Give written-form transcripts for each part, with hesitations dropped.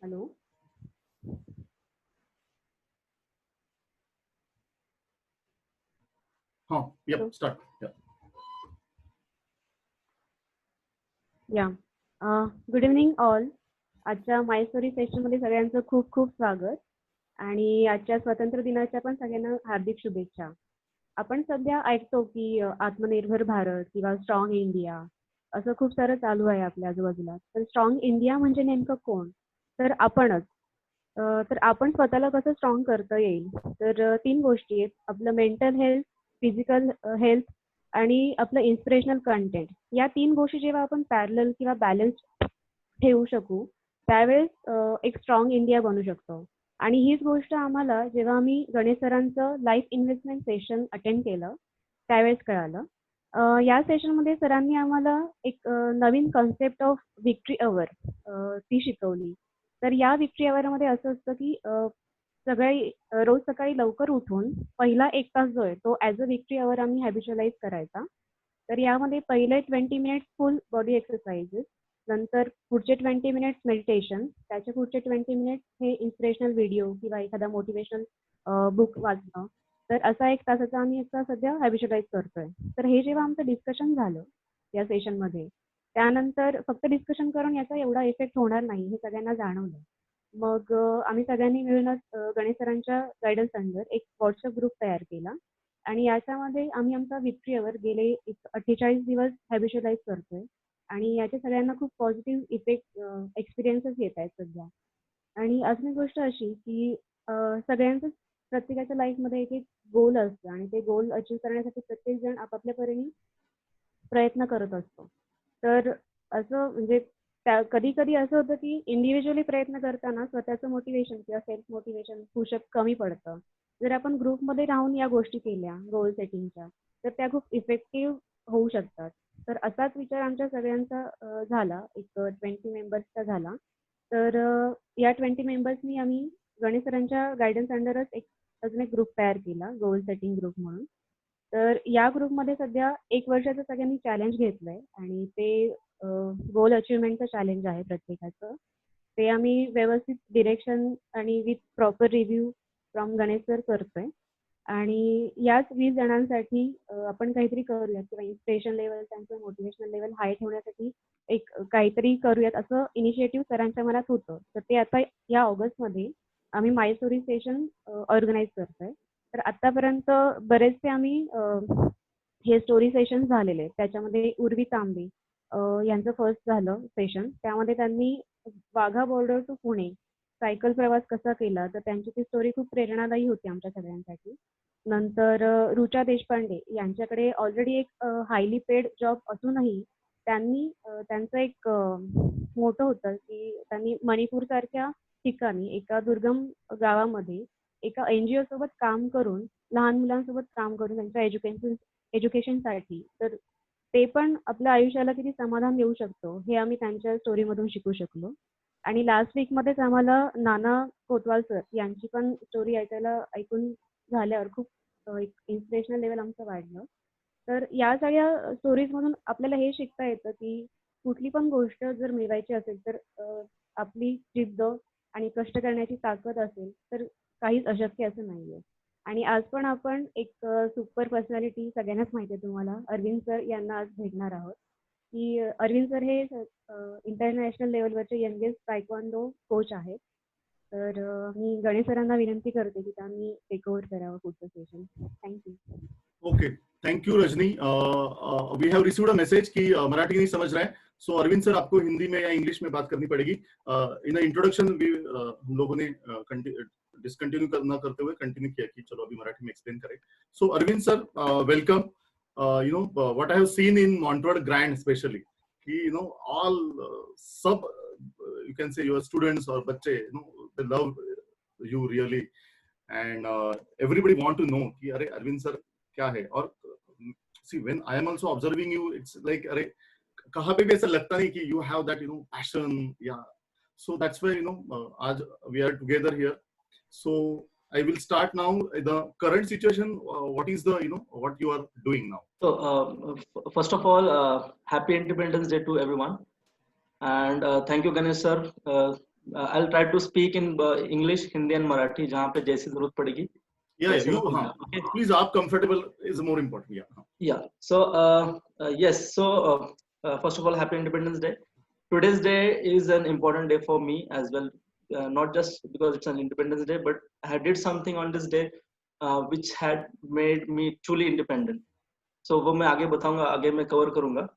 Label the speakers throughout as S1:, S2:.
S1: Hello.
S2: Yep,
S1: Hello.
S2: start.
S1: Yeah. Good evening all. आजच्या my story session मध्ये सगळ्यांचं खूप खूप स्वागत आणि आजच्या स्वातंत्र्य दिनाच्या पण सगळ्यांना हार्दिक शुभेच्छा. आपण सध्या ऐकतो की आत्मनिर्भर भारत किंवा स्ट्रॉंग इंडिया असं खूप सारं चालू आहे आपल्या आजूबाजूला. तर स्ट्रॉंग इंडिया म्हणजे नेमकं कोण? तर आपणच. तर आपण स्वतःला कसं स्ट्रॉंग करता येईल? तर 3 गोष्टी आहेत. आपलं मेंटल हेल्थ, फिजिकल हेल्थ आणि आपलं इन्स्पिरेशनल कंटेंट. या 3 गोष्टी जेव्हा आपण पॅरलल किंवा बॅलन्स ठेवू शकू, त्यावेळेस एक स्ट्रॉंग इंडिया बनू शकतो. आणि हीच गोष्ट आम्हाला जेव्हा आम्ही गणेश सरांचं लाईफ इन्व्हेस्टमेंट सेशन अटेंड केलं, त्यावेळेस कळालं. या सेशनमध्ये सरांनी आम्हाला एक नवीन कन्सेप्ट ऑफ व्हिक्टरी अवर ती शिकवली. तर या व्हिक्टरी अवरमध्ये असं असतं की रोज सकाळी लवकर उठून पहिला 1 तास जो आहे तो ॲज अ व्हिक्टरी अवर आम्ही हॅबिच्युअलाइज करायचा. तर यामध्ये पहिले 20 मिनिट्स फुल बॉडी एक्सरसाइजेस, नंतर पुढचे 20 मिनिट्स मेडिटेशन, त्याच्या पुढचे 20 मिनिट्स हे इन्स्पिरेशनल व्हिडिओ किंवा एखादा मोटिवेशनल बुक वाचणं. तर असा 1 तासाचा आम्ही आता सध्या हॅबिच्युअलाइज करतोय. तर हे जेव्हा आमचं डिस्कशन झालं या सेशनमध्ये, त्यानंतर फक्त डिस्कशन करून याचा एवढा इफेक्ट होणार नाही हे सगळ्यांना जाणवलं. मग आम्ही सगळ्यांनी मिळूनच गणेश सरांच्या गाईडन्स अंडर एक WhatsApp ग्रुप तयार केला आणि याच्यामध्ये आम्ही आमचा व्हिक्टरी अवर गेले 48 दिवस हॅबिच्युअलाइज करतोय आणि याचे सगळ्यांना खूप पॉझिटिव्ह इफेक्ट एक्सपिरियन्सेस येत आहेत सध्या. आणि अजून एक गोष्ट अशी की सगळ्यांचंच प्रत्येकाच्या लाईफमध्ये एक एक गोल असतं आणि ते गोल अचीव्ह करण्यासाठी प्रत्येक जण आपापल्या परीने प्रयत्न करत असतो. तर असं म्हणजे कधी कधी असं होतं की इंडिव्हिज्युअली प्रयत्न करताना स्वतःचं मोटिवेशन किंवा सेल्फ मोटिवेशन पुशअप कमी पडतं. जर आपण ग्रुपमध्ये राहून या गोष्टी केल्या गोल सेटिंगच्या, तर त्या खूप इफेक्टिव्ह होऊ शकतात. तर असाच विचार आमच्या सगळ्यांचा झाला, एक 20 मेंबर्सचा झाला. तर या 20 मेंबर्सनी आम्ही गणेश सरांच्या गाईडन्स अंडरच अजून एक ग्रुप तयार केला, गोल सेटिंग ग्रुप म्हणून. तर या ग्रुपमध्ये सध्या 1 वर्षाचं सगळ्यांनी चॅलेंज घेतलंय आणि ते गोल अचीव्हमेंटचं चॅलेंज आहे प्रत्येकाचं. ते आम्ही व्यवस्थित डिरेक्शन आणि with proper review from Ganesh sir करतोय. आणि याच 20 जणांसाठी आपण काहीतरी करूयात किंवा इन्स्पिरेशन लेवल, त्यांचं मोटिवेशनल लेवल हाय ठेवण्यासाठी एक काहीतरी करूयात असं इनिशिएटिव्ह सरांच्या मनात होतं. तर ते आता या ऑगस्टमध्ये आम्ही माय स्टोरी सेशन ऑर्गनाईज करतोय. तर आतापर्यंत बरेचसे आम्ही हे स्टोरी सेशन झालेले आहेत. त्याच्यामध्ये उर्वी तांबे यांचं फर्स्ट झालं सेशन. त्यामध्ये त्यांनी Wagah border to Pune cycle प्रवास कसा केला, तर त्यांची ती स्टोरी खूप प्रेरणादायी होती आमच्या सगळ्यांसाठी. नंतर रुचा देशपांडे यांच्याकडे ऑलरेडी एक हायली पेड जॉब असूनही त्यांनी त्यांचं एक मोठं होतं की त्यांनी मणिपूरसारख्या ठिकाणी एका दुर्गम गावामध्ये एका NGO सोबत काम करून, लहान मुलांसोबत काम करून त्यांच्या एज्युकेशनसाठी, तर ते पण आपल्या आयुष्याला किती समाधान देऊ शकतो हे आम्ही त्यांच्या स्टोरीमधून शिकू शकलो. आणि लास्ट वीकमध्येच आम्हाला नाना कोतवाल सर यांची पण स्टोरी ऐकून झाल्यावर खूप एक इन्स्पिरेशनल लेवल आमचं वाढलं. तर या सगळ्या स्टोरीजमधून आपल्याला हे शिकता येतं की कुठली पण गोष्ट जर मिळवायची असेल तर आपली जिद्द आणि कष्ट करण्याची ताकद असेल तर काहीच अशक्य असं नाहीये. आणि आज पण आपण एक सुपर पर्सनॅलिटी, सगळ्यांनाच माहिती आहे तुम्हाला, अरविंद सर यांना आज भेटणार आहोत. की अरविंद सर हे इंटरनॅशनल लेवलवरचे यंगेस्ट तायक्वांडो कोच आहेत. तर मी गणेश सरांना विनंती करते की त्यांनी टेक ओव्हर करावं पुढचं session. Thank you.
S2: Okay, thank you Rajni. We have received a message कि मराठी नहीं समझ रहा है, सो अरविंद सर आपको हिंदी में या इंग्लिश में बात करनी पड़ेगी. इन इंट्रोडक्शन हम लोगों ने डिसकंटिन्यू करना करते हुए कंटिन्यू किया कि चलो अभी मराठी में एक्सप्लेन करें. So Arvind sir, welcome. You know what I have seen in montrod grand specially कि यू नो ऑल सब you can say your students और बच्चे you know they love you really and everybody want to know कि अरे Arvind sir क्या है. और see when I am also observing you, it's like अरे कहाँ पे भी ऐसा लगता नहीं कि you have that you know passion. Yeah, so that's why you know आज we are together here. So I will start now the current situation. What is the you know what you are doing now?
S3: So first of all, happy Independence Day to everyone, and thank you Ganesh sir. I'll try to speak in English, Hindi and Marathi जहाँ पे जैसी जरूरत पड़ेगी
S2: Yeah,
S3: वैसे
S2: you,
S3: मैं बोलूँगा. Okay.
S2: please, आप comfortable is more important. Yeah.
S3: Yeah. So yes. So first of all, Happy Independence Day. Today's day is an important day for me as well. Not just because it's an Independence Day, but I did something on this day which had made me truly independent. So वो मैं आगे बताऊंगा, आगे मैं cover करूंगा.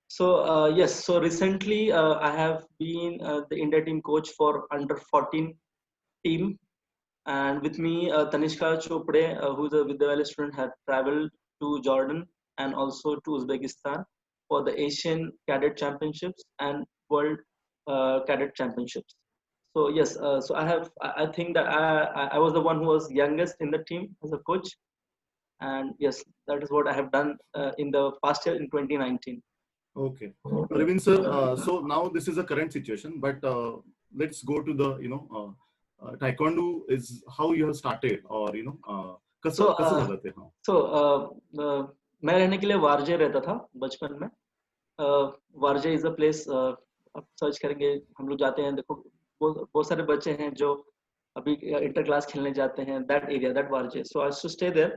S3: So yes. So recently I have been the India team coach for under 14 team, and with me Tanishka Chopre, who is a Vidya Valley student, had traveled to Jordan and also to Uzbekistan for the Asian Cadet Championships and World Cadet Championships. So yes, so I think that I was the one who was youngest in the team as a coach, and yes, that is what I have done in the past year in 2019.
S2: Okay. Arvind sir, so now this is a current situation, but let's go to the, Taekwondo is how you have started, or,
S3: So,
S2: कसं झालं ते?
S3: So मैं रहने के लिए वारजे रहता था बचपन में. वारजे इज अ प्लेस, आप सर्च करेंगे, हम लोग जाते हैं, देखो बहुत सारे बच्चे हैं जो अभी इंटर क्लास खेलने जाते हैं, that area, that Warje. So I to stay there.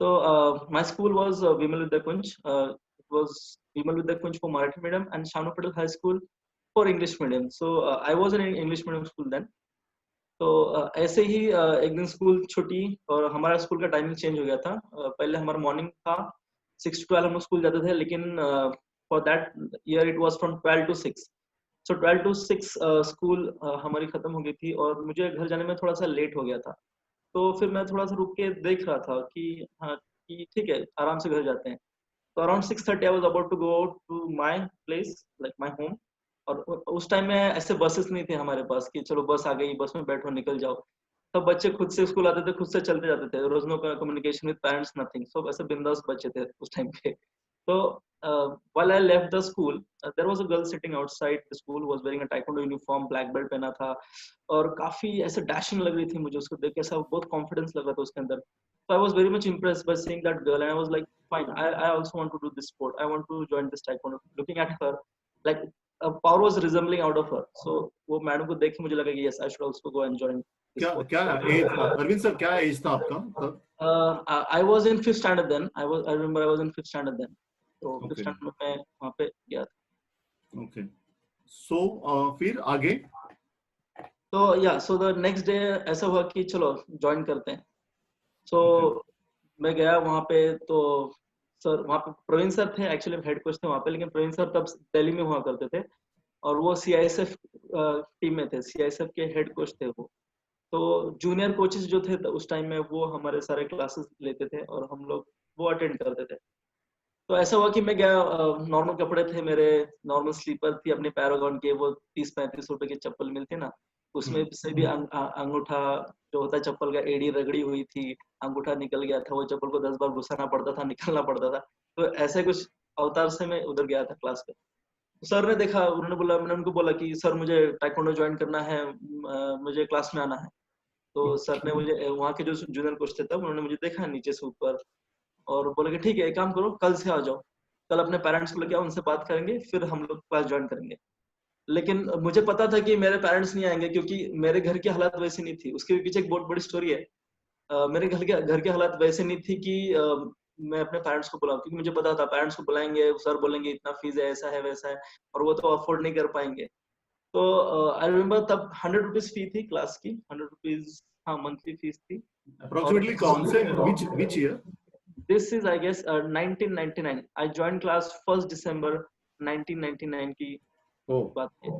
S3: So my school was Vimal Vidya Kunj. It was Vimal Vidya Kunj for Marathi medium and Shanu Patel High School for English medium. So I was in an English medium school then. तो ऐसे ही एक दिन school छुट्टी और हमारा school का timing change हो गया था. पहले हमारा मॉर्निंग था 6 to 12 हम लोग स्कूल जाते थे, लेकिन for that year it was from 12 to 6. So 12 to 6 school हमारी खत्म हो गई थी और मुझे घर जाने में थोड़ा सा लेट हो गया था. तो फिर मैं थोड़ा सा रुक के देख रहा था कि हाँ, कि ठीक है, आराम से घर जाते हैं. तो around 6:30 I was about to go to my place, like my home. और उस टाइम में ऐसे बसेस नहीं थे हमारे पास कि चलो बस आ गई, बस में बैठो निकल जाओ. सब बच्चे खुद से स्कूल आते थे, खुद से चलते जाते थे. रोज no communication with parents, nothing. सब ऐसे बिंदास बच्चे थे उस टाइम पे. तो while I left the school, there was a girl sitting outside the school, was wearing a taekwondo uniform, black belt पहना था और काफी ऐसे डैशिंग लग रही थी मुझे. उसको देख के ऐसा बहुत कॉन्फिडेंस लग रहा था उसके अंदर. So I was very much impressed by seeing that girl, and I was like, fine, I also want to do this sport. I want to join this taekwondo. Looking at her, like power was resembling out of her. So वो madam को देख के मुझे लगा कि yes, I should also go and join this sport.
S2: क्या as, Arvind sir, क्या as था आपका तब?
S3: I was in 5th standard then. I remember I was in 5th standard then. तो 5th
S2: Okay.
S3: standard में मैं वहाँ पे गया था.
S2: Okay. So फिर आगे?
S3: तो yeah, so the next day ऐसा हुआ कि चलो ज्वाइन करते हैं. So मैं गया वहाँ पे. तो सर वहाँ पे प्रवीण सर थे, एक्चुअली हेड कोच थे वहाँ पे, लेकिन प्रवीण सर तब दिल्ली में हुआ करते थे और वो CISF टीम में थे. CISF के हेड कोच थे वो. तो जूनियर कोचेस जो थे उस टाइम में वो हमारे सारे क्लासेस लेते थे और हम लोग वो अटेंड करते थे. तो ऐसा हुआ कि मैं गया, नॉर्मल कपड़े थे मेरे, नॉर्मल स्लीपर थी अपने पैरागॉन के, वो 30-35 रुपए की चप्पल मिलती ना, उसमें से भी अंगूठा जो होता है चप्पल का, एड़ी रगड़ी हुई थी, अंगूठा निकल गया था, वो चप्पल को 10 बार घुसाना पड़ता था, निकालना पड़ता था. तो ऐसे कुछ अवतार से मैं उधर गया था क्लास पे. सर ने देखा, उन्होंने बोला, मैंने उनको बोला कि सर मुझे टाइकोंडो ज्वाइन करना है, मुझे क्लास में आना है. तो सर ने मुझे, वहाँ के जो जूनियर कोच थे तब, उन्होंने मुझे देखा नीचे से ऊपर और बोले कि ठीक है, एक काम करो, कल से आ जाओ, कल अपने पेरेंट्स को लेके आओ, उनसे बात करेंगे, फिर हम लोग क्लास ज्वाइन करेंगे. लेकिन मुझे पता था कि मेरे पेरेंट्स नहीं आएंगे क्योंकि मेरे घर की हालत वैसी नहीं थी. उसके पीछे एक बहुत बड़ी स्टोरी है. मेरे घर के हालात वैसे नहीं थी कि मैं अपने पेरेंट्स को बुलाऊं, क्योंकि मुझे पता था पेरेंट्स को बुलाएंगे, सर बोलेंगे इतना फीस है, ऐसा है वैसा है, और वो तो अफोर्ड नहीं कर पाएंगे. तो आई रिमेम्बर तब 100 रुपीज फी थी क्लास की, 100 रुपीज, हाँ, मंथली फीस थी.
S2: Approximately कौन से, which year?
S3: This is I guess 1999. I joined class 1st December 1999 की बात है.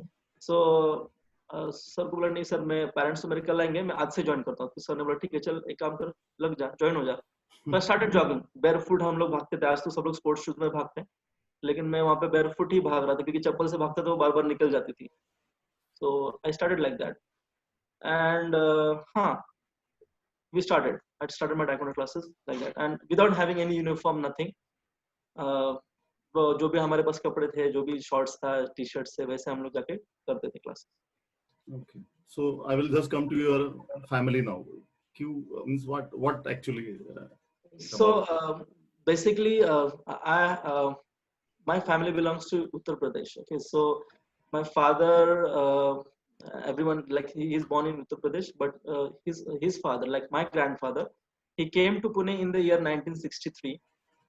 S3: So सर को बोला नहीं सर, मैं पेरेंट्स तो मेरे कल आएंगे, मैं आज से ज्वाइन करता हूँ. तो सर ने बोला ठीक है, चल एक काम कर, लग जा, ज्वाइन हो जा. तो आई स्टार्टेड जॉगिंग बेयरफुट. हम लोग भागते थे, आज तो सब लोग स्पोर्ट्स शूज में भागते हैं, लेकिन मैं वहाँ पे बेयरफुट ही भाग रहा था क्योंकि चप्पल से भागता था वो बार बार निकल जाती थी. So I started like that, and we started. I started my taekwondo classes like that, and without having any uniform, nothing. जो भी हमारे पास कपड़े थे, जो भी शॉर्ट्स था, टी शर्ट से, वैसे हम लोग जाके करते थे class.
S2: Okay. So I will just come to your family now. Means what actually?
S3: So basically, my family belongs to Uttar Pradesh. Okay, so my father everyone, like he is born in Uttar Pradesh, but his father, like my grandfather, he came to Pune in the year 1963,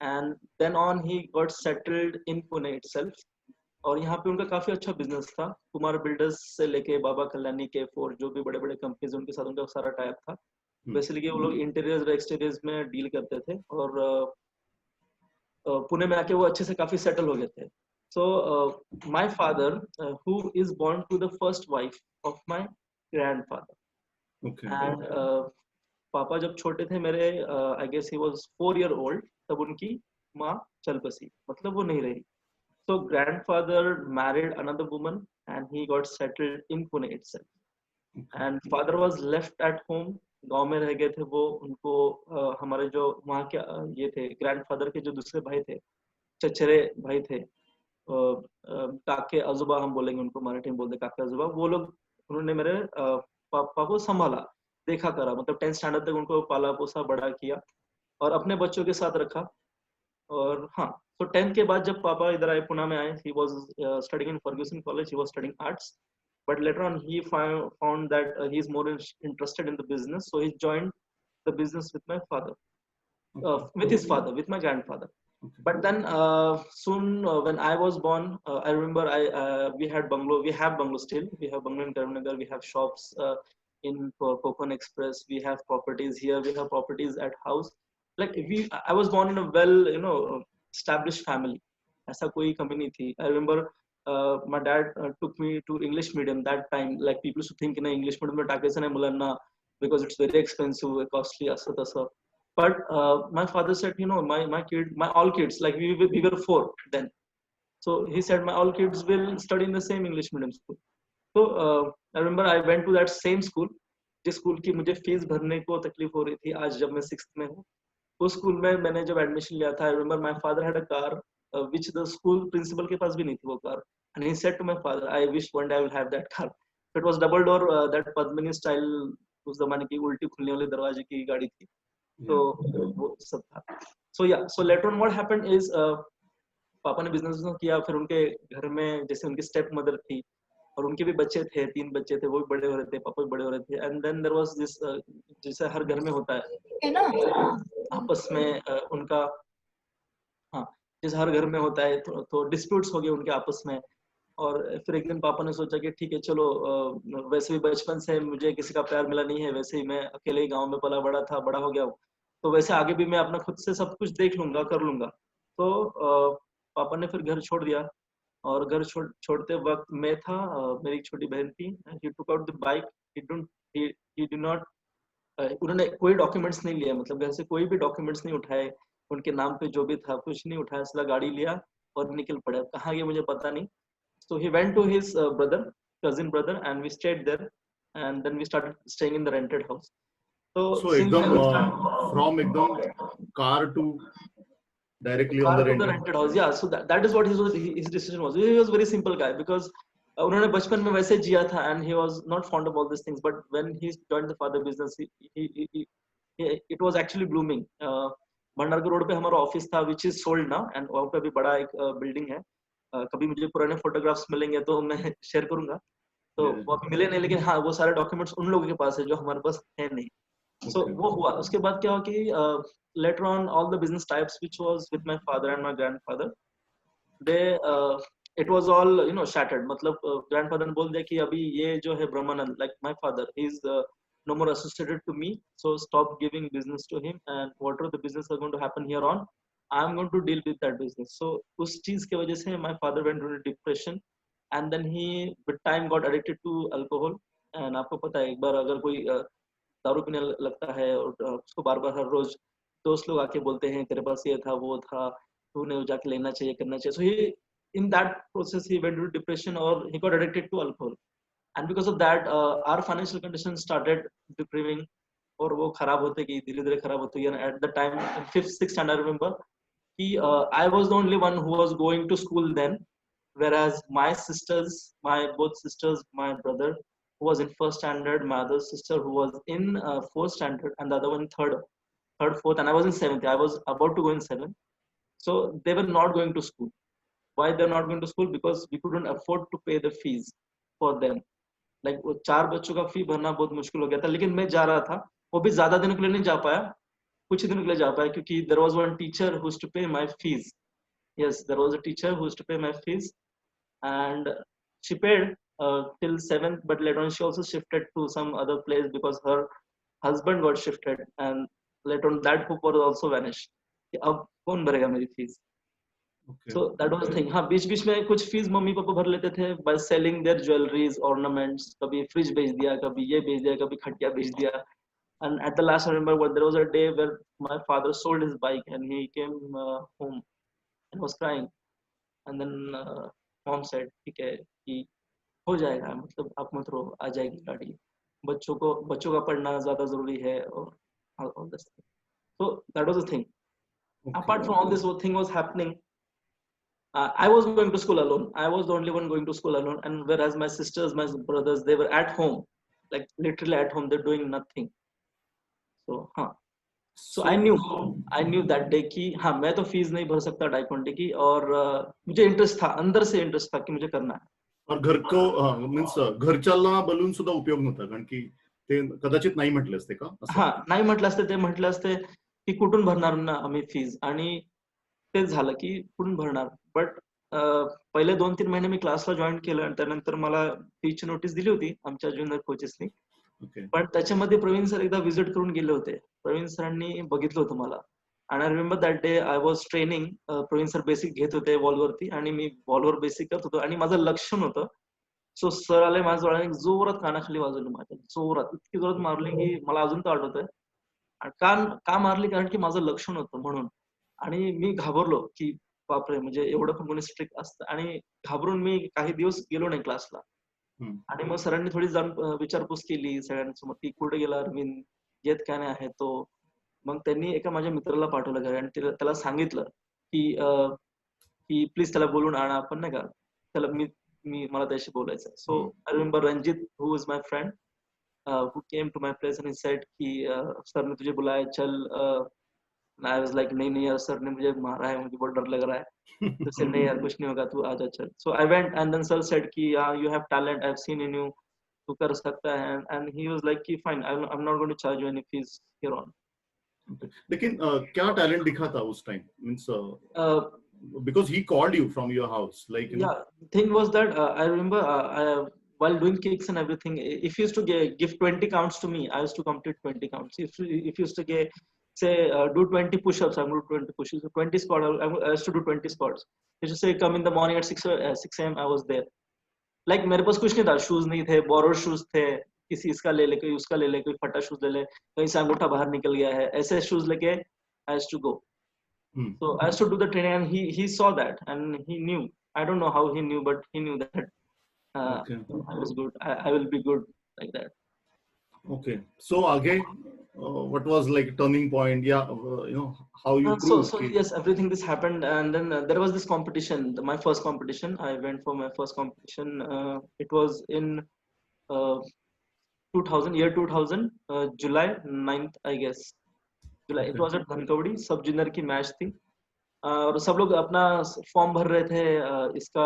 S3: and then on he got settled in Pune itself. और यहाँ पे उनका काफी अच्छा business था, Kumar builders से लेके बाबा कल्याणी के फोर जो भी बड़े बड़े कंपनीज उनके साथ उनका सारा टाइप था। बेसिकली वो लोग इंटीरियर्स और एक्सटीरियर्स में डील करते थे, और पुणे में आके वो अच्छे से काफी सेटल हो गए थे। So my father who is born to the first wife of my grandfather, and पापा जब छोटे थे मेरे, I guess he was 4 year old, तब उनकी माँ चल बसी, मतलब वो नहीं रही। So grandfather married another woman and he got settled in Pune itself. And father was left at home. गांव में रह गए थे वो, उनको हमारे जो वहाँ के ये थे ग्रैंडफादर के जो दूसरे भाई थे, चचेरे भाई थे, काके अजुबा हम बोलेंगे उनको, मराठी में बोलते काके अजुबा, वो लोग उन्होंने मेरे पापा को संभाला, देखा करा, मतलब 10th स्टैंडर्ड तक उनको पाला पोसा बड़ा किया और अपने बच्चों के साथ रखा। और हाँ, तो 10th के बाद जब पापा इधर आए, पुणे में आए, he was studying in Ferguson College, he was studying arts, but later on he found that he is more interested in the business, so he joined the business with my father, with his father, with my grandfather. But then soon when I was born, I remember we had bungalow, we have bungalow still, we have bungalow in Karimnagar, we have shops in Kokon Express, we have properties here, we have properties at house. Like I was born in a well, established family. ऐसा कोई कमी नहीं थी. I remember my dad took me to English medium that time. Like people used to think in English medium में टाकायचं नाही मुलांना because it's very expensive, costly, असं तसं. But my father said, my all kids, like we were 4 then. So he said my all kids will study in the same English medium school. So I remember I went to that same school, जिस school की मुझे fees भरने को तकलीफ हो रही थी आज जब मैं 6th में हूँ. उस स्कूल में मैंने जब एडमिशन लिया था, I remember my father had a car which the school principal के पास भी नहीं थी वो car, and he said to my father, I wish one day I will have that car. It was double door, that Padmini style, उस जमाने की उल्टी खुलने वाले दरवाजे की गाड़ी थी, तो वो सब था. So yeah, so later on what happened is, पापा ने बिजनेस किया, फिर उनके घर में जैसे उनकी स्टेप मदर थी और उनके भी बच्चे थे, 3 बच्चे थे, वो भी बड़े हो रहे थे, पापा भी बड़े हो रहे थे. And then there was this, जैसे हर घर में होता है ना, आपस में उनका, हाँ, जैसे हर घर में होता है, तो डिस्प्यूट्स हो गए उनके आपस में. और फिर एक दिन पापा ने सोचा कि ठीक है चलो, वैसे भी बचपन से मुझे किसी का प्यार मिला नहीं है, वैसे ही मैं अकेले ही गाँव में पला बड़ा था, बड़ा हो गया, तो वैसे आगे भी मैं अपना खुद से सब कुछ देख लूंगा, कर लूंगा. तो पापा ने फिर घर छोड़ दिया, और घर छोड़ते वक्त मैं था, मेरी एक छोटी बहन थी, he took out the bike, he did not, उन्होंने कोई डॉक्यूमेंट्स नहीं लिया, मतलब घर से कोई भी डॉक्यूमेंट्स नहीं उठाए, उनके नाम पे जो भी था कुछ नहीं उठाया, सीधा गाड़ी लिया और निकल पड़ा. कहाँ गया मुझे पता नहीं. So he went to his cousin brother, and we stayed there, and then we started staying in the rented house. So
S2: एकदम from एकदम car to directly on the rented
S3: house. Yeah, so that is what his decision was. He was a very simple guy because उन्होंने बचपन में वैसे जिया था, and he was not fond of all these things, but when he joined the father business, it was actually blooming. Bhandarkar road पे हमारा office था, which is sold now, and वहाँ पे भी बड़ा एक बिल्डिंग है. कभी मुझे पुराने फोटोग्राफ्स मिलेंगे तो मैं शेयर करूंगा, तो वो अभी मिले नहीं, लेकिन हाँ वो सारे डॉक्यूमेंट्स उन लोगों के पास है जो हमारे पास है नहीं. So वो हुआ. उसके बाद क्या हुआ कि later on all the business types which was with my father and my grandfather, they it was all shattered. मतलब grandfather ने बोल दिया कि अभी ये जो है ब्रह्मानंद, like my father, he is no more associated to me, so stop giving business to him, and whatever the business are going to happen here on, I'm going to deal with that business. So उस चीज की वजह से my father went into depression, and then he with time got addicted to alcohol. And आपको पता है एक बार अगर कोई दारू पीने लगता है और उसको बार बार हर रोज दोस्त लोग आके बोलते हैं तेरे पास ये था वो था, तूने जाके लेना चाहिए, करना चाहिए. So he, in that process, he went into depression, or he got addicted to alcohol, and because of that our financial conditions started depriving, और वो खराब होते गई, धीरे धीरे खराब होते गई. At the time in 5th 6th and I remember I was the only one who was going to school then, whereas my both sisters, my brother who was in 1st standard, my other sister who was in 4th standard, and the other one in 3rd, 4th, and I was in 7th. I was about to go in 7th. So they were not going to school. Why they're not going to school? Because we couldn't afford to pay the fees for them. Like वो 4 बच्चों का फी भरना बहुत मुश्किल हो गया था, लेकिन मैं जा रहा था। वो भी ज्यादा दिनों के लिए नहीं जा पाया, कुछ ही दिनों के लिए जा पाया, क्योंकि there was one teacher who used to pay my fees. Yes, there was a teacher who used to pay my fees, and she paid till 7th, but later on she also shifted to some other place because her husband got shifted, and later on that hope was also vanished. कि अब कौन भरेगा मेरी fees?
S2: Okay.
S3: So that was the thing. हाँ, बीच बीच में कुछ fees mummy papa भर लेते थे by selling their jewelries, ornaments. कभी फ्रिज बेच दिया, कभी ये बेच दिया, कभी खटिया बेच दिया. And at the last, I remember when there was a day where my father sold his bike and he came home and was crying. And then mom said ठीक है कि हो जाएगा, मतलब आप मत रो, आ जाएगी गाड़ी, बच्चों का पढ़ना ज्यादा जरूरी है, और all this thing. So that was the thing.
S2: Okay.
S3: Apart from all this, what thing was happening, I was going to school alone. I was the only one going to school alone, and whereas my sisters, my brothers, they were at home, like literally at home, they're doing nothing. So हाँ, so I knew that day कि हाँ, मैं तो fees नहीं भर सकता taekwondo की, और मुझे इंटरेस्ट था, अंदर से इंटरेस्ट था कि मुझे करना है.
S2: और मीन्स घरच्याला बोलून सुद्धा उपयोग नव्हता, कारण की ते कदाचित नाही म्हटले असते का असं?
S3: हा, नाही म्हटलं असते, ते म्हटलं असते की कुठून भरणार ना आम्ही फीज, आणि तेच झालं की कुठून भरणार. बट पहिले 2-3 महिने मी क्लासला जॉईन केलं, आणि त्यानंतर मला फीची नोटीस दिली होती आमच्या ज्युनियर कोचेसनी.
S2: ओके.
S3: पण त्याच्यामध्ये प्रवीण सर एकदा व्हिजिट करून गेले होते. प्रवीण सरांनी बघितलं होतं मला, आणि I remember that day I was training. Praveen sir basic घेत होते वॉलवरती, आणि मी वॉलवर बेसिक करत होतो, आणि माझं लक्ष नव्हतं. सो सर आले माझ्या आणि जोरात कानाखाली वाजवली, माझ्या जोरात, इतकी जोरात मारली की मला अजून तर आठवतंय. आणि का मारली, कारण की माझं लक्ष नव्हतं म्हणून. आणि मी घाबरलो की बापरे, म्हणजे एवढं पण कोणी स्ट्रिक्ट असतं, आणि घाबरून मी काही दिवस गेलो नाही क्लासला. आणि मग सरांनी थोडी जाऊन विचारपूस केली सगळ्यांसमोर की कुठे गेला अरविंद, येत का नाही आहे तो. मग त्यांनी एका माझ्या मित्राला पाठवलं घरी, आणि त्याला सांगितलं की प्लीज त्याला बोलून आणा, आपण नाही का, त्याला मला त्याशी बोलायचं. So I remember Ranjit, who is my friend, who came to my place and he said कि सर ने तुझे बुलाया, चल. And I was like नहीं नहीं यार, सर ने मुझे मारा है, मुझे बहुत डर लग रहा है. तो सर नहीं यार, कुछ नहीं होगा, तू आजा चल. So I went, and then sir said कि you have talent, I've seen in you, तू कर सकता है. And he was like कि fine, I'm not going to charge you any fees here on.
S2: लेकिन क्या टैलेंट दिखा था उस time, means
S3: Uh,
S2: because he called you from your house, like you know?
S3: Yeah, thing was that I remember while doing kicks and everything, if you used to give 20 counts to me, I used to complete 20 counts. If you used to say do 20 push-ups, I'm going to do 20 push-ups. 20 squats, I used to do 20 squats. You should say come in the morning at 6 a.m. I was there. Like मेरे पास कुछ नहीं था, shoes नहीं थे, borrowed shoes थे, किसी इसका ले ले, कोई उसका ले ले, कोई फटा शूज ले ले, कहीं से अंगूठा बाहर निकल गया है, ऐसे शूज लेके I used to go. So I used to do the training, and he saw that, and he knew. I don't know how he knew, but he knew that
S2: Okay.
S3: I was good. I will be good like that.
S2: Okay. So आगे what was like turning point? Yeah, you know how you proved
S3: So
S2: कि
S3: yes, everything this happened, and then there was this competition. My first competition. I went for my first competition. It was in uh, 2000, July 9th, I guess. July. It
S2: Okay.
S3: was at Dhankawadi. सब junior की match थी. और सब लोग अपना form भर रहे थे, इसका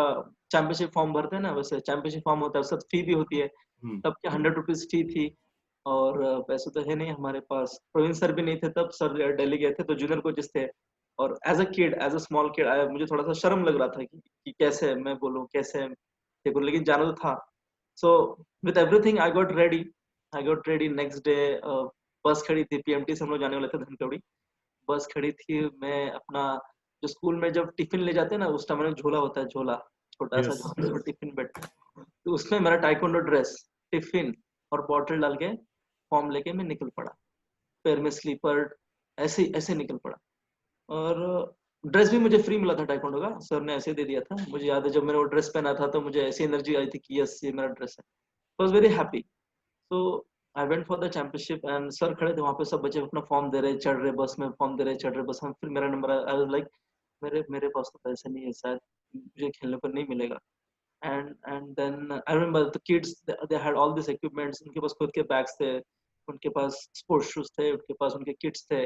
S3: चैंपियनशिप फॉर्म भरते हैं ना, वैसे चैंपियनशिप फॉर्म होता है, सब फी भी होती है. तब क्या 100 रुपीज फी थी, और पैसे तो है नहीं हमारे पास. प्रवीण सर भी नहीं थे तब, सर दिल्ली गए थे, तो जूनियर कोचेस थे. और एज अ स्मॉल किड, मुझे थोड़ा सा शर्म लग रहा था कि कैसे मैं बोलूं, कैसे ये बोलूं, लेकिन जाना तो था. So with everything I got ready. Next day बस खड़ी थी, पीएमटी से हम लोग जाने वाले थे धनकवड़ी. बस खड़ी थी, मैं अपना जो स्कूल में जब टिफिन ले जाते हैं ना, उस टाइम में झोला होता है, झोला छोटा सा,
S2: Yes.
S3: झोला में टिफिन बैठता है, तो उसमें मेरा टाइकोंडो ड्रेस, टिफिन और बॉटल डाल के फॉर्म लेके मैं निकल पड़ा. पैर में स्लीपर, ऐसे ऐसे निकल पड़ा. और ड्रेस भी मुझे फ्री मिला था टाइकोंडो का, सर ने ऐसे दे दिया था. मुझे याद है जब मैंने वो ड्रेस पहना था, तो मुझे ऐसी एनर्जी आई थी कि यस, ये मेरा ड्रेस है. I was very happy. So I went for the championship, and sir खड़े थे वहां पे, सब बच्चे अपना फॉर्म दे रहे, चढ़ रहे बस में, फॉर्म दे रहे, चढ़ रहे बस में. फिर मेरा नंबर आया. आई वाज लाइक मेरे पास तो पैसे नहीं है, शायद मुझे खेलने को नहीं मिलेगा. And then I remember the kids, they had all this equipments. उनके पास खुद के बैग्स थे, उनके पास स्पोर्ट्स शूज थे, उनके पास उनके किट्स थे,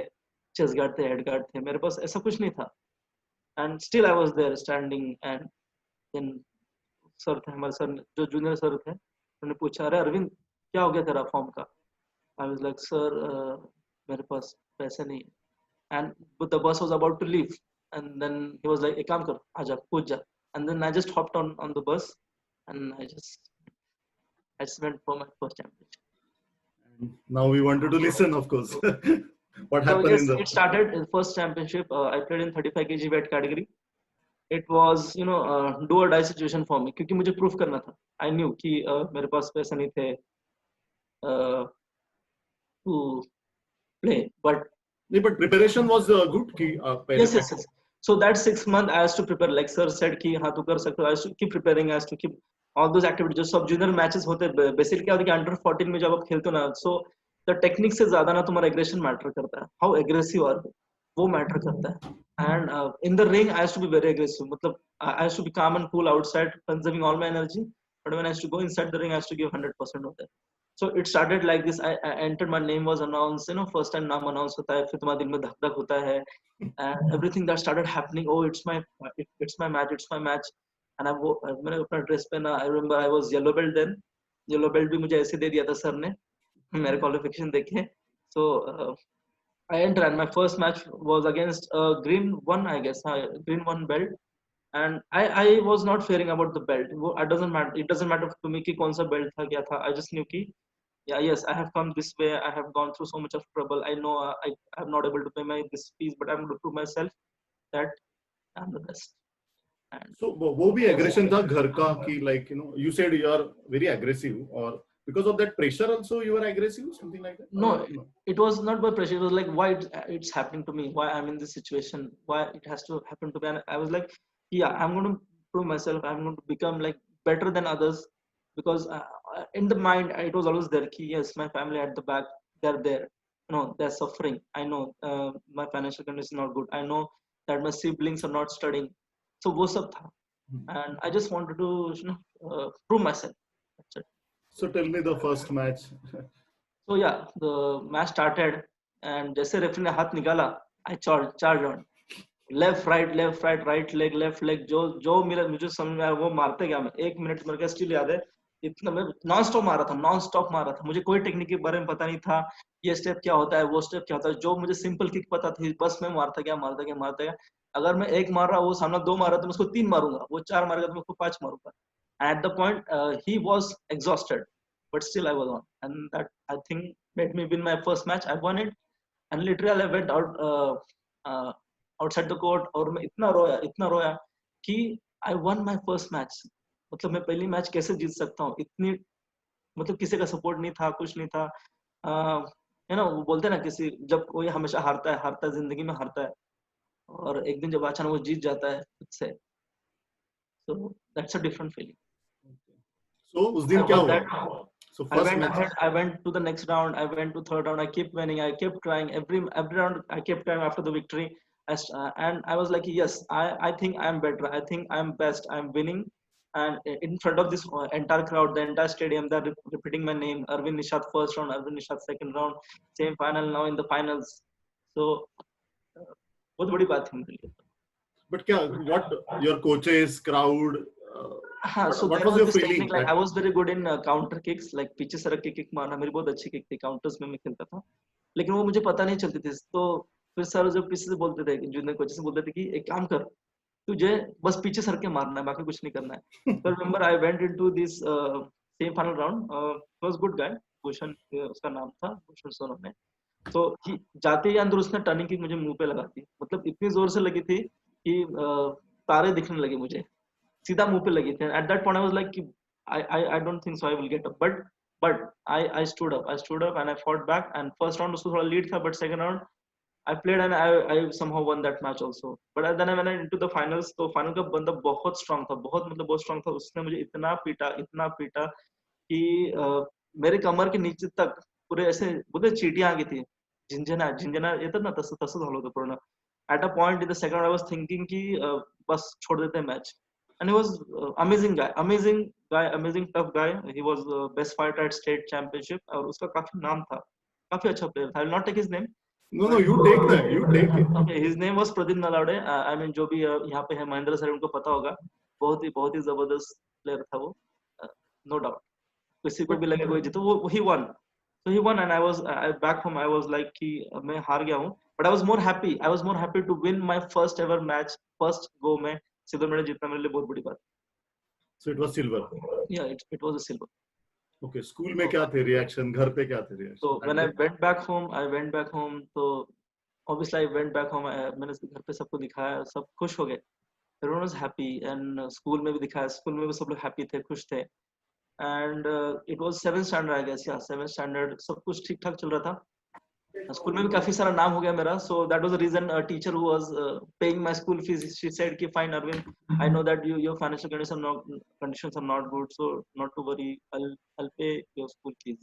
S3: चेस्ट गार्ड थे, हेड गार्ड थे. मेरे पास ऐसा कुछ नहीं था. And still I was there standing. And then sir थे हमारे, सर जो जूनियर सर थे, उन्होंने पूछा, अरे अरविंद क्या हो गया तेरा फॉर्म का? आई वाज लाइक सर मेरे पास पैसे नहीं है, and the bus was about to leave, and then he was like एक काम कर, आजा कूद जा, and then I just hopped on the bus and I just went for my first championship.
S2: Now we wanted to listen, of course. What
S3: So
S2: happened
S3: yes,
S2: in the
S3: it started in first championship. I played in 35 kg weight category. It was do or die situation for me, क्योंकि मुझे proof करना था. I knew कि मेरे पास पैसे नहीं थे to play, but
S2: नहीं, but preparation was good कि पहले
S3: yes, yes, yes. So that 6 month I has to prepare. Like sir said कि हाँ तू कर सकता है. I has to keep preparing. I has to keep all those activities. जो सब junior matches होते हैं, basically क्या होता है कि under 14 में जब आप खेलते हो ना, so the technique से ज्यादा ना तुम्हारा aggression matter करता है. How aggressive are you? वो matter करता है. And in the ring I has to be very aggressive. मतलब I has to be calm and cool outside, conserving all my energy. But when I has to go inside the ring, I has to give 100% of that. So it started like this. I entered. My name was announced. First time नाम announce होता है. फिर तुम्हारे दिल में धक धक होता है. And everything that started happening, oh it's my match, and मैंने अपना ड्रेस पहना. I remember I was yellow belt then. Yellow belt भी मुझे ऐसे दे दिया था सर ने मेरे qualification देखे. So I entered and my first match was against green one, I guess, green one belt, and I was not fearing about the belt. It doesn't matter to me कि कौन सा belt था क्या था. I just knew कि yeah, yes, I have come this way. I have gone through so much of trouble. I know I am not able to pay my this fees, but I'm going to prove myself that I'm the best. And
S2: so वो भी aggression था घर का कि like you said you are very aggressive, or because of that pressure also you were aggressive, something like that?
S3: no, it was not by pressure. It was like why it's happening to me, why I'm in this situation, why it has to happen to me. And I was like, yeah, I'm going to prove myself. I'm going to become like better than others, because in the mind it was always there कि yes, my family at the back, they're there, they're suffering. I know my financial condition is not good. I know that my siblings are not studying. So वो सब था. And I just wanted to prove myself. That's it.
S2: So tell me the first match.
S3: So yeah, the match started, and जैसे referee ने हाथ निकाला, I charged on. Left, right, right leg, left leg. जो मुझे समझ में आया वो मारते गया मैं. 1 मिनट मेरे को स्टिल याद है. इतना मैं नॉन स्टॉप मारा था. मुझे कोई टेक्निक के बारे में पता नहीं था. ये स्टेप क्या होता है, वो स्टेप क्या होता है. जो मुझे सिंपल किक पता थी, बस मैं मारता गया. अगर मैं 1 मार रहा, वो सामने 2 मार रहा तो मैं उसको 3 मारूंगा. वो 4 मारेगा तो मैं उसको 5 मारूंगा. And at the point he was exhausted, but still I was on, and that I think made me win my first match. I won it, and literally I went out outside the court और मैं इतना रोया कि I won my first match. मतलब मैं पहली match कैसे जीत सकता हूँ, इतनी मतलब किसी का सपोर्ट नहीं था, कुछ नहीं था. वो बोलते हैं ना, किसी जब कोई हमेशा हारता है जिंदगी में हारता है, और एक दिन जब अचानक वो जीत जाता है खुद से, so that's a different feeling.
S2: So उस दिन क्या हुआ? So
S3: I
S2: first
S3: went
S2: match.
S3: ahead. I went to the next round. I went to third round. I kept winning. I kept trying every round. I kept trying after the victory, and I was like, yes, I think I'm better. I think I'm best. I'm winning, and in front of this entire crowd, the entire stadium, they're repeating my name. Arvind Nishat first round. Arvind Nishat second round. Same final. Now in the finals. So बहुत बड़ी बात थी मेरे लिए.
S2: But क्या, what your coaches, crowd,
S3: So
S2: what
S3: there
S2: was
S3: was
S2: your
S3: this
S2: feeling?
S3: technique, like I was very good in counter kicks, like पीछे सरक के किक मारना मेरी बहुत अच्छी किक थी. काउंटर्स में मैं खेलता था, लेकिन वो मुझे पता नहीं चलती थी. तो फिर सर जब पीछे से बोलते थे, जूनियर कोचेस से बोलते थे कि एक काम कर, तुझे बस पीछे सर के मारना है, बाकी कुछ नहीं करना है. तो remember I went into this same final round. Was good guy, Bhushan उसका नाम था, भूषण सोनम ने. तो जाते ही अंदर उसने टर्निंग किक मुझे मुंह पे लगा दी. मतलब इतनी जोर से लगी थी कि तारे दिखने लगे मुझे, सीधा मुंह पे लगी थी. At that point I was like I don't think so I will get up, but I stood up and I fought back. And first round उसको थोड़ा लीड था, but second round I played and I somehow won that match also. But then I went into the finals. तो final का बंदा बहुत strong था, बहुत strong था. उसने मुझे इतना पीटा कि मेरे कमर के नीचे तक पुरे ऐसे बोलते चीटियां आ गई थी. झिंझना येतात ना, तसं झालं होतं पूर्ण. At a point in the second round I was thinking कि बस छोड़ देते हैं match. And he was amazing tough guy. He was best fighter at state championship, और उसका काफी नाम था, काफी अच्छा प्लेयर था. I will not take his name.
S2: No, you take that. You take it.
S3: Okay, his name was Pradeep Nalawade. I mean जो भी यहाँ पे है महेंद्र सर, उनको पता होगा. बहुत ही जबरदस्त प्लेयर था वो, no doubt. किसी को भी लगे कोई जीतो, वो he won. So he won, and back home I was like कि मैं हार गया हूँ, but I was more happy. I was more happy to win my first ever match, first go में सिल्वर मेडल जीतना मेरे लिए बहुत बड़ी बात.
S2: So it was silver.
S3: Yeah, it was a silver.
S2: Okay, school में क्या थे रिएक्शन, घर पे क्या थे reaction?
S3: So when I went back home, तो obviously I went back home. मैंने घर पे सबको दिखाया, सब खुश हो गए. Everyone was happy, and school में भी दिखाया, स्कूल में भी सब लोग happy थे, खुश थे. And it was 7th standard, I guess. Yeah, 7th standard, सब कुछ ठीक ठाक चल रहा था. स्कूल में भी काफी सारा नाम हो गया मेरा. So that was the reason a teacher who was paying my school fees, she said कि fine Arvind, I know that your financial conditions are not good, so not to worry, I'll pay your school fees.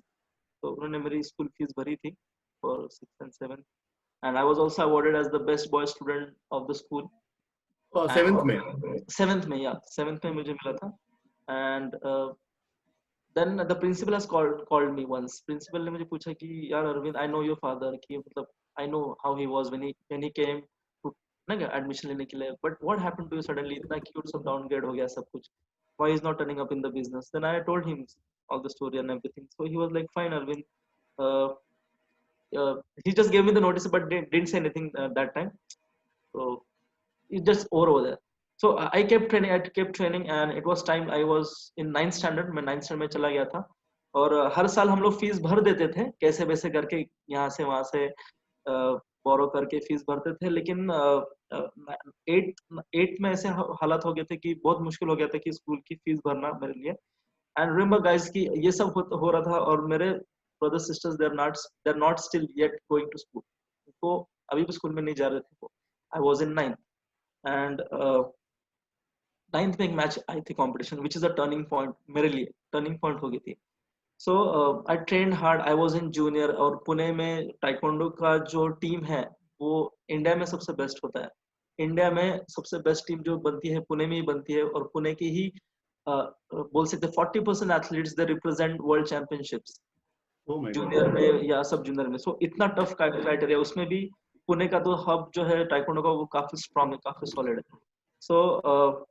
S3: तो उन्होंने मेरी school fees भरी थी for 6th and 7th, and I was also awarded as the best boy student of the school.
S2: 7th में?
S3: 7th में, yeah, 7th में मुझे मिला था. And then the principal has called me once. Principal ने मुझे पूछा कि यार Arvind, I know your father, कि मतलब I know how he was when he came to ना admission लेने के लिए, but what happened to you suddenly, इतना cute, सब downgrade हो गया सब कुछ, why he's not turning up in the business. Then I told him all the story and everything. So he was like, fine Arvind, he just gave me the notice but didn't say anything that time. So it just over there. So I kept training, and it was time. I was in 9th standard. मैं 9th standard में चला गया था, और हर साल हम लोग fees भर देते थे, कैसे वैसे करके यहाँ से वहाँ से बोरो करके फीस भरते थे. लेकिन 8th में ऐसे हालात हो गए थे कि बहुत मुश्किल हो गया था कि स्कूल की फीस भरना मेरे लिए. एंड रिमेंबर गाइस कि ये सब हो रहा था, और मेरे brothers sisters they are not still yet going to school. वो अभी भी स्कूल में नहीं जा रहे थे. वो आई was in 9th, and 9th में एक मैच आई थी competition, which is a turning point मेरे लिए, टर्निंग पॉइंट हो गई थी. So I train hard. I was in junior, और पुणे में टाइकोंडो का जो टीम है वो इंडिया में सबसे बेस्ट होता है. इंडिया में सबसे बेस्ट टीम जो बनती है पुणे में ही बनती है, और पुणे की ही बोल सकते 40% athletes they represent world championships junior में या सब जूनियर में. सो इतना टफ क्राइटेरिया, उसमें भी पुणे का तो हब जो है टाइकोंडो का वो काफी स्ट्रॉन्ग है, काफी सॉलिड है. सो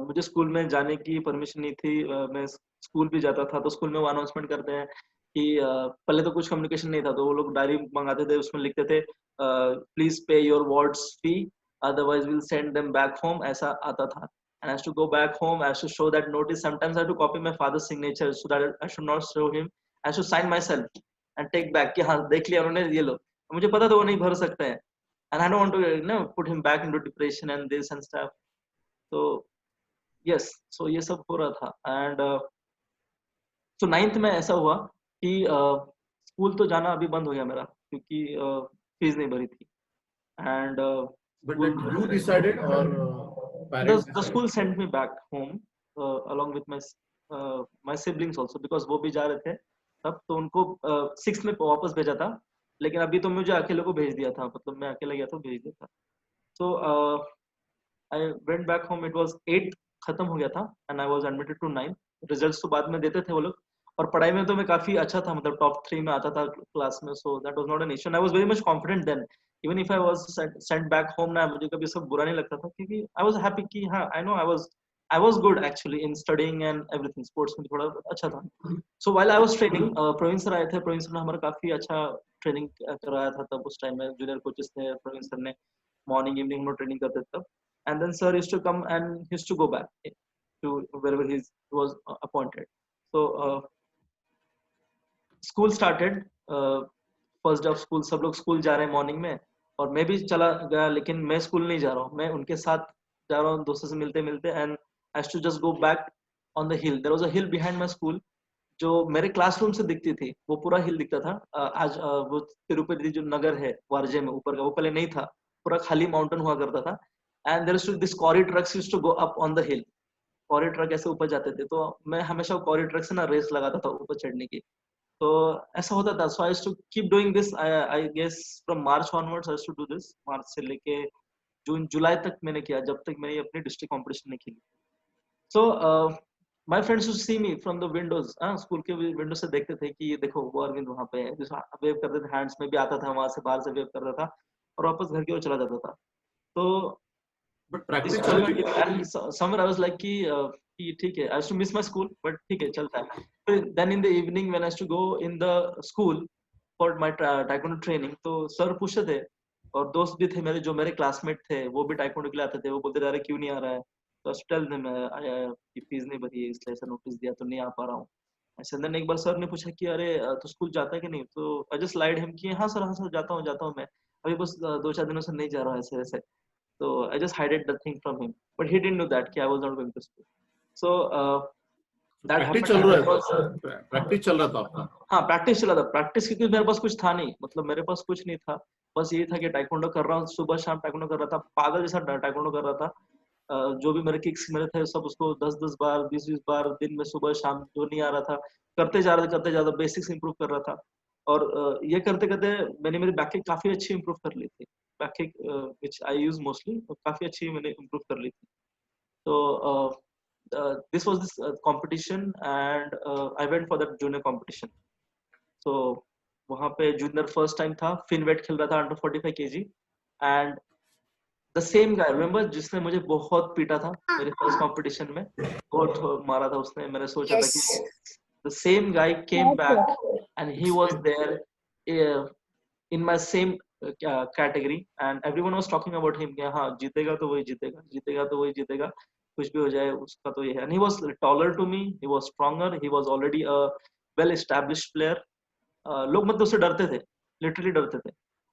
S3: मुझे स्कूल में जाने की परमिशन नहीं थी. मैं स्कूल भी जाता था तो स्कूल में वो अनाउंसमेंट करते हैं कि पहले तो कुछ कम्युनिकेशन नहीं था, तो वो लोग डायरी मंगाते थे, उसमें लिखते थे please pay your wards fee otherwise will send them back home, ऐसा आता था. And I have to go back home. I have to show that notice. Sometimes I have to copy my father's signature so that I should not show him. I have to sign myself and take back कि हाँ देख लिया उन्होंने, ये लो. मुझे पता था वो नहीं भर सकते हैं. And I don't want to put him back into depression and this and stuff. So yes, so ये सब हो रहा था. And so 9th में ऐसा हुआ कि स्कूल तो जाना अभी बंद हो गया मेरा, क्योंकि फीस नहीं भरी थी. And
S2: but then you decided or parents
S3: the school sent me back home along with my siblings also, because वो भी जा रहे थे तब, तो उनको 6th में वापस भेजा था. लेकिन अभी तो मुझे अकेले को भेज दिया था, मतलब मैं अकेला गया तो भेज दिया था. So I went back home. It was 8th खत्म हो गया था, and I was admitted to 9th. Results तो बाद में देते थे वो लोग, और पढ़ाई में तो मैं काफी अच्छा था, मतलब टॉप 3 में आता था क्लास में. So that was not an issue. I was very much confident then. Even if I was sent back home ना, मुझे कभी सब बुरा नहीं लगता था, क्योंकि I was happy कि हाँ I know I was good actually in studying and everything. Sports में थोड़ा अच्छा था. So while I was training, Praveen sir आए थे. प्रवीण सर ने हमारा काफी अच्छा ट्रेनिंग कराया था तब. उस टाइम में जूनियर कोचेस थे. प्रवीण सर ने मॉर्निंग इवनिंग हम लोग ट्रेनिंग करते थे तब. And then sir used to come and used to go back to wherever he was appointed. So school started. First day of school, सब लोग स्कूल जा रहे हैं मॉर्निंग में, और मैं भी चला गया, लेकिन मैं स्कूल नहीं जा रहा हूँ, मैं उनके साथ जा रहा हूँ दोस्तों से मिलते मिलते. And I have to just go back on the hill. There was a hill behind my school जो मेरे क्लासरूम से दिखती थी. वो पूरा हिल दिखता था. आज वो तिरुपति जो नगर है वारजे में ऊपर का, वो पहले नहीं था, पूरा खाली माउंटेन हुआ करता था. And there is this quarry trucks used to go up on the hill. Quarry truck ऐसे ऊपर जाते थे, तो मैं हमेशा कॉरी ट्रक से ना रेस लगाता था ऊपर चढ़ने की. तो ऐसा होता था. So I used to keep doing this. I guess from March onwards I used to do this. March से लेके जून जुलाई तक मैंने किया, जब तक मैंने अपनी डिस्ट्रिक्ट कॉम्पिटिशन नहीं खेली. So my friends used to see me from the windows. School के विंडो से देखते थे कि ये देखो वो अरविंद वहां पे है, वेव करते थे, हैंड्स में भी आता था, वहां से बाहर से वेव करता था, और वापस घर की ओर चला जाता था. तो
S2: but practice
S3: and somewhere I was like कि कि ठीक है, I used to miss my school, but ठीक है, चलता है. फिर then in the evening when I used to go in the school for my taekwondo training, तो सर पूछते थे, और दोस्त भी थे मेरे जो मेरे क्लासमेट थे, वो भी taekwondo के लिए आते थे. वो बोलते थे, अरे क्यों नहीं आ रहा है? तो I used to tell them, कि फीस नहीं भरी है, इसलिए ऐसा नोटिस दिया, तो नहीं आ पा रहा हूँ. ऐसे then एक बार सर ने पूछा कि अरे तू स्कूल जाता है कि नहीं? तो I just lied him कि हाँ सर जाता हूँ मैं. अभी बस 2-4 दिनों से नहीं जा रहा हूँ ऐसे वैसे. So I just hid the thing from him, but he didn't know that कि I was not going to school. So that
S2: practice
S3: happened
S2: चल रहा
S3: because
S2: है, प्रैक्टिस चल रहा था आपका?
S3: हाँ प्रैक्टिस चला था. प्रैक्टिस क्योंकि मेरे पास कुछ था नहीं, मतलब मेरे पास कुछ नहीं था. बस ये था कि टाइकोंडो कर रहा हूँ, सुबह शाम टाइकोंडो कर रहा था, पागल जैसा टाइकोंडो कर रहा था. जो भी मेरे किक्स मेरे थे सब उसको 10-10 बार 20-20 बार दिन में सुबह शाम जो नहीं आ रहा था करते जा रहा था, बेसिक्स इंप्रूव कर रहा था. और ये करते करते मैंने मेरी बैक किक काफी अच्छी इंप्रूव कर ली थी. Back kick which I use mostly काफी अच्छी मैंने इंप्रूव कर ली थी. तो this was this competition, and I went for that junior competition. So वहाँ पे junior first time था, फिनवेट खेल रहा था under 45 kg, and the same guy remember जिसने मुझे बहुत पीटा था मेरे first competition में, बहुत मारा था उसने. मैंने सोचा था कि the same guy came back and he was there uh, in my same category, and everyone was talking about him कि हाँ जीतेगा तो वही जीतेगा, जीतेगा तो वही जीतेगा, कुछ भी हो जाए उसका तो ये है. And he was taller to me, he was stronger, he was already a well established player. लोग मतलब उससे डरते थे, literally डरते थे.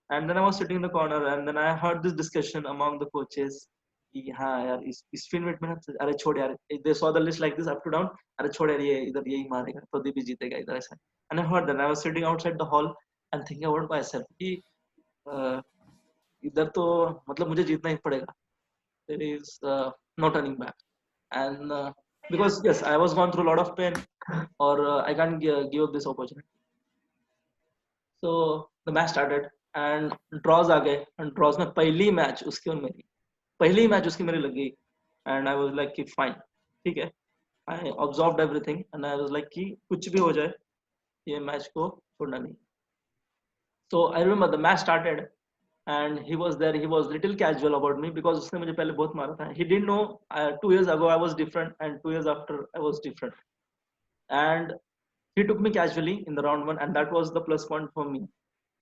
S3: And then I was sitting in the corner, and then I heard this discussion among the coaches कि हाँ यार इस फील्ड में ना, अरे छोड़ यार, they saw the list like this up to down, अरे छोड़ यार ये इधर यही मारेगा, प्रदीप भी जीतेगा इधर ऐसा. And I heard that. I was sitting outside the hall and thinking about myself कि इधर तो मतलब मुझे जीतना ही पड़ेगा. There is no turning back. And because yes, I was gone through a lot of pain, or I can't give up this opportunity. So the match started and draws आ गए, and draws में पहली match उसकी और मेरी, पहली match उसकी मेरी लग गई. And I was like कि fine, ठीक है. I observed everything and I was like कि कुछ भी हो जाए ये मैच को छोड़ना नहीं. So I remember the match started and he was there. He was little casual about me because उसने मुझे पहले बहुत मारा था. He didn't know 2 years ago I was different and 2 years after I was different. And he took me casually in the round one, and that was the plus point for me.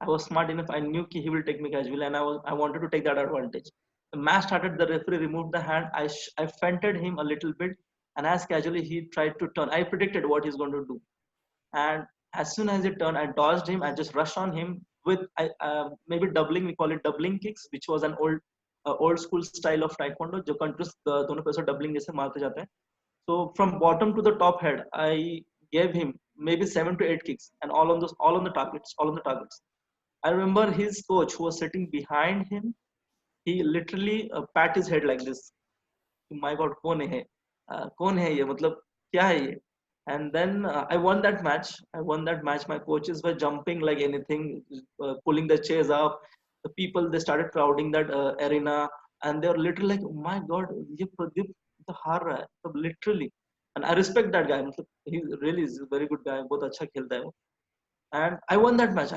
S3: I was smart enough. I knew he will take me casually, and I wanted to take that advantage. The match started. The referee removed the hand. I feinted him a little bit, and as casually he tried to turn. I predicted what he's going to do, and as soon as he turned, I dodged him. I just rushed on him with maybe doubling. We call it doubling kicks, which was an old school style of taekwondo. जो countries दोनों पैसों doubling जैसे मारते जाते हैं. So from bottom to the top head, I gave him maybe 7 to 8 kicks, and all on the targets. I remember his coach who was sitting behind him. He literally pat his head like this. My God, कौन है ये, मतलब क्या है ये? And then I won that match. My coaches were jumping like anything, pulling the chairs up. The people, they started crowding that arena, and they were literally like, oh my God, ये प्रदीप तो हार रहा है, तो literally. And I respect that guy. मतलब he really is a very good guy. बहुत अच्छा खेलता है वो. And I won that match,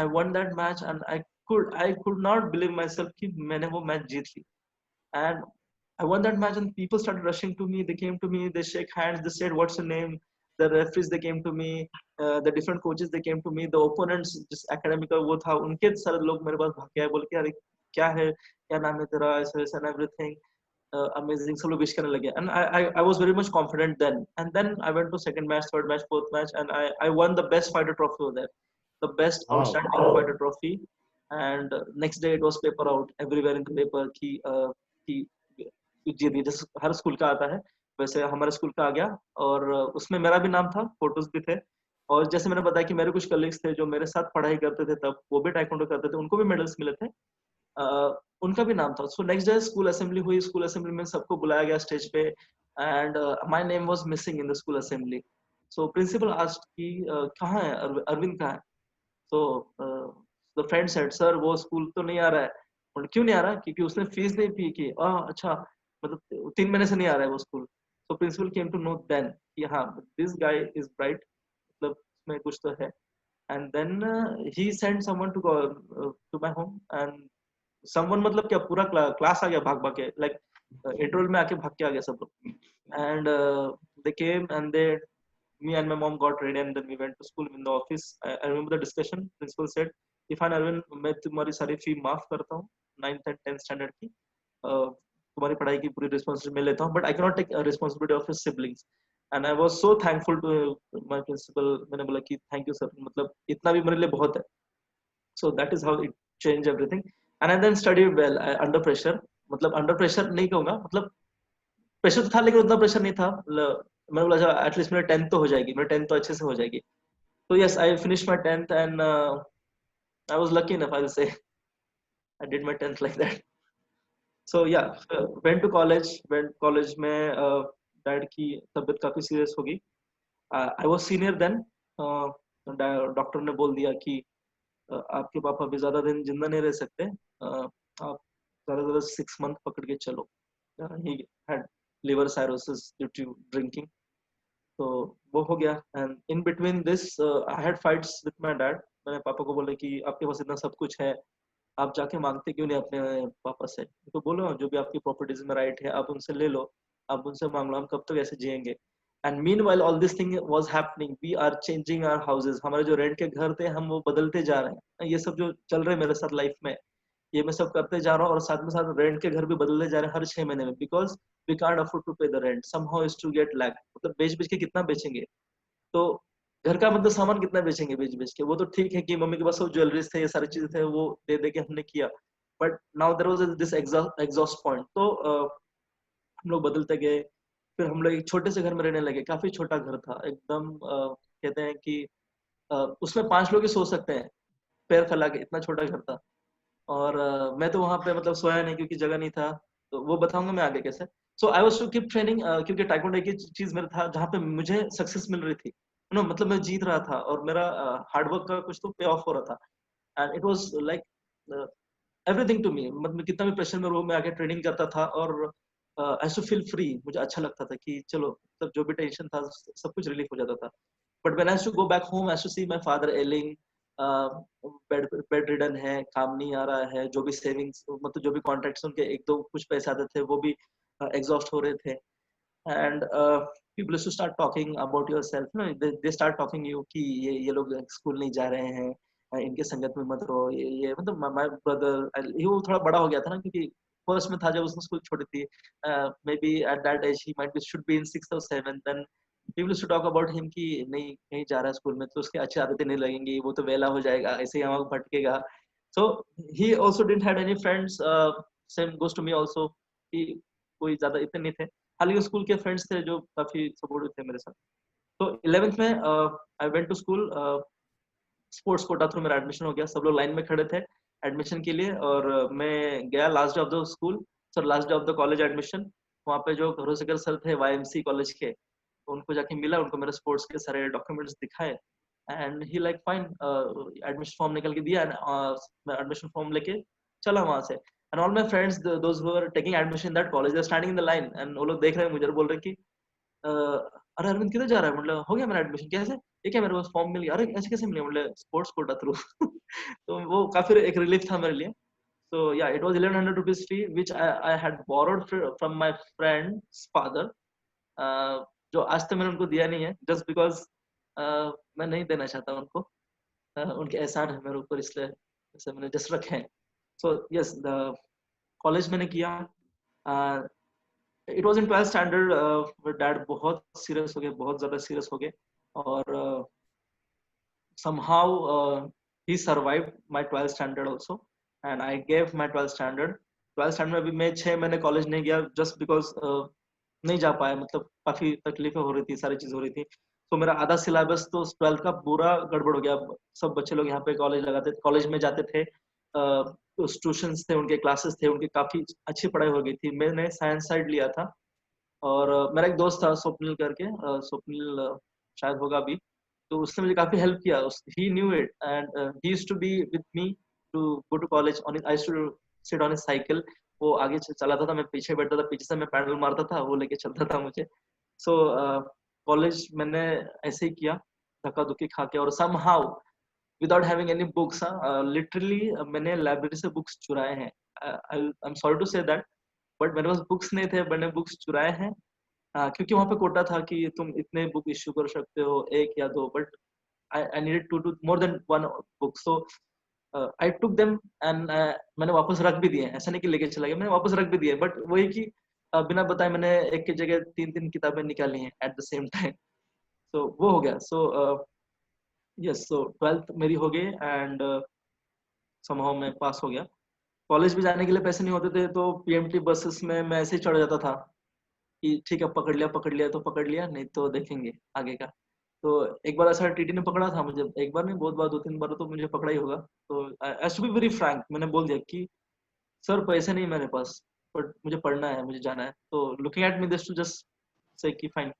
S3: and I could not believe myself कि मैंने वो match Jeet Lee. And I won that match, and people started rushing to me. They came to me, they shake hands, they said, "What's your name?" The referees, they came to me. The different coaches, they came to me. The opponents, जिस academy का वो था, उनके सारे लोग मेरे पास भाग के आए, बोल के अरे क्या है, क्या नाम है तेरा, ऐसा and everything. Amazing, सब लोग wish करने लगे. And I was very much confident then. And then I went to second match, third match, fourth match, and I won the best fighter trophy over there, the best
S2: Wow.
S3: outstanding fighter trophy. And next day it was paper out everywhere in the paper कि जी जैसे हर school का आता है वैसे हमारे school का आ गया, और उसमें मेरा भी नाम था, फोटोज भी थे. और जैसे मैंने बताया कि मेरे कुछ कलीग्स थे जो मेरे साथ पढ़ाई करते थे तब, वो भी टाइकोंडो करते थे, उनको भी मेडल्स मिले थे. उनका भी नाम था. So next day school assembly हुई. स्कूल असेंबली में सबको बुलाया गया स्टेज पे, and my name was missing in the school assembly. So principal asked कि कहाँ है अरविंद, कहाँ है? So the friend said, sir वो स्कूल तो नहीं आ रहा है. और क्यों नहीं आ रहा? क्योंकि उसने फीस नहीं पी की. अच्छा, मतलब 3 महीने से नहीं आ रहा है वो school. So principal came to know then कि हाँ दिस गाय इज ब्राइट, मतलब इसमें कुछ तो है. And then he send someone to my home, and someone मतलब क्या, पूरा क्लास आ गया भाग भाग के, लाइक इंटरवल में आके भाग के आ गया सब लोग. And they came and me and my mom got ready and then we went to school. In the office, I remember the discussion. Principal said, "Ifan Arvind, मैं तुम्हारी सारी फी माफ करता हूँ 9th and 10th standard की, तुम्हारी पढ़ाई की पूरी रिस्पॉन्सिबिलिटी मैं लेता हूँ, but I cannot take a responsibility of his siblings." And I was so thankful to my principal. मैंने बोला कि thank you sir, मतलब इतना भी मेरे लिए बहुत है. So that is how it changed everything. And I then studied well under pressure. मतलब under pressure नहीं कहूँगा, मतलब प्रेशर तो था लेकिन उतना प्रेशर नहीं था. मैंने बोला एटलीस्ट मेरे 10th तो हो जाएगी, मेरे 10th तो अच्छे से हो जाएगी. So yes, I finished my 10th and I was lucky enough, I will say. I did my 10th like that. So yeah, went to college. Went college में डैड की तबीयत काफी सीरियस हो गई. I was senior then. Doctor ने बोल दिया कि आपके पापा अभी ज्यादा दिन जिंदा नहीं रह सकते, आप ज्यादा 6 month पकड़ के चलो. He had liver cirrhosis due to drinking. तो वो हो गया. And in between this, I had fights with my dad. मैंने पापा को बोला कि आपके पास इतना सब कुछ है, आप जाके मांगते क्यों नहीं अपने पापा से. तो बोलो जो भी आपकी प्रॉपर्टीज में राइट है आप उनसे ले लो, आप उनसे मांग लो, हम कब तक ऐसे जिएंगे. And meanwhile all this thing was happening, we are changing our houses. हमारे जो रेंट के घर थे हम वो बदलते जा रहे हैं. ये सब जो चल रहा है मेरे साथ लाइफ में, ये मैं सब करते जा रहा हूँ और साथ में साथ रेंट के घर भी बदलते जा रहे हैं हर 6 महीने में. Because we can't afford to pay the rent, somehow is to get lack. मतलब बेच बेच के कितना बेचेंगे, तो घर का मतलब सामान कितना बेचेंगे बेच बेच के. वो तो ठीक है कि मम्मी के पास सब ज्वेलरीज थे, ये सारी चीजें थे, वो दे दे के हमने किया. But now there was this exhaust point. तो हम लोग बदलते गए. फिर हम लोग एक छोटे से घर में रहने लगे. काफी छोटा घर था एकदम. कहते हैं कि उसमें 5 लोग ही सो सकते हैं पैर फैला के, इतना छोटा घर था. और मैं तो वहां पे मतलब सोया नहीं क्योंकि जगह नहीं था. तो वो बताऊंगा मैं आगे कैसे. So I was to keep training, क्योंकि टाइकोंडो एक चीज मेरा था जहाँ पे मुझे सक्सेस मिल रही थी. नो मतलब मैं जीत रहा था और मेरा हार्डवर्क का कुछ तो पे ऑफ हो रहा था. And it was like everything to me. मतलब कितना भी प्रेशर में रूम में आके ट्रेनिंग करता था और आई टू फील फ्री. मुझे अच्छा लगता था कि चलो मतलब जो भी टेंशन था सब कुछ रिलीफ हो जाता था. But when I to go back home, I to see my father ailing, bedridden है, काम नहीं आ रहा है. जो भी सेविंग्स मतलब जो भी कॉन्ट्रैक्ट्स उनके एक दो कुछ पैसे आते थे वो भी एग्जॉस्ट हो रहे थे. And people used to start talking about yourself, no, they start talking you कि ये लोग स्कूल नहीं जा रहे हैं, इनके संगत में मत रहो. ये मतलब my brother, ये वो थोड़ा बड़ा हो गया था ना, क्योंकि फर्स्ट में था जब उसमें स्कूल छोटी थी. May be at that age he might be should be in 6th or 7th. Then people used to talk about him कि नहीं कहीं जा रहा है स्कूल में तो उसके अच्छी आदतें नहीं लगेंगी, वो तो वेला हो जाएगा, ऐसे ही वहाँ भटकेगा. so he also didn't had any friends. Same goes to me also कि कोई ज्यादा इतने नहीं थे. हालांकि स्कूल के फ्रेंड्स थे जो काफी सपोर्टिव थे मेरे साथ. तो 11th में I went to school. Sports quota through मेरा एडमिशन हो गया. सब लोग लाइन में खड़े थे एडमिशन के लिए और मैं गया last day of the school, sir last day of the college admission. वहाँ पे जो घरोसेकर सर थे YMC कॉलेज के, उनको जाके मिला, उनको मेरे स्पोर्ट्स के सारे डॉक्यूमेंट्स दिखाए. And he like fine, admission form निकल के दिया. मैं एडमिशन फॉर्म लेके चला वहां से. And all my friends, those who are taking admission in that college, they're standing in the line and वो लोग देख रहे हैं मुझे और बोल रहे हैं कि अरे अरविंद किधर जा रहा है. मतलब हो गया मेरा एडमिशन, कैसे, ये क्या मेरे पास फॉर्म मिल गया, अरे ऐसे कैसे मिल गया. मतलब स्पोर्ट्स कोटा थ्रू. तो वो काफी एक रिलीफ था मेरे लिए. So yeah, it was 1100 rupees fee which I had borrowed from my friend's father, जो आज तक मैंने उनको दिया नहीं है, just because मैं नहीं देना चाहता उनको. उनके एहसान है मेरे ऊपर, इसलिए ऐसे मैंने जस्ट रखे हैं. So yes, the college मैंने किया. It was in 12th standard. मेरे डैड बहुत सीरियस हो गए, बहुत ज्यादा सीरियस हो गए और somehow he survived my 12th standard also and I gave my 12th standard. 12th standard में भी मैं 6 महीने कॉलेज नहीं गया just because नहीं जा पाया. मतलब काफी तकलीफें हो रही थी, सारी चीज हो रही थी. तो मेरा आधा सिलेबस तो 12th का पूरा गड़बड़ हो गया. सब बच्चे लोग यहाँ पे कॉलेज में जाते थे, ट्यूशंस थे, उनके क्लासेस थे, उनकी काफी अच्छी पढ़ाई हो गई थी. मैंने साइंस साइड लिया था और मेरा एक दोस्त था स्वप्निल करके, स्वप्निल शायद होगा अभी, तो उसने मुझे काफी हेल्प किया. He knew it and he used to be with me to go to college. I used to sit on his cycle. वो आगे चलाता था, मैं पीछे बैठता था, पीछे से मैं पैडल मारता था, वो लेके चलता था मुझे. सो कॉलेज मैंने ऐसे ही किया धक्का धुक्की खा के और somehow without having any books, literally मैंने लाइब्रेरी से बुक्स चुराए हैं. I'm sorry to say that, but मेरे पास बुक्स नहीं थे, मैंने बुक्स चुराए हैं क्योंकि वहाँ पे कोटा था कि तुम इतने बुक इश्यू कर सकते हो, 1 या 2, but I needed to do more than 1 book, so I took them and मैंने वापस रख भी दिए, ऐसा नहीं कि लेके चला गया, मैंने वापस रख भी दिए, बट वही कि बिना बताए मैंने एक की जगह 3-3 किताबें निकाली हैं एट द सेम टाइम, सो वो हो गया। सो यस, सो 12th मेरी हो गई एंड समहाउ मैं पास हो गया। कॉलेज भी जाने के लिए पैसे नहीं होते थे, तो पीएमटी बसेस में मैं ऐसे ही चढ़ जाता था कि ठीक है, पकड़ लिया तो पकड़ लिया, नहीं तो देखेंगे आगे का। तो एक बार ऐसा टीटी ने पकड़ा था मुझे, एक बार नहीं बहुत बार, 2-3 बार तो मुझे पकड़ा ही होगा। तो आई टू बी वेरी फ्रैंक, मैंने बोल दिया कि सर पैसे नहीं मेरे पास, बट मुझे पढ़ना है, मुझे जाना है। तो looking at me this to just say कि फाइन,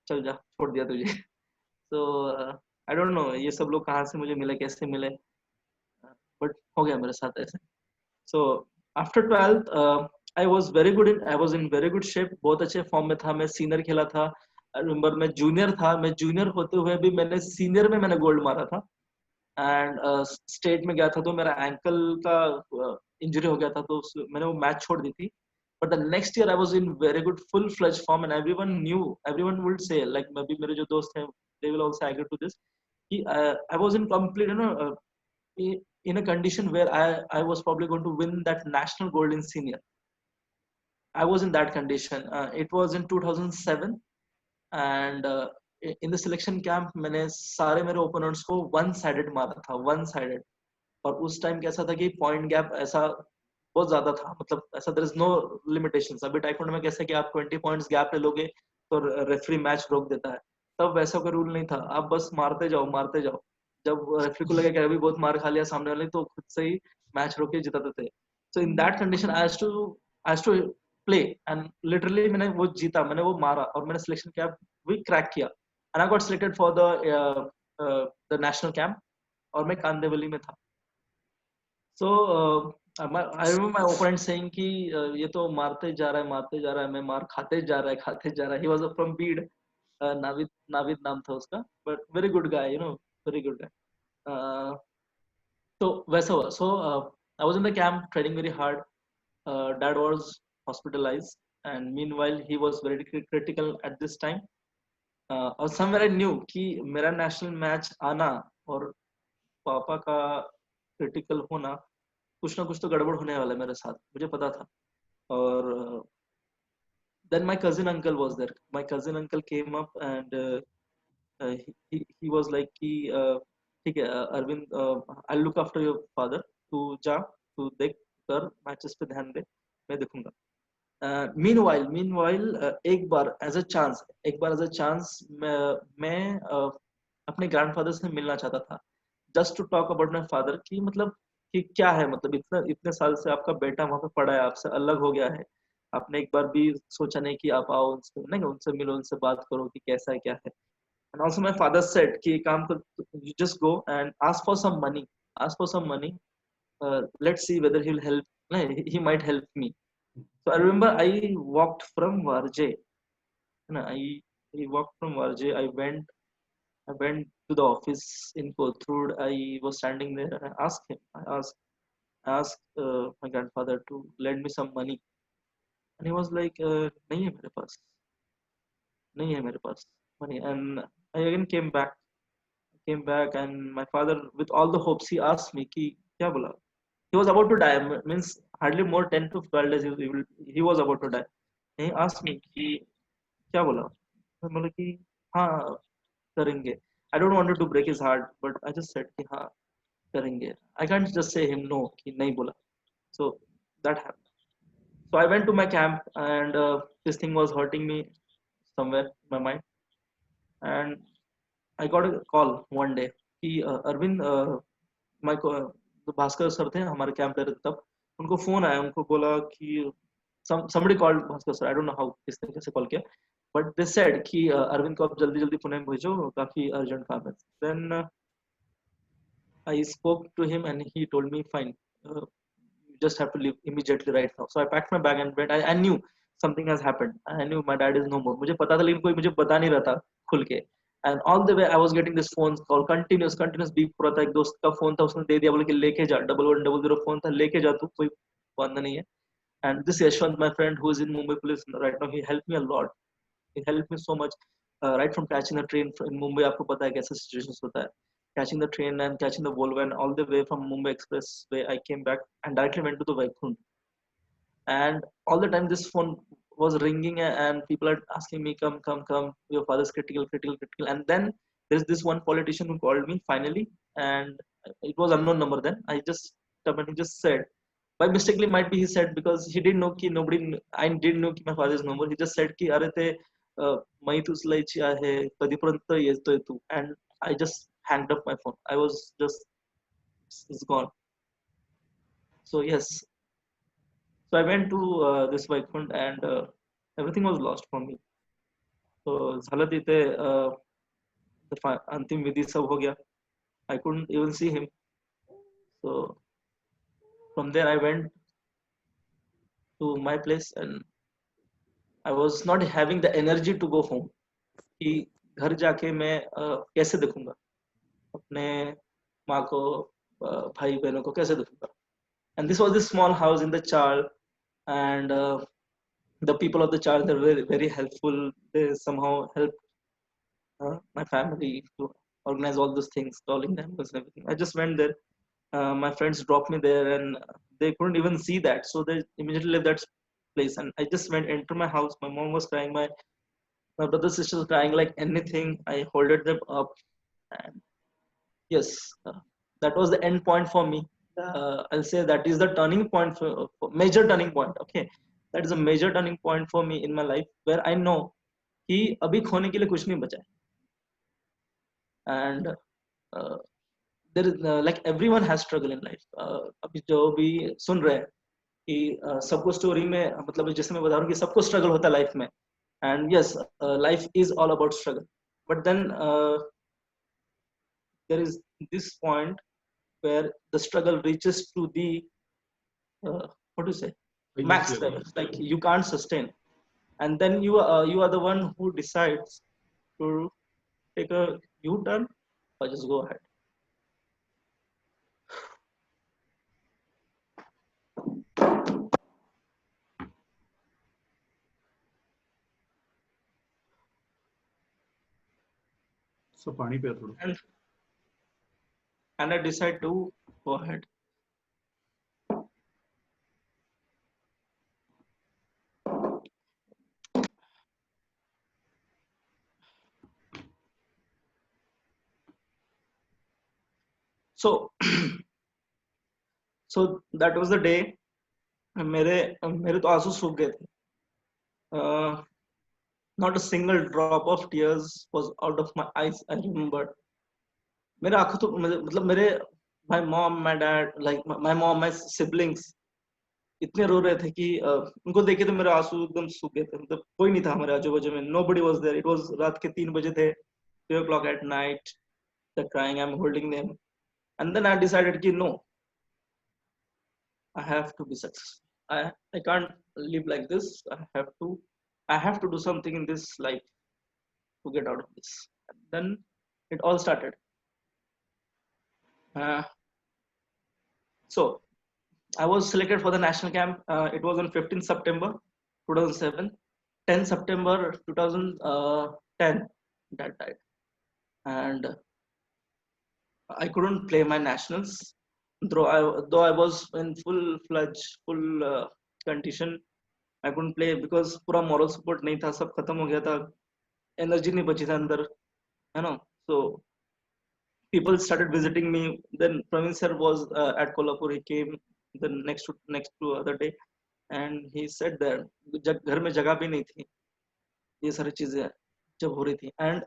S3: चल जा, छोड़ दिया तुझे। तो आई डोंट नो ये सब लोग कहाँ से मुझे मिले, कैसे मिले, बट हो गया मेरे साथ ऐसे। So after 12th, I was very good in, I was in very good shape, बहुत अच्छे फॉर्म में था मैं, सीनियर खेला था। I remember मैं जूनियर था, मैं जूनियर होते हुए भी मैंने सीनियर में मैंने गोल्ड मारा था। एंड स्टेट में गया था तो मेरा एंकल का इंजरी हो गया था, तो मैंने वो मैच छोड़ दी थी। But the next year I was in very good full fledge form and everyone would say, like maybe मेरे जो दोस्त हैं they will also agree to this कि I was in complete in a condition where I was probably going to win that national gold in senior. I was in that condition. It was in 2007 and in the selection camp मैंने सारे मेरे opponents को one sided मारा था, one sided. और उस time कैसा था कि पॉइंट गैप ऐसा बहुत ज्यादा था, मतलब ऐसा देयर इज नो लिमिटेशंस। अभी टाइकोंडो में कैसे कि आप 20 पॉइंट्स गैप पे लोगे तो रेफरी मैच रोक देता है, तब वैसा कोई रूल नहीं था, आप बस मारते जाओ मारते जाओ। जब रेफरी को लगे कि अभी बहुत मार खा लिया सामने वाले, तो खुद से ही मैच रोक के जिताते थे। So in that condition I to play and literally मैंने वो जीता, मैंने वो मारा और मैंने सिलेक्शन कैंप भी क्रैक किया and I got selected for the national camp और मैं कांदेवली में था। So I remember my opponent saying कि ये तो मारते जा रहा है मारते जा रहा है, मैं मार खाते जा रहा है खाते जा रहा है। He was from Beed, Navid नाम था उसका, but very good guy, you know, very good guy. तो वैसा हुआ। So I was in the camp training very hard, dad was hospitalized and meanwhile he was very critical at this time. और somewhere I knew कि मेरा national match आना और पापा का क्रिटिकल होना, कुछ ना कुछ तो गड़बड़ होने वाला है मेरे साथ, मुझे पता था। और then my cousin uncle was there. My cousin uncle came up and he was like कि ठीक है Arvind, I'll look after your father, तू जा, तू देख कर मैचेस पे ध्यान दे, मैं देखूंगा। मीनवाइल एक बार एज अ चांस मैं अपने ग्रैंडफादर से मिलना चाहता था, just to talk about my father कि मतलब कि क्या है, मतलब इतने साल से आपका बेटा वहां पे पड़ा है, आपसे अलग हो गया है, आपने एक बार भी सोचा नहीं कि आप आओ उनसे, नहीं उनसे मिलो, उनसे बात करो कि कैसा है क्या है। And also my father said कि काम कर, you just go and ask for some money, let's see whether he will help, नहीं he might help me. So I remember I walked from Warje, है ना, I walked from Varje. I went to the office in Kothurud. I was standing there and I asked my grandfather to lend me some money. And he was like, नहीं है मेरे पास, नहीं है मेरे पास money. And I again came back and my father with all the hopes he asked me कि क्या बोला? He was about to die, means hardly more 10 to 12 days he was about to die. And he asked me कि क्या बोला? मैं बोला कि हाँ करेंगे। I don't want to break his heart, but I just said कि हाँ करेंगे। I can't just say him no कि नहीं बोला। So that happened. So I went to my camp and this thing was hurting me somewhere in my mind. And I got a call one day कि अरविंद, जो Bhaskar sir थे हमारे camp पे तब, उनको फोन आया, उनको बोला कि somebody called Bhaskar sir, I don't know how, किस तरीके से कॉल किया, but they said कि अरविंद को आप जल्दी जल्दी पुणे में भेजो, काफी अर्जेंट काम है। Then I spoke to him and he told me fine, you just have to leave immediately right now. So I packed my bag and went. I knew something has happened. I knew my dad is no more. मुझे पता था लेकिन कोई मुझे बता नहीं रहा था खुल के। And all the way I was getting this phone call, continuous beep हो रहा था। एक दोस्त का फोन था, उसने दे दिया, बोले कि लेके जा, 1100 फोन था, लेके जा तू, कोई बंद नहीं है। And this Yashwant, my friend who is in Mumbai police right now, he helped me a lot. He helped me so much, right from catching the train in Mumbai. आपको पता है कैसा situations होता है. Catching the train and catching the Volvo, and all the way from Mumbai Expressway, I came back and directly went to the Vaikund. And all the time this phone was ringing, and people are asking me, come, come, come, your father's critical, critical, critical. And then there's this one politician who called me finally, and it was unknown number. Then I just and he just said, by mistakenly might be he said, because he didn't know ki nobody I didn't know ki my father's number. He just said ki अरे ते माहित उचलायची आहे कधीपर्यंत येतोय तू. And I just hanged up my phone. I was just, it's gone. So yes, so I went to this Vaikund, and everything was lost for me. So झालं तिथे अंतिम विधी सब हो गया. I couldn't even see him. So from there I went to my place, and I was not having the energy to go home. कि घर जाके मैं कैसे देखूंगा अपने माँ को, भाई बहनों को कैसे देखूंगा. And this was this small house in the Chal, and the people of the Chal, they're very, very helpful. They somehow helped my family to organize all those things, calling them and everything. I just went there. My friends dropped me there, and they couldn't even see that, so they immediately left that place. And I just went into my house. My mom was crying, my brother sisters were crying like anything. I holded them up, and yes, that was the end point for me. I'll say that is the turning point for major turning point. Okay, that is a major turning point for me in my life, where I know कि अभी खोने के लिए कुछ नहीं बचा है. And there is like everyone has struggle in life. अभी जो भी सुन रहे हैं कि सबको स्टोरी में, मतलब जैसे मैं बता रहा हूँ कि सबको स्ट्रगल होता है लाइफ में. And yes, life is all about struggle. But then there is this point where the struggle reaches to the what to say, max level. Like you can't sustain, and then you are the one who decides to take a U-turn or just go ahead.
S2: So पानी पिया थोड़ा.
S3: And I decide to go ahead. So so that was the day. मेरे तो आंसू सूख गए थे. Not a single drop of tears was out of my eyes. I remember. मेरे आंखों तो मतलब मेरे my mom, my dad, like my mom, my siblings इतने रो रहे थे कि उनको देखे तो मेरे आंसू एकदम सूख गए थे. मतलब कोई नहीं था हमारे आजू बाजू में. Nobody was there. It was रात के 3 बजे थे, 3 o'clock at night. They're crying. I'm holding them, and then I decided कि no, I have to be successful. I can't live like this. I have to do something in this life to get out of this. And then it all started. So I was selected for the national camp. It was on 15th September 2007. 10 September 2010 that died. And I couldn't play my nationals. Though I was in full condition, I couldn't play because पूरा moral support नहीं था. सब खत्म हो गया था. Energy नहीं बची था अंदर, you know. So people started visiting me. Then Praveen sir was at Kolhapur. He came the next to other day, and he said that घर में जगह भी नहीं थी. ये सारी चीजें जब हो रही थी. And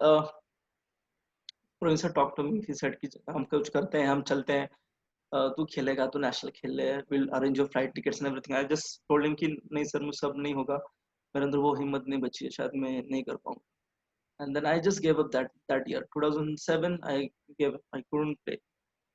S3: Praveen sir talked to me. He said कि हम कुछ करते हैं, हम चलते हैं. तू खेलेगा, तू नेशनल खेल ले, will arrange your flight tickets and everything. I just told him कि नहीं सर, मुझसे अब नहीं होगा, मेरे अंदर वो हिम्मत नहीं बची है, शायद मैं नहीं कर पाऊंगा. And then I just gave up that year 2007. I couldn't play.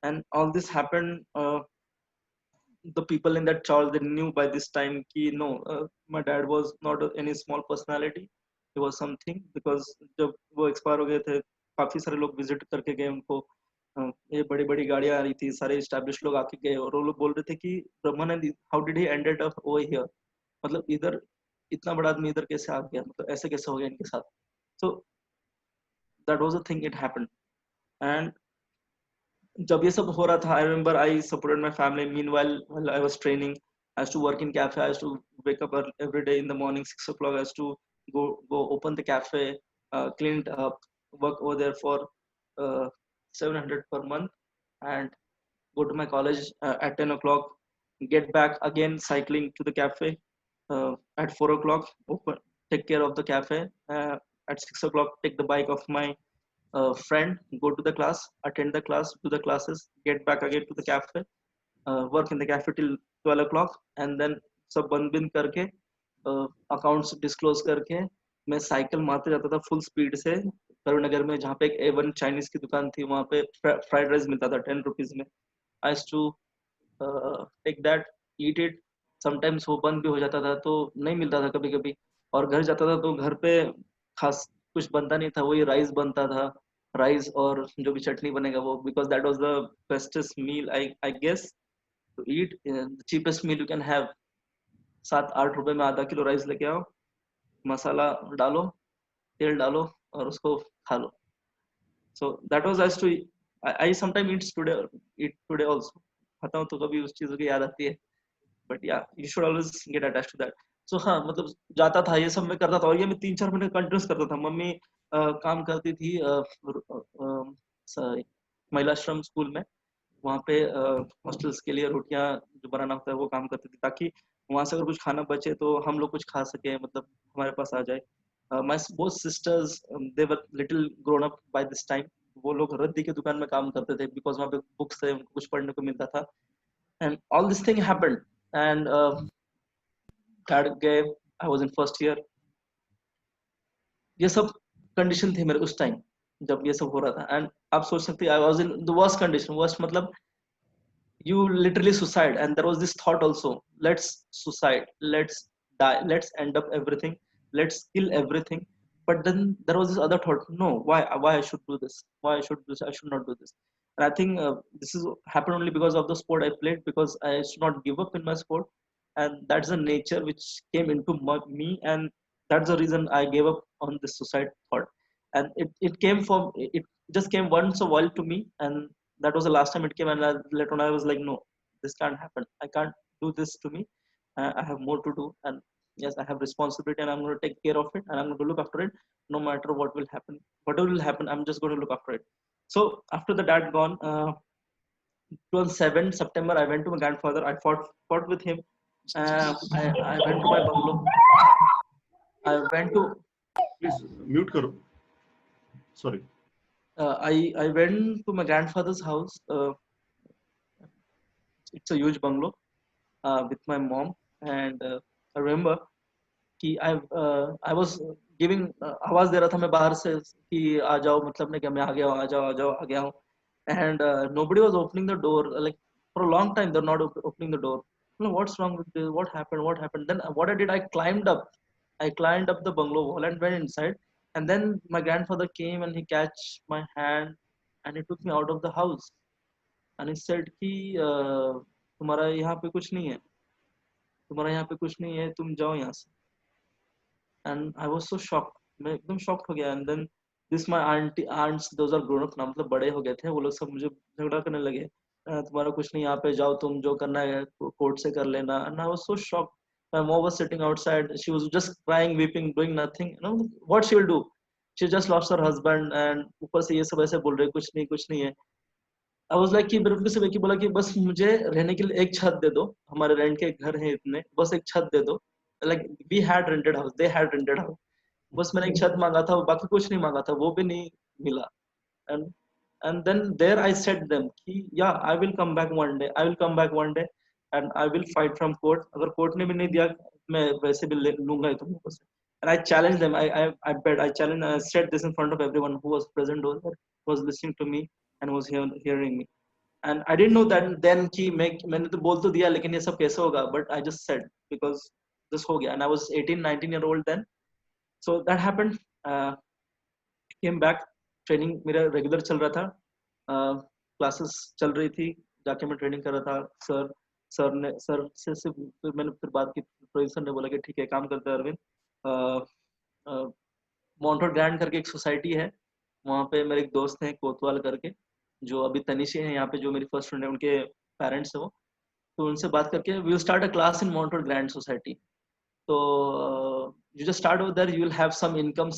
S3: And all this happened, the people in that church, they knew by this time कि no, my dad was not any small personality. He was something, because जब वो expire हो गए थे, काफी सारे लोग visit करके गए उनको. ये बड़ी बड़ी गाड़ियां आ रही थी, सारे एस्टैब्लिश लोग आके गए, और वो लोग बोल रहे थे कि Brahmanand, how did he ended up over here. मतलब इधर इतना बड़ा आदमी इधर कैसे आ गया, मतलब ऐसे कैसे हो गया इनके साथ. So that was the thing, it happened. And जब ये सब हो रहा था, I remember I supported my family. Meanwhile, while I was training, I used to work in cafe. I used to wake up every day in the morning 6 o'clock. I used to go open the cafe, clean it up, work over there for 700 per month, and go to my college at 10 o'clock. Get back again cycling to the cafe at 4 o'clock. Open, take care of the cafe. At 6 o'clock, take the bike of my friend, go to the class, attend the class, do the classes, get back again to the cafe, work in the cafe till 12 o'clock, and then सब बंद बिंद करके accounts disclose करके मैं cycle मारते जाता था full speed से करुण नगर में, जहाँ पे एक A1 चाइनीज की दुकान थी, वहाँ पे फ्राइड राइस मिलता था 10 रुपीज में. I used to take that, eat it. Sometimes वो बंद भी हो जाता था तो नहीं मिलता था कभी कभी, और घर जाता था तो घर पे खास कुछ बनता नहीं था, वही राइस बनता था, राइस और जो भी चटनी बनेगा वो, because that was the bestest meal I guess to eat, cheapest meal you can have. 7-8 रुपए में आधा किलो राइस लेके आओ, मसाला डालो, तेल डालो और उसको खा लो. So that was eyes to I sometime eat today also. खाता हूँ तो कभी उस चीजों की याद आती है, but yeah you should always get attached to that. So हाँ, मतलब जाता था, ये सब मैं करता था, और ये मैं 3-4 महीने कंटिन्यूस करता था. मम्मी काम करती थी महिला आश्रम स्कूल में, वहाँ पे हॉस्टल्स के लिए रोटियां जो बनाना होता है वो काम करती थी, ताकि वहां से अगर कुछ खाना बचे तो हम लोग कुछ खा सके, मतलब हमारे पास आ जाए. My both sisters they were little grown up by this time. वो लोग रद्दी की दुकान में काम करते थे, बिकॉज वहाँ पे बुक्स थे, उनको कुछ पढ़ने को मिलता था. And all this thing happened, and dad gave, I was in first year. ये सब कंडीशन थे मेरे उस टाइम जब ये सब हो रहा था. एंड आप सोच सकते हैं, आई was in the worst condition. Worst मतलब you literally suicide, and there was this thought also, let's suicide, let's die, let's end up everything, let's kill everything. But then there was this other thought, no, why I should do this, why I should do this, I should not do this. And I think this is happened only because of the sport I played, because I should not give up in my sport, and that's the nature which came into me, and that's the reason I gave up on this suicide thought. And it came from, it just came once a while to me, and that was the last time it came. And later on I was like, no, this can't happen, I can't do this to me. I have more to do, and yes, I have responsibility, and I'm going to take care of it, and I'm going to look after it, no matter what will happen. Whatever will happen, I'm just going to look after it. So after the dad gone, 27 September, I went to my grandfather. I fought with him. I went to my bungalow. I went to
S2: please mute करो. Sorry.
S3: I went to my grandfather's house. It's a huge bungalow with my mom, and I remember कि I was giving आवाज दे रहा था मैं बाहर से कि आ जाओ, मतलब नहीं कि मैं आ गया हूँ, आ जाओ आ गया हूँ. And nobody was opening the door, like for a long time they're not opening the door. You know, what's wrong with this, what happened. Then what I did, I climbed up the bungalow wall and went inside. And then my grandfather came and he catch my hand and he took me out of the house, and he said कि तुम्हारा यहाँ पे कुछ नहीं है, तुम जाओ यहाँ से. And I was so shocked, मैं एकदम shocked हो गया. And then this my aunts, those are grown up now, मतलब बड़े हो गए थे वो लोग, सब मुझे झगड़ा करने लगे, तुम्हारा कुछ नहीं, यहाँ पे जाओ, तुम जो करना है कोर्ट से कर लेना. And I was so shocked. My mom was sitting outside, she was just crying, weeping, doing nothing. You know what she will do, she just lost her husband, and ऊपर से ये सब ऐसे बोल रहे कुछ नहीं है. I was like कि मेरे को सिर्फ एक ही बोला कि बस मुझे रहने के लिए एक छत दे दो, हमारे रेंट के घर हैं इतने, बस एक छत दे दो. Like we had rented house, they had rented house. बस मैंने एक छत मांगा था, बाकी कुछ नहीं मांगा था, वो भी नहीं मिला. And then there I said them कि yeah, I will come back one day, and I will fight from court. अगर कोर्ट ने भी नहीं दिया, मैं वैसे भी लूंगा ही तुम लोगों से. And I challenged them. I challenged. I said this in front of everyone who was present over there, who was listening to me and was hearing me. And I didn't know that then कि मैंने तो बोल तो दिया, लेकिन ये सब कैसे होगा. But I just said because this हो गया. And I was 18-19 year old then. So that happened. Came back. Training मेरा रेगुलर चल रहा था, क्लासेस चल रही थी, जाके मैं ट्रेनिंग कर रहा था. सर से फिर मैंने फिर बात की प्रोड्यूसर ने बोला कि ठीक है काम करते हैं अरविंद, मॉन्ट्रियल ग्रैंड करके एक सोसाइटी है, वहाँ पे मेरे एक दोस्त हैं कोतवाल करके, जो अभी तनिषी हैं यहाँ पे, जो मेरी फर्स्ट फ्रेंड है, उनके पेरेंट्स हैं वो, तो उनसे बात करके we will start a class in Montreal grand society. तो you just start over there, you will have some income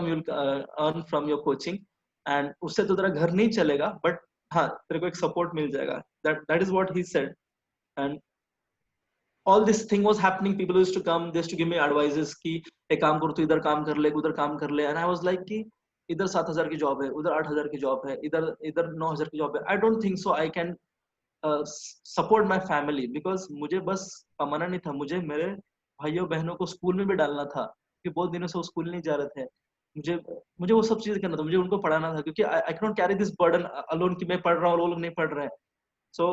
S3: you will earn from your coaching, and उससे तो तेरा घर नहीं चलेगा, but हाँ तेरे को एक support मिल जाएगा. That is what he said. And all this thing was happening, people used to come, they used to give me advices कि एक काम करो, तू इधर काम कर ले, उधर काम कर ले, and I was like कि इधर 7,000 की जॉब है, उधर 8,000 की जॉब है, इधर 9,000 की जॉब है. I don't think so I can support my family, because मुझे बस कमाना नहीं था, मुझे मेरे भाइयों बहनों को स्कूल में भी डालना था, क्योंकि बहुत दिनों से वो स्कूल नहीं जा रहे थे. मुझे वो सब चीजें करना था, मुझे उनको पढ़ाना था, क्योंकि I can not carry this burden alone कि मैं पढ़ रहा हूँ और वो लोग नहीं पढ़ रहे हैं. सो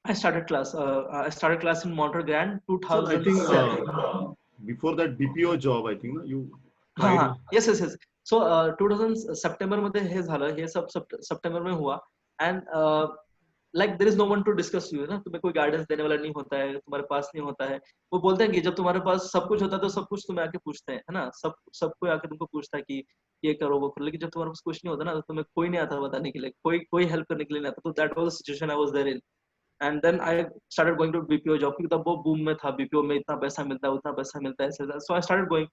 S3: I started class in Montreal Grand
S2: So I think
S3: 2007.
S2: before that BPO job, I think you
S3: हाँ
S2: tried.
S3: हाँ, yes yes yes. So 2000 September मध्ये हे झालं, हे सब सप्टेंबर में हुआ. And like there is no one to discuss you, ना, तुम्हें कोई गाइडेंस देने वाला नहीं होता है, तुम्हारे पास नहीं होता है. वो बोलते हैं कि जब तुम्हारे पास सब कुछ होता है तो सब कुछ तुम्हें आके पूछते हैं, है ना, सब कोई आके तुमको पूछता है कि ये करो वो करो, लेकिन जब तुम्हारे पास कुछ नहीं होता ना, तो तुम्हें कोई नहीं आता बताने के लिए, कोई हेल्प करने के लिए नहीं आता. तो that was the situation I was there in. And then I started going to BPO job, क्योंकि तब वो बूम में था, बीपीओ में इतना पैसा मिलता है, उतना पैसा मिलता है, ऐसे. So I started going.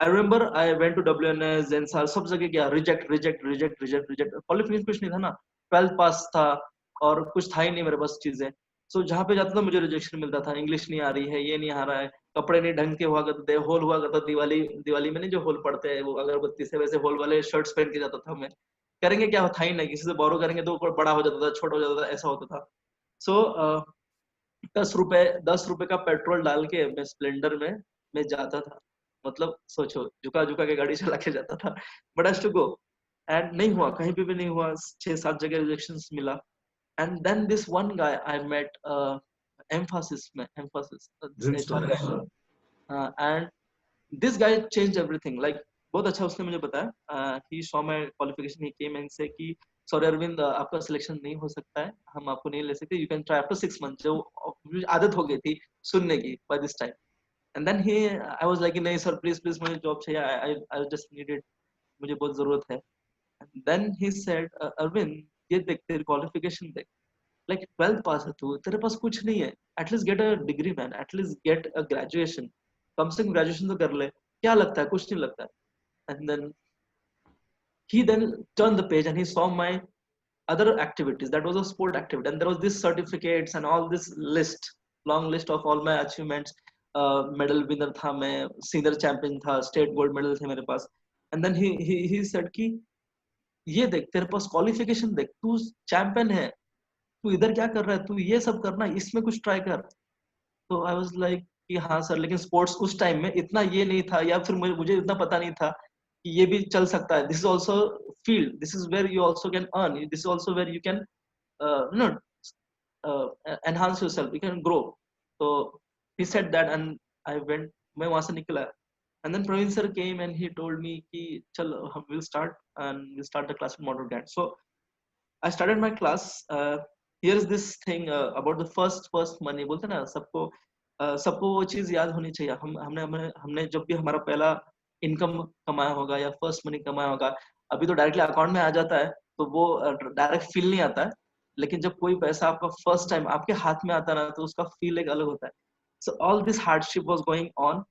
S3: I remember I went to WNS, Zensar, सब जगह गया, रिजेक्ट. क्वालिफिकेशन कुछ नहीं था ना, 12th पास था और कुछ था ही नहीं मेरे पास चीजें. सो जहाँ पे जाता था मुझे रिजेक्शन मिलता था, इंग्लिश नहीं आ रही है, ये नहीं आ रहा है, कपड़े नहीं ढंग के हुआ करते, होल हुआ करता. दिवाली में नहीं जो होल पड़ते हैं वो अगरबत्ती से, वैसे होल वाले शर्ट्स पहन के जाता था मैं. करेंगे क्या, था ही नहीं, किसी से बोरो करेंगे तो बड़ा हो जाता था, छोटा हो जाता था, ऐसा होता था. सो 10 रुपए का पेट्रोल डाल के मैं स्प्लेंडर में मैं जाता था, मतलब सोचो, झुका के गाड़ी चला के जाता था, बट आई टू गो. एंड नहीं हुआ, कहीं पे भी नहीं हुआ, 6-7 जगह रिजेक्शंस मिला. And then this one guy I met Mphasis this HR guy, and this guy changed everything. Like बहुत अच्छा उसने मुझे बताया. He saw my qualification, he came and said कि सॉरी अरविंद, आपका सिलेक्शन नहीं हो सकता है, हम आपको नहीं ले सकते, you can try after 6 month. जो मुझे आदत हो गई थी सुनने की by this time. And then I was like नहीं सर प्लीज मुझे जॉब चाहिए, आई जस्ट नीडेड, मुझे बहुत जरूरत है. देन ही सेड अरविंद, ये देख तेरी क्वालिफिकेशन देख, लाइक 12th पास है तू, तेरे पास कुछ नहीं है, at least get a degree man, at least get a graduation, कम से कम ग्रेजुएशन तो कर ले, क्या लगता है, कुछ नहीं लगता है. And then he then turned the page and he saw my other activities. That was a sport activity, and there was this certificates and all this long list of all my achievements. Medal winner tha main, senior champion tha, state gold medal the mere paas. And then he said कि ये देख तेरे पास qualification देख, तू champion है, तू इधर क्या कर रहा है, तू ये सब करना, इसमें कुछ ट्राई कर. तो आई वाज लाइक कि हाँ सर, लेकिन स्पोर्ट्स उस टाइम में इतना ये नहीं था, या फिर मुझे इतना पता नहीं था कि ये भी चल सकता है. This is also field, this is where you also can earn, this is also where you can enhance yourself, you can grow. तो he said that and I went, मैं वहां से निकला. And then Praveen sir came and he told me कि चल हम will start the class in modern grand. So I started my class. Here is this thing about the first money. बोलते ना सबको वो चीज याद होनी चाहिए. हमने जब भी हमारा पहला इनकम कमाया होगा या फर्स्ट मनी कमाया होगा, अभी तो डायरेक्टली अकाउंट में आ जाता है, तो वो डायरेक्ट फील नहीं आता है, लेकिन जब कोई पैसा आपका फर्स्ट टाइम आपके हाथ में आता है ना, तो उसका फील एक अलग होता है. So all this hardship was going on,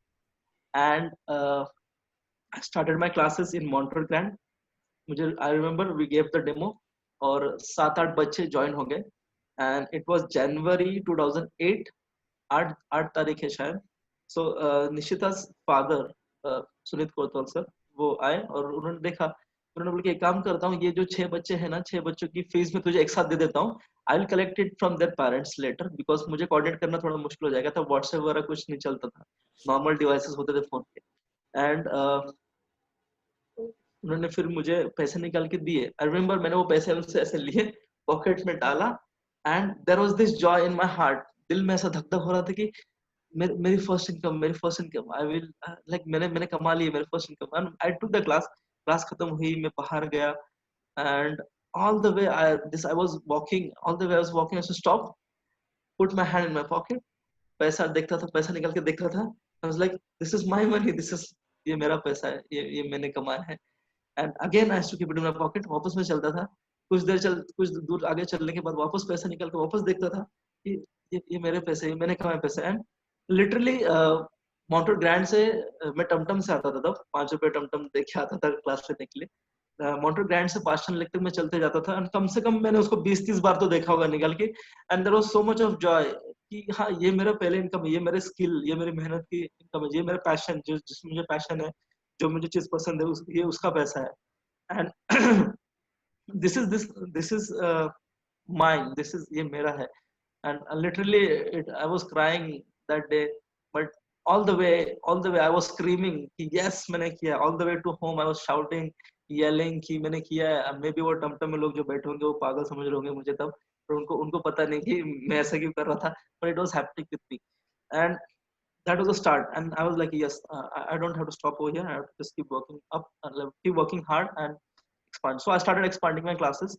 S3: and I started my classes in Montreal grand. मुझे I remember we gave the demo और 7-8 बच्चे ज्वाइन हो गए. एंड इट वाज जनवरी 2008, 8 तारीख है शायद. सो निशिता's फादर सुनीत कोतवाल सर, वो आए और उन्होंने देखा, उन्होंने बोला कि एक काम करता हूँ, ये जो 6 बच्चे हैं ना, 6 बच्चों की फीस में तुझे एक साथ दे देता हूँ, I will collect it from their parents letter, because मुझे कोऑर्डिनेट करना थोड़ा मुश्किल हो जाएगा. तो व्हाट्सएप वगैरह कुछ नहीं चलता था, नॉर्मल डिवाइसेस होते थे फोन के. एंड उन्होंने फिर मुझे पैसे निकाल के दिए. आई रिमेंबर मैंने वो पैसे उनसे ऐसे लिए, पॉकेट में डाला, and there was this joy in my heart. दिल में ऐसा धक धक हो रहा था कि मेरी first income, I will like मैंने कमा ली मेरी first income. And I took the class खत्म हुई, मैं बाहर गया, and all the way I was walking, I used to stop, put my hand in my pocket, पैसा देखता था, पैसा निकाल के देखता था, I was like this is my money, this is, ये मेरा पैसा है, ये मैंने कमाया है। And again I have to keep it in my pocket, वापस मैं चलता था, कुछ दूर आगे चलने के बाद वापस पैसा निकाल के वापस देखता था कि ये मेरे पैसे, ये मैंने कमाए पैसे। एंड लिटरली माउंटेड ग्रैंड से मैं टमटम से आता था, तब 5 रुपए टमटम देके आता था क्लास लेने के लिए। माउंटेड ग्रैंड से 5 टन लेकर मैं चलते जाता था, एंड कम से कम मैंने उसको 20-30 बार तो देखा होगा निकाल के। And there was so much of joy कि हाँ, ये मेरा पहले इनकम है, ये मेरे स्किल, ये मेरी मेहनत की इनकम है, ये मेरा पैशन, जिसमें मुझे पैशन है, जो मुझे चीज पसंद है, ये उसका पैसा है। And this is mine, this is, ये मेरा है। And literally I was crying that day, but all the way I was screaming कि yes मैंने किया। all the way to home I was shouting, yelling कि मैंने किया है। मे बी वो टमटम में लोग जो बैठे होंगे वो पागल समझ रहे होंगे मुझे तब, पर उनको पता नहीं कि मैं ऐसा क्यों कर रहा था, but it was happening with me। and that was the start, and I was like yes, I don't have to stop over here, I have to just keep working up, keep working hard and expand। So I started expanding my classes।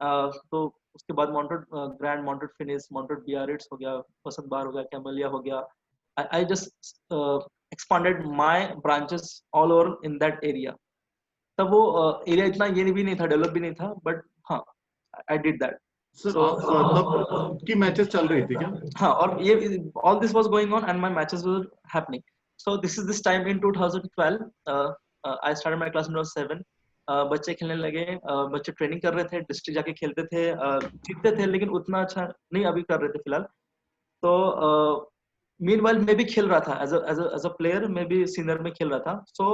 S3: तो उसके बाद mounted grand, mounted finish, mounted biarritz हो गया, पसंद बार हो गया, camellia हो गया। I just expanded my branches all over in that area. तब वो एरिया इतना ये भी नहीं था, डेवलप भी नहीं था, बट हाँ, आई डिड दैट।
S2: सर तब की मैचेस चल रही थी क्या?
S3: हाँ, और ये all this was going on and my matches were happening। So this is this time in 2012, I started my class when I was 7। बच्चे खेलने लगे, बच्चे ट्रेनिंग कर रहे थे, डिस्ट्रिक्ट जाके खेलते थे, जीतते थे, लेकिन उतना अच्छा नहीं अभी कर रहे थे फिलहाल। तो मीनवाइल मैं भी खेल रहा था एज अ प्लेयर, मैं भी सीनियर में खेल रहा था। So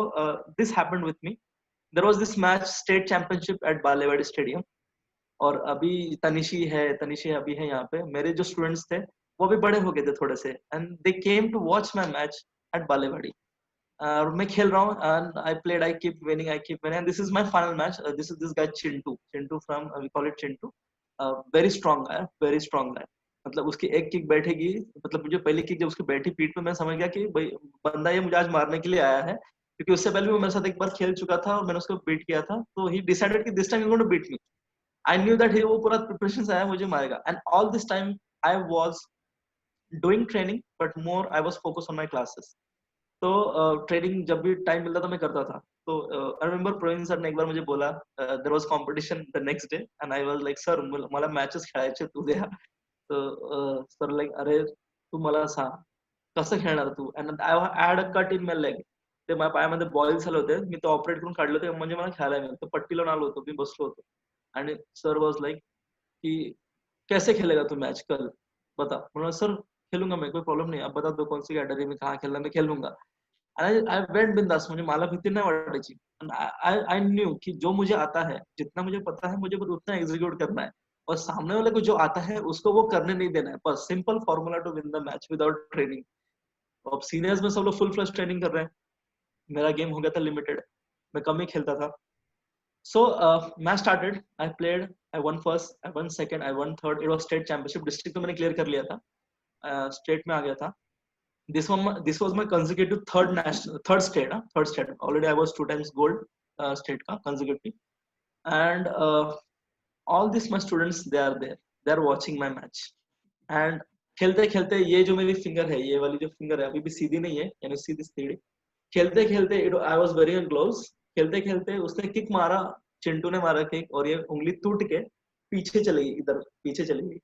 S3: this happened with me. There was this match, state championship at Balewadi stadium, और अभी तनिशी अभी है यहाँ पे। मेरे जो स्टूडेंट्स थे वो भी बड़े हो गए थे थोड़े से, and they came to watch my match at Balewadi. और मैं खेल रहा हूँ, and I played, I keep winning, and this is my final match. This is this guy Chintu from, we call it Chintu. Very strong guy, मतलब उसकी एक kick बैठेगी, मतलब मुझे पहली किक जब उसकी बैठी पीठ पे, मैं समझ गया कि भाई बंदा ये मुझे आज मारने के लिए आया है, क्योंकि उससे पहले भी वो मेरे साथ एक बार खेल चुका था और मैंने उसको बीट किया था। तो ही डिसाइडेड कि this time he is going to beat me. I knew that he वो पूरा प्रिपरेशन से आया, मुझे मारेगा। And all this time I was doing training, but more I was focused on my classes। तो training जब भी टाइम मिलता था मैं करता था। तो आई रिमेंबर प्रवीण सर ने एक बार मुझे बोला, there was competition the next day, and I was like sir मला मॅचेस खेळायचे उद्या। तो सर लाईक अरे तू मला सांग कसं खेळणार तू? And I had a cut in my leg, ते माझ्या पायामध्ये बॉईल झाले होते, मी तो ऑपरेट करून काढले होते, म्हणजे मला खेळायला मिळालं। पट्टी लावून आलो होतो, मी बसलो होतो, आणि सर वाज लाइक कि कैसे खेलेगा तू मैच कल, बता। बोला सर खेलूंगा मैं, कोई प्रॉब्लम नहीं, अब बता दो कौन सी कैटेगरी में कहाँ खेलना, मैं खेल लूंगा। आई वेंट बिंदास, मुझे मला भीती नाही वाटायची। आई न्यू कि जो मुझे आता है, जितना मुझे पता है, मुझे बस उतना एग्जीक्यूट करना है, और सामने वाले को जो आता है उसको वो करने नहीं देना है। बस simple formula to win the match without training. अब सीनियर्स में सब लोग फुल फ्लैश ट्रेनिंग कर रहे हैं, मेरा गेम हो गया था लिमिटेड, मैं कम ही खेलता था। So match started, I played, I won first, I won second, I won third। It was state championship, district तो मैंने clear कर लिया था, state में आ गया था। This was my consecutive third state। Already I was 2 times gold state का consecutive। And all these my students, they are there, they are watching my match। And खेलते खेलते ये जो मेरी फिंगर है, ये वाली जो फिंगर है अभी भी सीधी नहीं है, यानी सीधी सीधी, खेलते खेलते आई वाज वेरी क्लोज। खेलते खेलते उसने किक मारा, चिंटू ने मारा किक, और ये उंगली टूट के पीछे चली गई, इधर पीछे चली गई।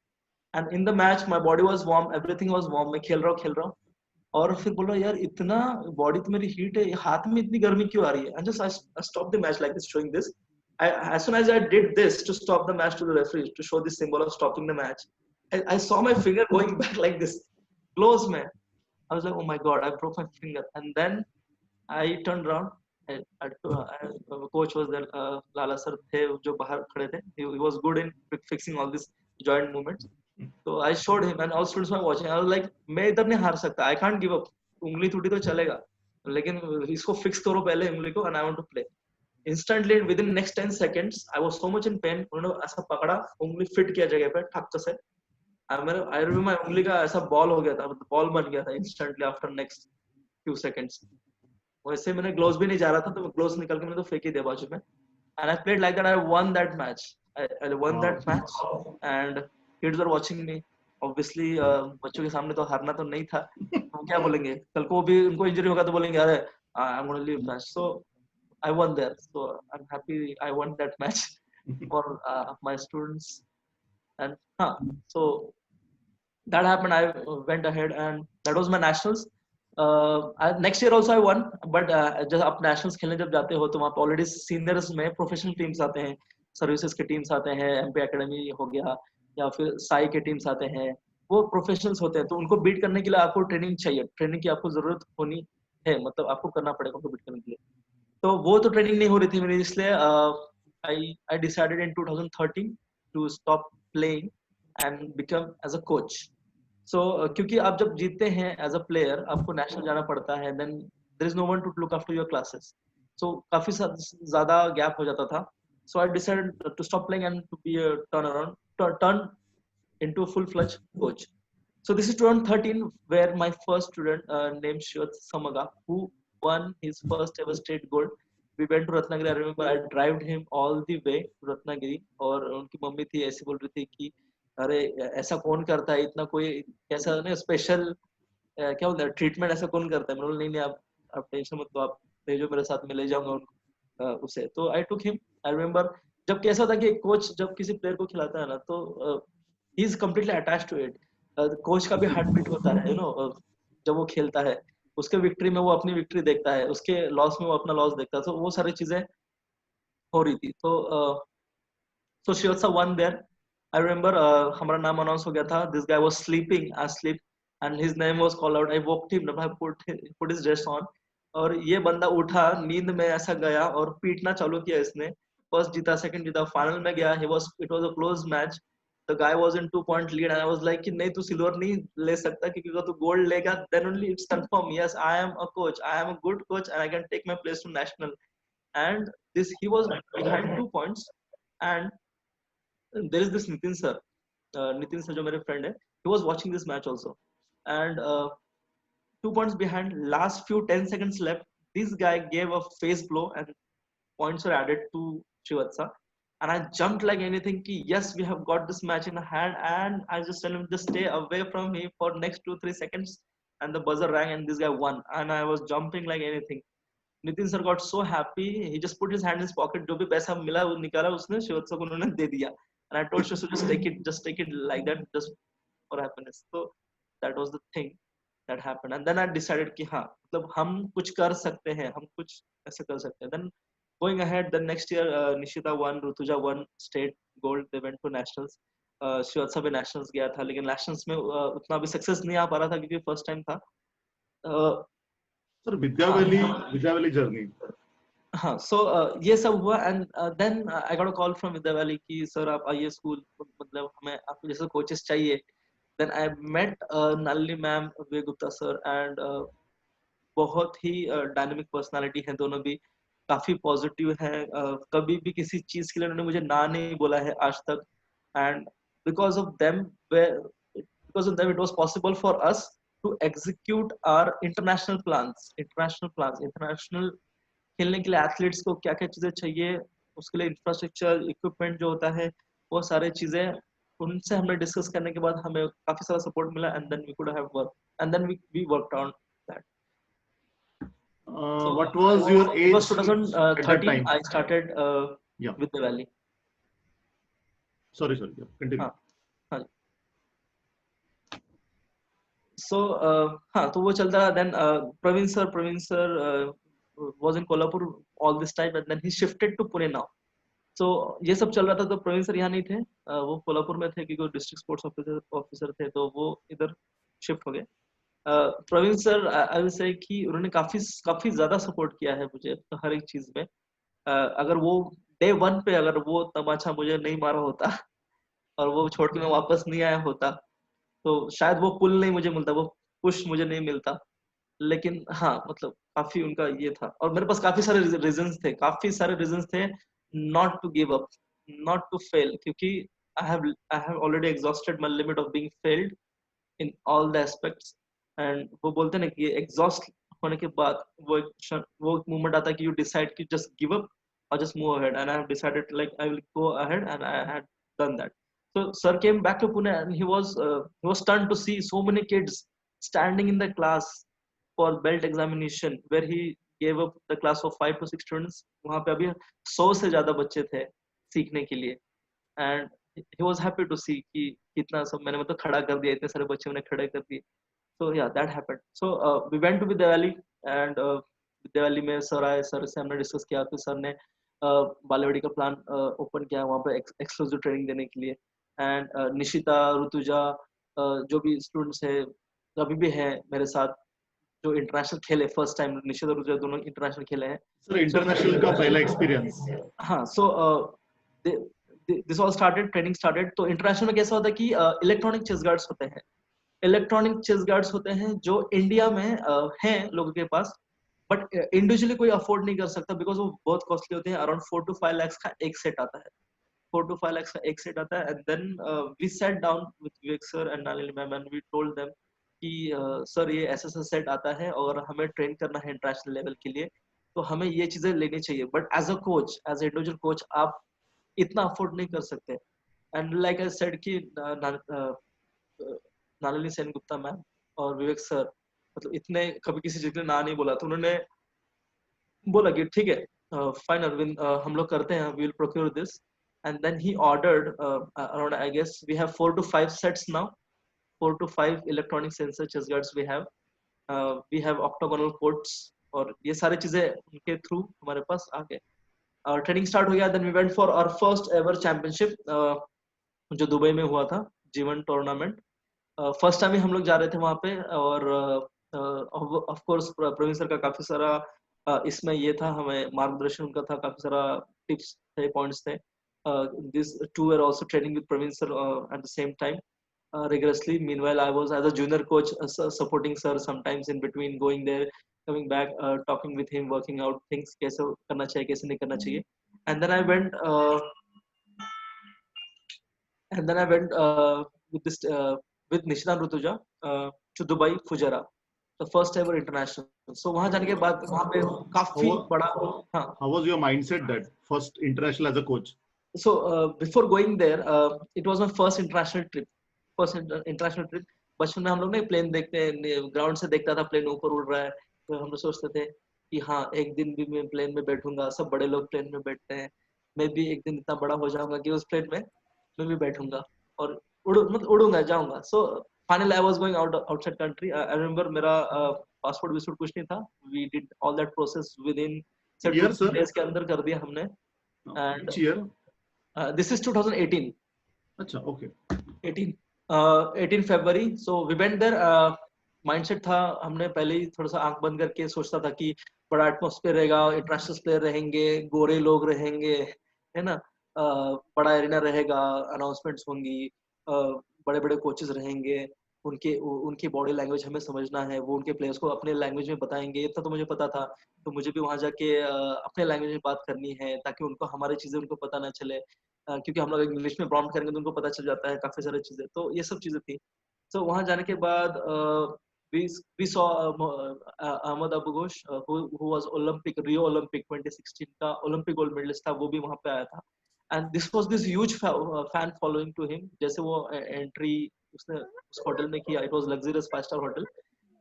S3: And in the match my body was warm, everything was warm. मैं खेल रहा हूँ, और फिर बोला यार इतना बॉडी तो मेरी हीट है, हाथ में इतनी गर्मी क्यों आ रही है? And just I stop the match like this, showing this. as soon as I did this to stop the match to the referee, to show this symbol of stopping the match, I saw my finger going back like this, close man। I was like, oh my god, I broke my finger। And then I turned around, coach was there, Lala sir थे जो बाहर खड़े थे, he was good in fixing all these joint movements। So I showed him, and all students were watching। I was like, मैं इधर नहीं हार सकता, I can't give up। उंगली टूटी तो चलेगा, लेकिन इसको फिक्स करो पहले उंगली को, and I want to play। Instantly within next 10 seconds I was so much in pain। उन्होंने ऐसा पकड़ा, उंगली फिट किया जगह पे ठक से, I remember उंगली का ऐसा बॉल हो गया था, बॉल बन गया था instantly after next few seconds। वैसे मैंने ग्लोव्स भी नहीं जा रहा था, तो ग्लोव्स निकाल के मैंने तो फेंक ही दिया बाजू में। And I played like that, I one that match, I won that match, and kids were watching me। Obviously बच्चों के सामने तो हारना तो नहीं था, हम क्या बोलेंगे, कल को भी उनको इंजरी होगा तो बोलेंगे अरे I am gonna leave match, so I won there, so I'm happy I won that match for my students. And so that happened. I went ahead, and that was my nationals. Next year also I won, but जब आप nationals खेलने जब जाते हो तो वहाँ पे already seniors में professional teams आते हैं, services के teams आते हैं, MP Academy हो गया या फिर साई के teams आते हैं, वो professionals होते हैं, तो उनको beat करने के लिए आपको training चाहिए, training की आपको जरूरत होनी है, मतलब आपको करना पड़ेगा उनको beat करने के लिए। तो वो तो ट्रेनिंग नहीं हो रही थी मेरी, इसलिए I decided in 2013 to stop playing and become as a coach. सो क्योंकि आप जब जीतते हैं एज अ प्लेयर, आपको नेशनल जाना पड़ता है, then there is no one to look after your classes, so काफी ज्यादा गैप हो जाता था। So I decided to stop playing and to be turn into a full-fledged coach. So this is 2013, where my first student named Shwat Samaga, who won his first ever state gold. We went to Ratnagiri. I remember I drove him all the way to Ratnagiri, और उनकी mummy थी ऐसी बोल रही थी कि अरे ऐसा कौन करता है, इतना कोई कैसा ना स्पेशल क्या बोलते हैं ट्रीटमेंट ऐसा कौन करता है। मैंने नहीं नहीं आप टेंशन मत लो, आप भेजो मेरे साथ में, ले जाऊंगा उनको उसे। तो आई टुक हिम। आई रिमेम्बर जब कैसा था कि कोच जब किसी प्लेयर को खिलाता है ना, तो he is completely attach to it. Coach का भी हार्ट बीट होता है, यू नो, जब वो खेलता है, उसके विक्ट्री में वो अपनी विक्ट्री देखता है, उसके लॉस में वो अपना लॉस देखता है, तो वो सारी चीजें हो रही थी। तो she was one there. I remember हमारा नाम अनाउंस हो गया था, this guy was sleeping asleep and his name was called out. I woke him up, I put his dress on, और ये बंदा उठा नींद में ऐसा गया और पीटना चालू किया इसने। फर्स्ट जीता, सेकंड जीता, फाइनल में गया। It was a close match. The guy was in 2 point lead and I was like कि नहीं तू सिल्वर नहीं ले सकता, क्योंकि अगर तू गोल्ड लेगा then only it's confirm, yes I am a coach, I am a good coach and I can take my place to national. And this he was behind 2 points. And there is this Nitin sir जो मेरे friend है, he was watching this match also, and 2 points behind, last few 10 seconds left, this guy gave a face blow and points were added to Shivatsa, and I jumped like anything ki yes we have got this match in hand, and I just tell him just stay away from me for next 2-3 seconds, and the buzzer rang and this guy won, and I was jumping like anything. Nitin sir got so happy, he just put his hand in his pocket, जो भी पैसा मिला वो निकाला उसने, शिवत्सा को उन्होंने दे दिया। And I told Shiv just take it like that, just for happiness. So that was the thing that happened, and then I decided कि हाँ मतलब हम कुछ कर सकते हैं, हम कुछ ऐसे कर सकते हैं। Then going ahead, the next year Nishita won, Rutuja won state gold, they went to nationals. शिवत्सा भी nationals गया था, लेकिन nationals में उतना भी सक्सेस नहीं आ पा रहा था क्योंकि फर्स्ट टाइम था।
S2: Sir Vidya Valley journey.
S3: हाँ, सो ये सब हुआ, and then I got a call from Vidya Valley कि सर आप आइए स्कूल, मतलब हमें आपके जैसे कोचेस चाहिए। Then I met Nalini ma'am, वे गुप्ता सर, एंड बहुत ही डायनेमिक पर्सनालिटी है दोनों भी, काफी पॉजिटिव है। कभी भी किसी चीज के लिए उन्होंने मुझे ना नहीं बोला है आज तक, and because of them it was possible for us to execute our international खेलने के लिए एथलीट्स को क्या क्या चीजें चाहिए, उसके लिए इंफ्रास्ट्रक्चर, इक्विपमेंट जो होता है, वो सारे चीजें उनसे हमने डिस्कस करने के बाद हमें काफी सारा सपोर्ट मिला, and then we could have work, and then we worked on that.
S2: What was your
S3: It was
S2: age at that
S3: 2013
S2: time?
S3: I started
S2: Yeah.
S3: with the Valley.
S2: Sorry, yeah, continue.
S3: हाँ, so हाँ तो वो चलता रहा। Then Praveen sir was in Kolhapur all this time, and then he shifted to Pune now. So ये सब चल रहा था, तो प्रवीण सर यहाँ नहीं थे, वो कोल्हापुर में थे क्योंकि वो डिस्ट्रिक्ट स्पोर्ट्स ऑफिसर थे, तो वो इधर शिफ्ट हो गए। Praveen sir I will say कि उन्होंने काफी ज्यादा सपोर्ट किया है मुझे हर एक चीज में। अगर वो डे 1 पे अगर वो तमाचा मुझे नहीं मारा होता और वो छोड़ के मैं वापस नहीं आया होता, तो शायद वो पुल नहीं मुझे मिलता, वो पुश मुझे नहीं मिलता। लेकिन हाँ मतलब काफी उनका ये था, और मेरे पास काफी सारे रीजंस थे not to give up, not to fail, क्योंकि I have already exhausted my limit of being failed in all the aspects, and वो बोलते हैं ना कि exhaust होने के बाद वो मोमेंट आता है कि you decide कि just give up or just move ahead, and I have decided like I will go ahead, and I had done that. So sir came back to Pune and he was stunned to see so many kids standing in the class for belt examination, where he gave up the class of 5 to 6 students. वहाँ पे अभी 100 से ज्यादा बच्चे थे सीखने के लिए, and he was happy to see कि कितना सब मैंने मतलब खड़ा कर दिया, इतने सारे बच्चे मैंने खड़े कर दिए. So yeah, that happened. So we went to Vidya Valley, and Vidya Valley में सर आए, सर से हमने डिस्कस किया, फिर सर ने बालेवाड़ी का प्लान ओपन किया वहाँ पे एक्सक्लूसिव ट्रेनिंग देने के लिए. एंड निशिता, ऋतुजा, जो भी स्टूडेंट्स है अभी भी हैं मेरे साथ जो इंटरनेशनल खेले फर्स्ट टाइम, निशिता और ऋतुजा दोनों इंटरनेशनल खेले हैं.
S2: सर इंटरनेशनल का पहला एक्सपीरियंस.
S3: हाँ, so this all started, training started. तो इंटरनेशनल में कैसा होता है कि इलेक्ट्रॉनिक चेस गार्ड्स होते हैं, इलेक्ट्रॉनिक चेस गार्ड्स होते हैं जो इंडिया में हैं लोगों के पास, बट इंडिविजुअली कोई अफोर्ड नहीं कर सकता बिकॉज वो बहुत कॉस्टली होते हैं. अराउंड 4 to 5 lakhs का एक सेट आता है, 4 to 5 lakhs का एक सेट आता है. And then we sat down with Vivek sir and Nalini ma'am and we told them कि सर ये ऐसा सेट आता है और हमें ट्रेन करना है इंटरनेशनल लेवल के लिए, तो हमें ये चीजें लेनी चाहिए, but as a coach, as a individual coach आप इतना अफोर्ड नहीं कर सकते. एंड लाइक आई सेड कि नालिनी सेनगुप्ता मैम और विवेक सर मतलब इतने कभी किसी चीज के लिए ना नहीं बोला, तो उन्होंने बोला कि ठीक है फाइन अरविंद, हम लोग करते हैं, we will procure this. And then he ordered around, I guess we have 4 to 5 sets now, 4 to 5 electronic sensor chess guards we have octagonal courts, और ये सारी चीजें उनके थ्रू हमारे पास आ गए. ट्रेनिंग स्टार्ट हो गया. Then we went for our first ever championship जो दुबई में हुआ था, जीवन टूर्नामेंट. फर्स्ट टाइम ही हम लोग जा रहे थे वहां पे, और ऑफ कोर्स प्रवीण सर का काफी सारा इसमें ये था, हमें मार्गदर्शन उनका था, काफी सारा टिप्स थे, पॉइंट्स थे. This two were also training with Praveen sir at the same time rigorously. Meanwhile I was as a junior coach supporting sir sometimes in between, going there, coming back, talking with him, working out things कैसे करना चाहिए, कैसे नहीं करना चाहिए. And then I went with Nishna and Rutuja to Dubai Fujairah, the first ever international. So वहाँ जाने के बाद वहाँ पे काफी बड़ा. हाँ.
S2: How was your mindset that first international as a coach?
S3: So before going there, it was my first international trip. बचपन में हम लोग ना प्लेन देखते हैं, ग्राउंड से देखता था प्लेन ऊपर उड़ रहा है, तो हम लोग सोचते थे कि हाँ एक दिन भी मैं प्लेन में बैठूंगा, सब बड़े लोग प्लेन में बैठते हैं, मैं भी एक दिन इतना बड़ा हो जाऊंगा कि उस प्लेन में मैं भी बैठूंगा और उड़ूंगा, जाऊंगा. So finally I was going outside country. I remember मेरा पासपोर्ट विसपोर्ट कुछ नहीं था. We did all that process within 7 days के अंदर कर दिया हमने. And this is 2018.
S2: अच्छा, okay.
S3: 18 February. So we went there. Mindset था, हमने पहले ही थोड़ा सा आंख बंद करके सोचता था कि बड़ा एटमॉस्फेयर रहेगा, इंटरनेशनल प्लेयर रहेंगे, गोरे लोग रहेंगे, है ना, बड़ा एरिना रहेगा, अनाउंसमेंट्स होंगी, बड़े बड़े कोचेस रहेंगे, उनकी बॉडी लैंग्वेज हमें समझना है, वो उनके प्लेयर्स को अपने लैंग्वेज में बताएंगे. इतना तो मुझे पता था, तो मुझे भी वहां जाके अपने लैंग्वेज में बात करनी है ताकि उनको हमारी चीजें उनको पता ना चले, क्योंकि हम लोग इंग्लिश में प्रॉम्प्ट करेंगे तो उनको पता चल जाता है काफी सारी चीजें. तो ये सब चीजें थी. तो वहां जाने के बाद we saw Ahmed Abu Ghosh, who was Rio Olympic 2016 का ओलंपिक गोल्ड मेडलिस्ट था, वो भी वहां पे आया था. And this was this huge fan following to him. जैसे वो एंट्री उसने उस होटल में किया, इट वाज लग्जरियस 5-star होटल,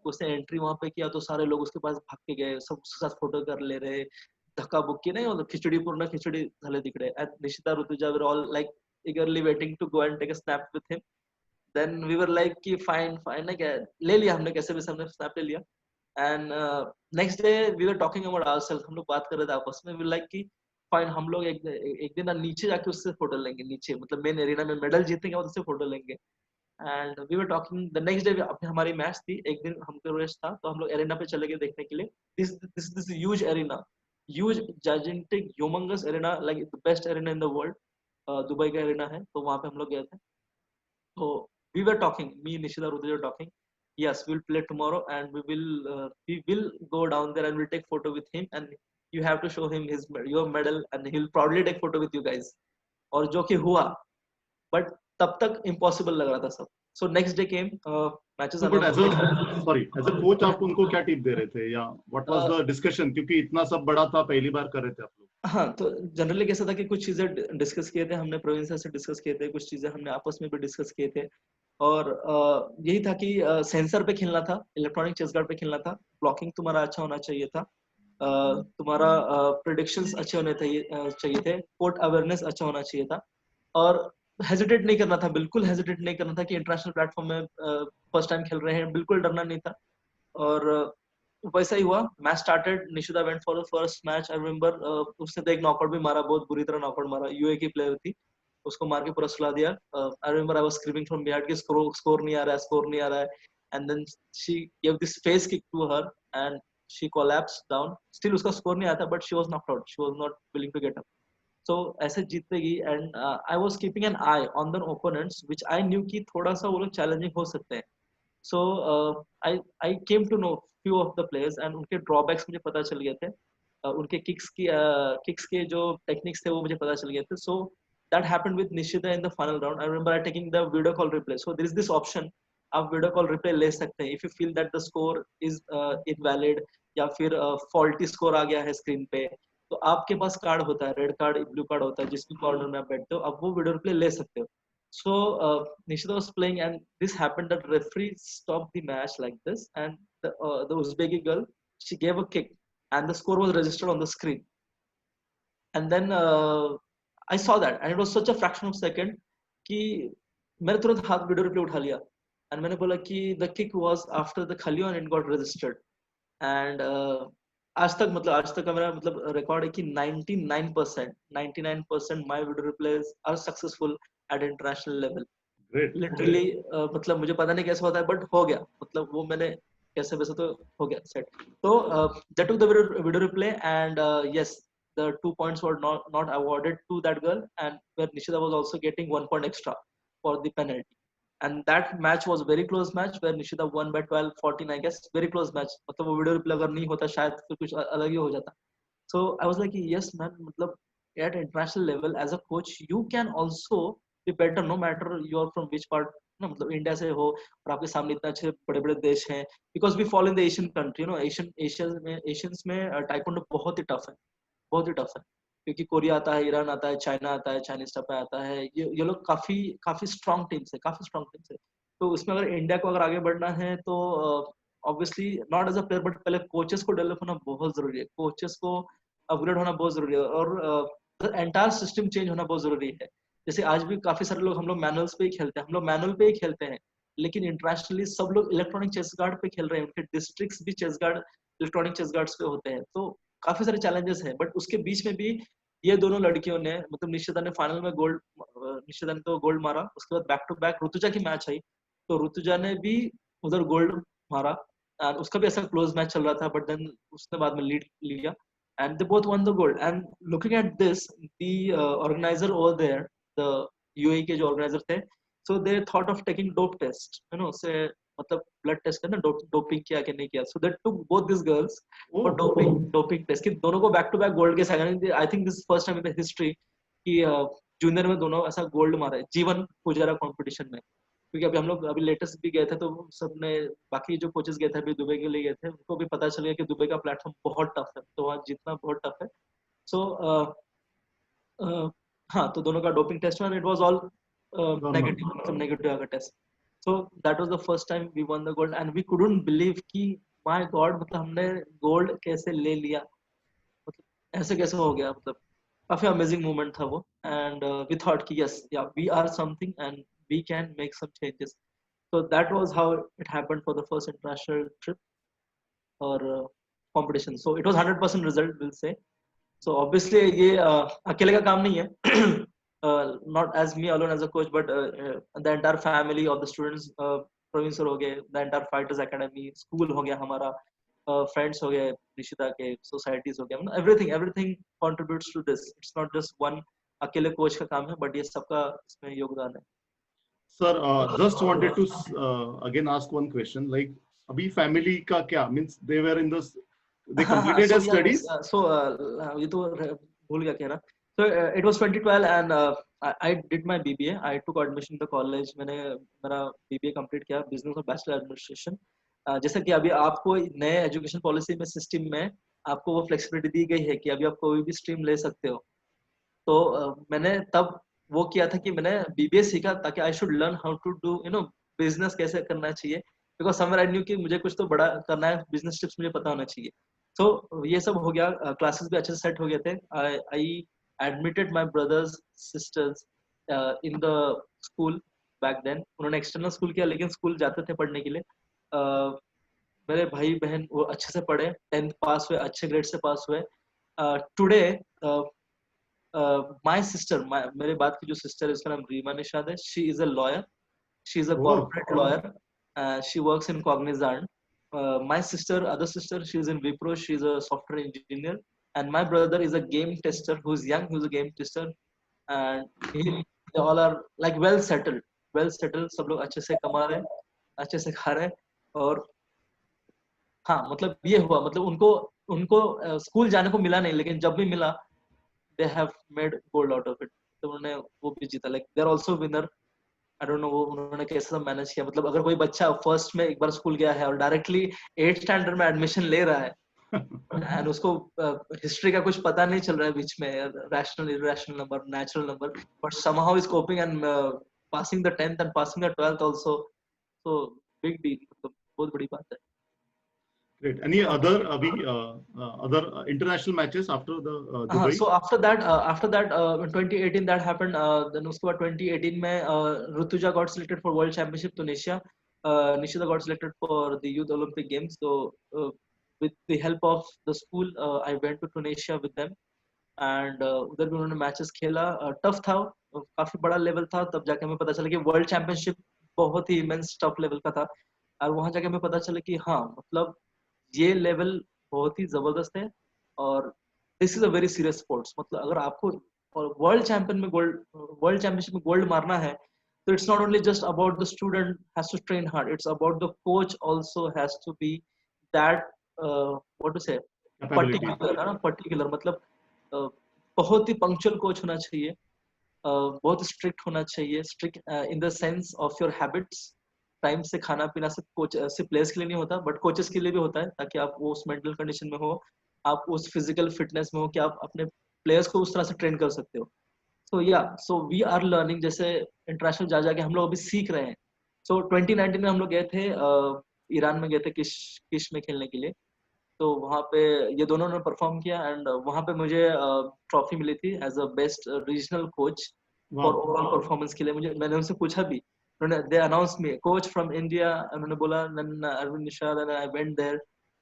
S3: उसने एंट्री वहां पे किया तो सारे लोग उसके पास भाग के गए, सब उसके साथ फोटो कर ले रहे, धक्का बुक्की नहीं, मतलब खिचड़ी पूर्ण खिचड़ी झाले तिकडे. And Nishita, Rutuja were all like eagerly waiting to go and take a snap with him. Then we were like कि fine ना, क्या ले लिया हमने, कैसे भी हमने स्नैप ले लिया. And next day we were talking about ourself, हम लोग बात कर रहे थे आपस में. वी लाइक कि फाइन हम लोग एक दिन नीचे जाके उससे फोटो लेंगे, नीचे मतलब मेन एरिना में मेडल जीतेंगे और उससे फोटो लेंगे. And we were talking the next day, हमारी मैच थी, एक दिन हमको रेस्ट था, तो हम लोग एरिना पे चले गए देखने के लिए. This huge arena, huge gigantic humongous arena, like the best arena in the world. Dubai का एरिना है, तो वहां पे हम लोग गए थे. तो we were talking, me, Nishida, Rudra talking, yes, we'll play tomorrow and we will go down there and we'll take photo with him and you have to show him your medal and he'll proudly take photo with you guys. और जो कि हुआ, but तब तक impossible लग रहा था सब. So next day came, matches.
S2: But as a coach आप उनको क्या टिप दे रहे थे, या what was the discussion, क्योंकि इतना सब बड़ा था, पहली बार कर रहे थे आप लोग.
S3: हाँ, तो जनरली कैसा था कि कुछ चीजें डिस्कस किए थे हमने, प्रवीण सर से डिस्कस किए थे, कुछ चीजें हमने आपस में भी डिस्कस किए थे। और यही था कि सेंसर पे खेलना था, इलेक्ट्रॉनिक चेस गार्ड पे खेलना था, ब्लॉकिंग तुम्हारा अच्छा होना चाहिए था, तुम्हारा प्रिडिक्शंस अच्छे होने चाहिए थे, कोर्ट अवेयरनेस अच्छा होना चाहिए था, और हेजिटेट नहीं करना था, बिल्कुल हेजिटेट नहीं करना था कि इंटरनेशनल प्लेटफॉर्म में फर्स्ट टाइम खेल रहे हैं, बिल्कुल डरना नहीं था। और वैसा ही हुआ। Match started, Nishita went for the first match. I remember उसने तो एक नॉकआउट भी मारा, बहुत बुरी तरह नॉकआउट मारा, यूए की प्लेयर थी, उसको मार के पूरा सुला दिया। I remember I was screaming from behind कि स्कोर नहीं आ रहा है, स्कोर नहीं आ रहा है। And then she give this face kick to her and she collapsed down. Still उसका स्कोर नहीं आया था, but she was knocked out, she was not willing to get up. So ऐसे जीतते गई। And I was keeping an eye on the opponents which I knew कि थोड़ा सा वो लोग चैलेंजिंग हो सकते हैं। So I came to know few of the players and उनके ड्रॉबैक्स मुझे पता चल गए थे। उनके किक्स के जो टेक्निक्स थे वो मुझे पता चल गए थे। सो that happened with Nishita in the final round. I remember I taking the video call replay. So there is this option, आप video call replay ले सकते हैं if you feel that the score is invalid या फिर faulty score आ गया है screen पे, तो आपके पास कार्ड होता है, रेड कार्ड, ब्लू कार्ड होता है, जिस भी कॉर्नर में आप बैठते हो आप वो वीडियो रिप्ले ले सकते हो। So Nishita was playing and this happened that referee stopped the match like this, and the Uzbeki girl, she gave a kick and the score was registered on the screen. And then I saw that and it was such a fraction of second कि मैंने तुरंत हाथ video replay उठा लिया and मैंने बोला कि the kick was after the Khalio and it got registered. And आज तक का मेरा मतलब रिकॉर्ड है कि 99% my video replays are successful at international level.
S2: Great.
S3: Literally मतलब मुझे पता नहीं कैसे होता है, बट हो गया, मतलब वो मैंने कैसे वैसे तो हो गया सेट। तो that to the video replay and yes, the 2 points were not awarded to that girl, and where Nishita was also getting 1 point extra for the penalty. And that match was very close match where Nishita won by 12-14, I guess, very close match. मतलब वो video replay अगर नहीं होता शायद फिर कुछ अलग ही हो जाता। So I was like, yes man, मतलब at international level as a coach you can also be better no matter you are from which part, ना मतलब इंडिया से हो और आपके सामने इतने अच्छे बड़े बड़े देश हैं, because we fall in the Asian country, you know, Asians में टाइकोंडो बहुत ही टफ है, बहुत ही टफ है, क्योंकि कोरिया आता है, ईरान आता है, चाइना आता है, चाइनीज टाइप आता है, ये लोग काफी काफी स्ट्रॉन्ग टीम्स है, काफी स्ट्रॉन्ग टीम्स है। तो उसमें अगर इंडिया को अगर आगे बढ़ना है तो obviously not as a player but पहले कोचेस को डेवलप होना बहुत जरूरी है, कोचेस को अपग्रेड होना बहुत जरूरी है, और एंटायर सिस्टम चेंज होना बहुत जरूरी है। जैसे आज भी काफी सारे लोग, हम लोग मैनुअल्स पे ही खेलते हैं, हम लोग मैनुअल पे ही खेलते हैं, लेकिन इंटरनेशनली सब लोग इलेक्ट्रॉनिक चेस गार्ड पे खेल रहे हैं, उनके डिस्ट्रिक्ट्स भी chess guard electronic chess guards पे होते हैं। तो काफी सारे चैलेंजेस हैं, बट उसके बीच में भी ये दोनों लड़कियों ने, मतलब निशिता ने फाइनल में गोल्ड, निशिता ने तो गोल्ड मारा, उसके बाद बैक टू बैक ऋतुजा की मैच आई, तो ऋतुजा ने भी उधर गोल्ड मारा, और उसका भी ऐसा क्लोज मैच चल रहा था, बट देन उसने बाद में लीड लिया and they both won the gold. And looking at this, the organizer over there, the UAE के जो organizer थे, so they thought of taking dope test, you know, से मतलब blood test करना, doping किया कि नहीं किया, so they took both these girls for doping test कि दोनों को back to back gold के साथ। I think this is first time in the history कि जूनियर में दोनों ऐसा गोल्ड मारा है जीवन पुजारा कंपटीशन में। क्योंकि अभी हम लोग अभी लेटेस्ट भी गए थे, तो सबने, बाकी जो कोचेस गए थे अभी दुबई के लिए गए थे, उनको भी पता चल गया कि दुबई का प्लेटफॉर्म बहुत टफ है, तो वहाँ जीतना बहुत टफ है। सो हाँ, तो दोनों का डोपिंग टेस्ट हुआ, इट वाज ऑल नेगेटिव, मतलब नेगेटिव आया test. So that was the first time we won the gold and we couldn't believe कि माय गॉड, मतलब हमने गोल्ड कैसे ले लिया, मतलब ऐसे कैसे हो गया, मतलब काफी अमेजिंग मोमेंट था वो। एंड वी थॉट कि yes, yeah we are something and we can make some changes. So that was how it happened for the first international trip or competition. So it was 100% result, we'll say. So obviously ये अकेले का काम नहीं है, not as me alone as a coach, but the entire family of the students, Praveen sir हो गए, the entire fighters academy, school हो गया हमारा, friends हो गए निशिता के, societies हो गया, everything contributes to this. It's not just one अकेले कोच का काम है, but ये सबका इसमें योगदान है।
S2: Sir, just wanted to again ask one question. Like, अभी family का क्या means they were in this, they completed their studies.
S3: So ये तो भूल गया कहना। So it was 2012 and I did my BBA. I took admission in the college. मैंने मेरा BBA complete किया, business और bachelor administration. जैसा कि अभी आपको नए एजुकेशन पॉलिसी में सिस्टम में आपको वो फ्लेक्सिबिलिटी दी गई है कि अभी आप कोई भी स्ट्रीम ले सकते हो। तो मैंने तब वो किया था कि मैंने बीबीए सीखा ताकि I should learn how to do business कैसे करना चाहिए, बिकॉज समवेयर आई न्यू कि मुझे कुछ तो बड़ा करना है, बिजनेस टिप्स मुझे पता होना चाहिए। तो ये सब हो गया, क्लासेस भी अच्छे से सेट हो गए थे। I admitted my brothers sisters in the school back then. उन्होंने एक्सटर्नल स्कूल किया लेकिन स्कूल जाते थे पढ़ने के लिए। मेरे भाई बहन वो अच्छे से पढ़े, 10th पास हुए, अच्छे ग्रेड से पास हुए। टुडे माय सिस्टर, मेरे बाद की जो सिस्टर है उसका नाम रीमा निशाद है। She is a lawyer, she is a
S2: Oh,
S3: corporate lawyer, she works in Cognizant. My sister, other sister, she's in Wipro, she's a software engineer, and my brother is a game tester who's young, who's a game tester, and they all are like well settled, सब लोग अच्छे से कमा रहे हैं, अच्छे से खा रहे हैं। और हाँ, मतलब ये हुआ, मतलब उनको उनको स्कूल जाने को मिला नहीं, लेकिन जब भी मिला they have made gold out of it। तो उन्होंने वो भी जीता, like they are also winner। I don't know वो उन्होंने कैसे मैनेज किया। मतलब अगर कोई बच्चा फर्स्ट में एक बार स्कूल गया है और डायरेक्टली 8th स्टैंडर्ड में एडमिशन ले रहा है एंड उसको हिस्ट्री का कुछ पता नहीं चल रहा है बीच में, rational irrational number, natural number, but somehow is coping and passing the 10th and passing the 12th also. So big deal, मतलब बहुत बड़ी बात है।
S2: great. Any other other international matches after the
S3: हाँ,
S2: Dubai?
S3: so after that in 2018 that happened। then उसके बाद 2018 में Rutuja got selected for World Championship Tunisia। Nishida got selected for the Youth Olympic Games। So with the help of the school I went to Tunisia with them, and उधर भी उन्होंने matches खेला। Tough था, काफी बड़ा level था। तब जाके हमें पता चला कि वर्ल्ड चैंपियनशिप बहुत ही इमेंस टफ लेवल का था, और वहां जाके हमें पता चला कि हाँ, मतलब ये लेवल बहुत ही जबरदस्त है, और this is a very serious sports. मतलब अगर आपको वर्ल्ड चैंपियनशिप में गोल्ड मारना है, तो it's not only just about the student has to train hard, it's about the coach also has to be that what to say
S2: Capability.
S3: पर्टिकुलर, मतलब बहुत ही पंक्चुअल कोच होना चाहिए, बहुत स्ट्रिक्ट होना चाहिए, strict in the sense of your habits. Time से खाना पीना सिर्फ कोच सिर्फ प्लेयर्स के लिए नहीं होता, बट कोचेस के लिए भी होता है, ताकि आप वो उस मेंटल कंडीशन में हो, आप उस फिजिकल फिटनेस में हो कि आप अपने प्लेयर्स को उस तरह से ट्रेन कर सकते हो। सो वी आर लर्निंग, जैसे इंटरनेशनल जा जाके हम लोग अभी सीख रहे हैं। सो 2019 में हम लोग गए थे ईरान में, गए थे किश में खेलने के लिए। तो वहाँ पे ये दोनों ने परफॉर्म किया, एंड वहाँ पे मुझे ट्रॉफी मिली थी as a best regional coach for
S2: Wow.
S3: Overall performance के लिए। मैंने उनसे पूछा भी, उन्होंने they announce me coach from India, उन्होंने बोला Arvind Nishad, and I went there,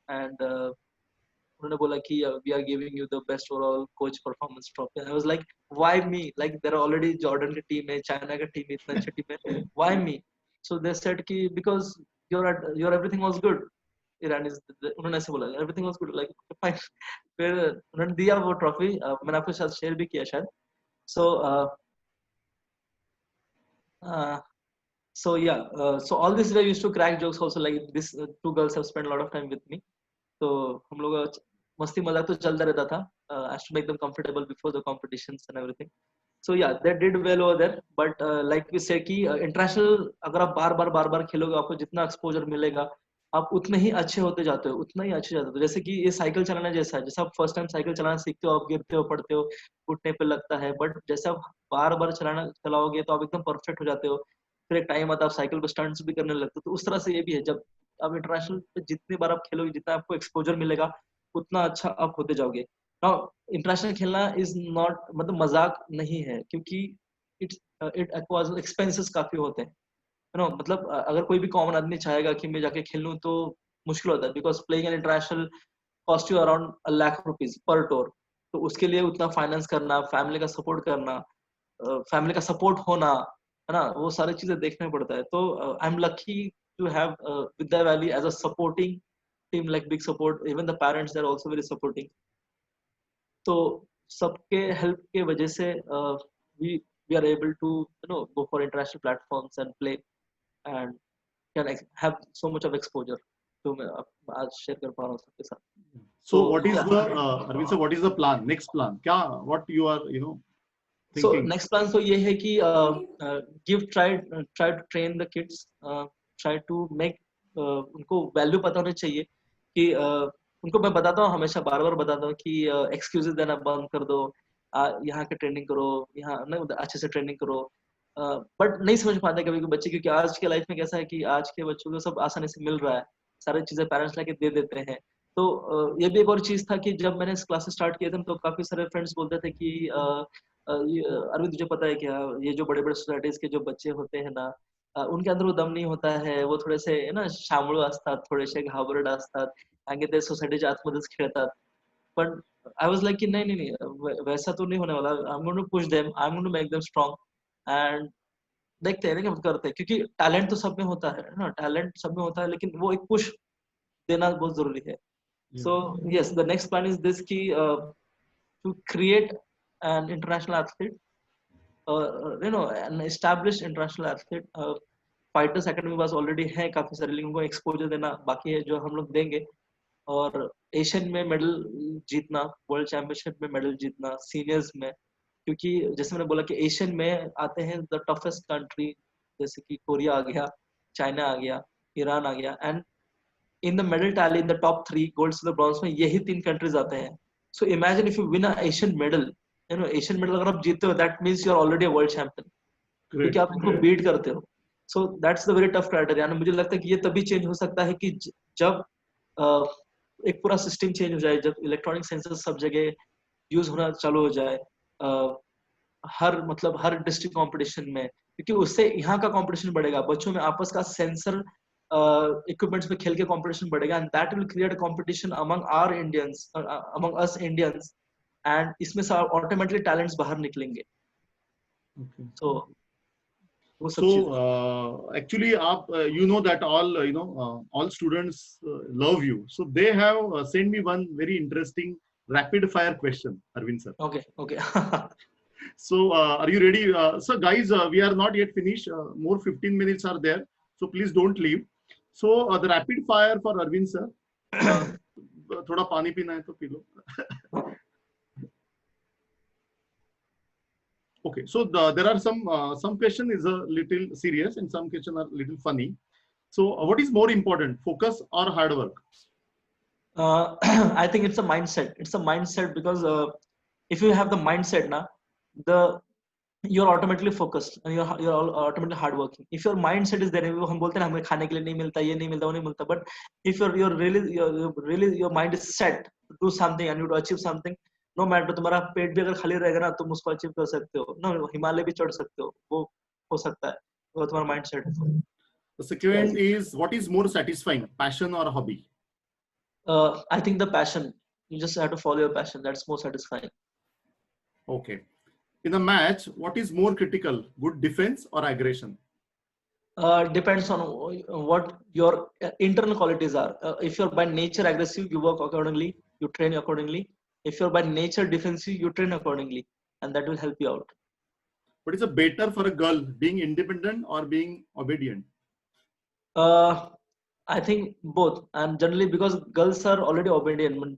S3: and उन्होंने बोला कि we are giving you the best overall coach performance trophy. I was like why me, like there are already Jordan की team है, China की team है, इतना अच्छी टीम है, why me? So they said कि because your everything was good. ईरानीज, उन्होंने ऐसे बोला everything was good, like fine. फिर उन्होंने दिया वो ट्रॉफी, मैंने आपके साथ शेयर भी किया शायद। सो so yeah, so all this way I used to crack jokes also, like this two girls have spent a lot of time with me। तो हम लोग मस्ती मजाक तो चलता रहता था, as to make them comfortable before the competitions and everything। So yeah, they did well over there, but like we said कि international अगर आप बार बार खेलोगे, आपको जितना exposure मिलेगा, आप उतने ही अच्छे होते जाते हो, उतना ही अच्छे जाते हो। जैसे कि ये साइकिल चलाना जैसा है, जैसे आप फर्स्ट टाइम साइकिल चलाना सीखते हो, आप गिरते हो, पड़ते हो, घुटने पे लगता है, बट जैसे आप बार चलाओगे तो आप एकदम परफेक्ट हो जाते हो। फिर एक टाइम आता है आप साइकिल पे स्टंट्स भी करने लगते हो। तो उस तरह से ये भी है, जब आप इंटरनेशनल पे जितनी बार आप खेलोगे, जितना आपको एक्सपोजर मिलेगा, उतना अच्छा आप होते जाओगे। नाउ इंटरनेशनल खेलना इज नॉट, मतलब मजाक नहीं है, क्योंकि इट्स इट एक्सपेंसेस काफी होते हैं, मतलब अगर कोई भी कॉमन आदमी चाहेगा कि मैं जाके खेलूं, तो मुश्किल होता है, because playing an international cost you around ₹1,00,000 पर टूर। तो उसके लिए उतना फाइनेंस करना, फैमिली का सपोर्ट करना, फैमिली का सपोर्ट होना, है ना, वो सारी चीजें देखना पड़ता है। तो I am lucky to have Vidya Valley as a supporting team, like big support, even the parents are also very supporting. तो सबके हेल्प के वजह से we we are able to go for international platforms and play, and can have so much of exposure, जो मैं आज share कर पा रहा हूँ सबके साथ।
S2: So
S3: तो
S2: what is
S3: yeah,
S2: the Arvind sir, what is the plan, next plan, क्या, what you are
S3: so
S2: thinking?
S3: next plan तो ये है कि try to train the kids, try to make उनको वैल्यू पता होनी चाहिए कि उनको मैं बताता हूँ, हमेशा बार बार बताता हूँ कि एक्सक्यूजेस देना बंद कर दो, यहाँ के ट्रेनिंग करो, यहाँ ना अच्छे से ट्रेनिंग करो। बट नहीं समझ पाते कभी कभी बच्चे, क्योंकि आज के लाइफ में कैसा है कि आज के बच्चों को सब आसानी से मिल रहा है, सारी चीजें पेरेंट्स लाके दे देते हैं। तो ये भी एक और चीज था कि जब मैंने क्लासेस स्टार्ट किए थे तो काफी सारे फ्रेंड्स बोलते थे कि अरविंद तुझे पता है क्या, ये जो बड़े बड़े सोसाइटीज के जो बच्चे होते हैं ना, उनके अंदर वो दम नहीं होता है, वो थोडेसे ना शामळू असतात, थोडेसे घाबरट असतात, आणि ते सोसायटीच्या आतमध्येच खेळतात. पण आई वाज लाइक कि नहीं नहीं नहीं, वैसा तो नहीं होने वाला, I am going to push them, I am going to make them strong. And देखते हैं ना क्या करते हैं, क्योंकि टैलेंट तो सब में होता है ना, टैलेंट सब में होता है, लेकिन वो एक पुश देना बहुत जरूरी है। So yes, the next plan is this कि to create an international athlete, an established international athlete. Fighters academy पास ऑलरेडी है काफी सारे, लेकिन उनको एक्सपोजर देना बाकी है, जो हम लोग देंगे। और एशियन में मेडल जीतना, वर्ल्ड चैंपियनशिप में मेडल जीतना, सीनियर्स में, क्योंकि जैसे मैंने बोला कि एशियन में आते हैं द टफेस्ट कंट्री, जैसे कि कोरिया आ गया, चाइना आ गया, ईरान आ गया, and in the medal tally in the top 3 gold silver bronze में यही 3 कंट्रीज आते हैं। So imagine if you win a Asian medal, Asian medal अगर आप जीतते हो, that means you are already a world champion, क्योंकि आप इनको बीट करते हो। So that's the very tough criteria. मुझे लगता है कि ये तभी चेंज हो सकता है कि जब एक पूरा सिस्टम चेंज हो जाए, जब इलेक्ट्रॉनिक सेंसर सब जगह यूज होना चालू हो जाए, हर डिस्ट्रिक्ट कंपटीशन में, क्योंकि उससे यहाँ का कंपटीशन बढ़ेगा, बच्चों में आपस का सेंसर इक्विपमेंट्स पे खेल के कंपटीशन बढ़ेगा, and that will create a competition among our Indians, among us Indians, and इसमें से ऑटोमेटिकली टैलेंट्स बाहर निकलेंगे। सो वो सब चीजें
S2: actually you know that all students love you, so they have sent me one very interesting rapid fire question, Arvind sir.
S3: Okay.
S2: So are you ready? So guys, we are not yet finished, more 15 minutes are there, so please don't leave. So the rapid fire for Arvind sir, थोड़ा पानी पीना है तो P low. Okay, so there are some question is a little serious and some question are little funny. So what is more important, focus or hard work?
S3: I think it's a mindset. It's a mindset, because if you have the mindset now, you're automatically focused and you're automatically hardworking. If your mindset is there, हम बोलते हैं हमें खाने के लिए नहीं मिलता, ये नहीं मिलता, वो नहीं मिलता, but if your mind is set to do something and you to achieve something, no matter तुम्हारा पेट भी अगर खाली रहेगा ना, तुम उसको अचीव कर सकते हो ना, हिमालय भी चढ़ सकते हो, वो हो सकता है, वो तुम्हारा माइंडसेट है।
S2: The second is, what is more satisfying, passion or hobby?
S3: I think the passion. You just have to follow your passion. That's more satisfying.
S2: Okay. In a match, what is more critical, good defense or aggression?
S3: Depends on what your internal qualities are. If you're by nature aggressive, you work accordingly, you train accordingly. If you're by nature defensive, you train accordingly, and that will help you out.
S2: But is it better for a girl being independent or being obedient?
S3: I think both, and generally because girls are already obedient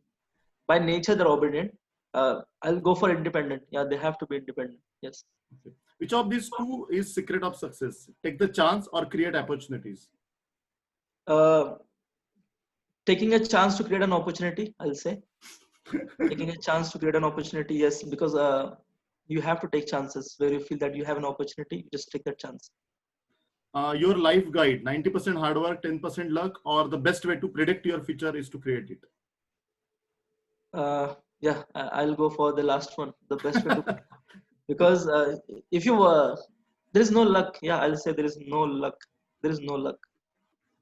S3: by nature, they're obedient. I'll go for independent. Yeah, they have to be independent. Yes.
S2: Okay. Which of these two is secret of success? Take the chance or create opportunities?
S3: Taking a chance to create an opportunity, I'll say. Taking a chance to create an opportunity, yes, because you have to take chances where you feel that you have an opportunity. You just take that chance.
S2: Your life guide, 90% hard work, 10% luck, or the best way to predict your future is to create it?
S3: Yeah, I'll go for the last one. The best way to, because if you there is no luck. Yeah, I'll say there is no luck. There is no luck.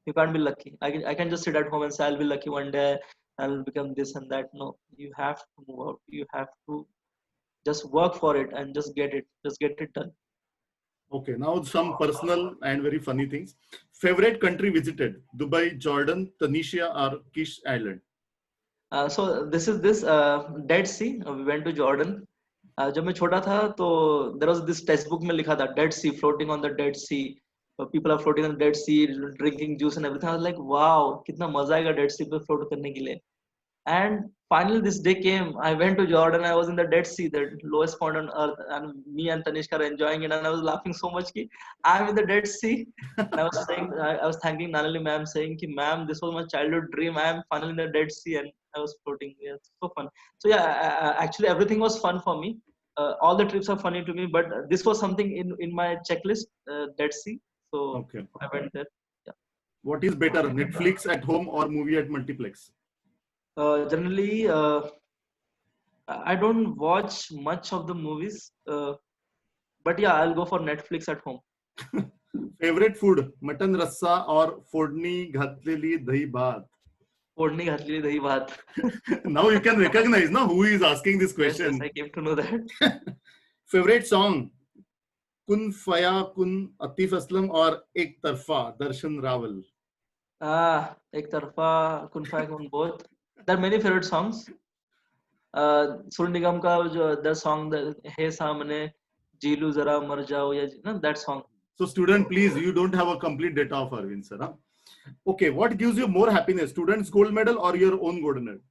S3: You can't be lucky. I can just sit at home and say I'll be lucky one day, I'll become this and that. No, you have to move out. You have to just work for it and just get it. Just get it done.
S2: Okay, now some personal and very funny things. Favorite country visited? Dubai, Jordan, Tunisia, or Kish Island?
S3: So this is this Dead Sea. We went to Jordan. जब मैं छोटा था तो there was this textbook में लिखा था Dead Sea, floating on the Dead Sea. People are floating on the Dead Sea, drinking juice and everything. I was like, wow, कितना मजा आएगा Dead Sea पे float करने के लिए. And finally, this day came. I went to Jordan. I was in the Dead Sea, the lowest point on earth, and me and Tanishka are enjoying it. And I was laughing so much. Ki, I'm in the Dead Sea. And I was saying, I was thanking Nanali ma'am, saying, ki, ma'am, this was my childhood dream. I am finally in the Dead Sea, and I was floating. Yeah, it's so fun. So yeah, actually, everything was fun for me. All the trips are funny to me, but this was something in my checklist, Dead Sea. So
S2: Okay.
S3: I went there. Yeah.
S2: What is better, Netflix at home or movie at multiplex?
S3: Generally, I don't watch much of the movies, but yeah, I'll go for Netflix at home.
S2: Favorite food, mutton रस्सा और फोडणी घातलेली दही भात?
S3: फोडणी घातलेली दही भात.
S2: Now you can recognize now who is asking this
S3: Yes,
S2: question.
S3: I came to know that.
S2: Favorite song, कुन फया कुन, अतीफ असलम और एक तरफा, दर्शन रावल?
S3: एक तरफा, कुन फाया कुन both. There are many favorite songs. Sonu Nigam का जो the song है सामने, जीलू जरा मर जाओ, या ना that song.
S2: So student, please, you don't have a complete data of Arvind sir. Huh? Okay, what gives you more happiness, students gold medal or your own gold medal?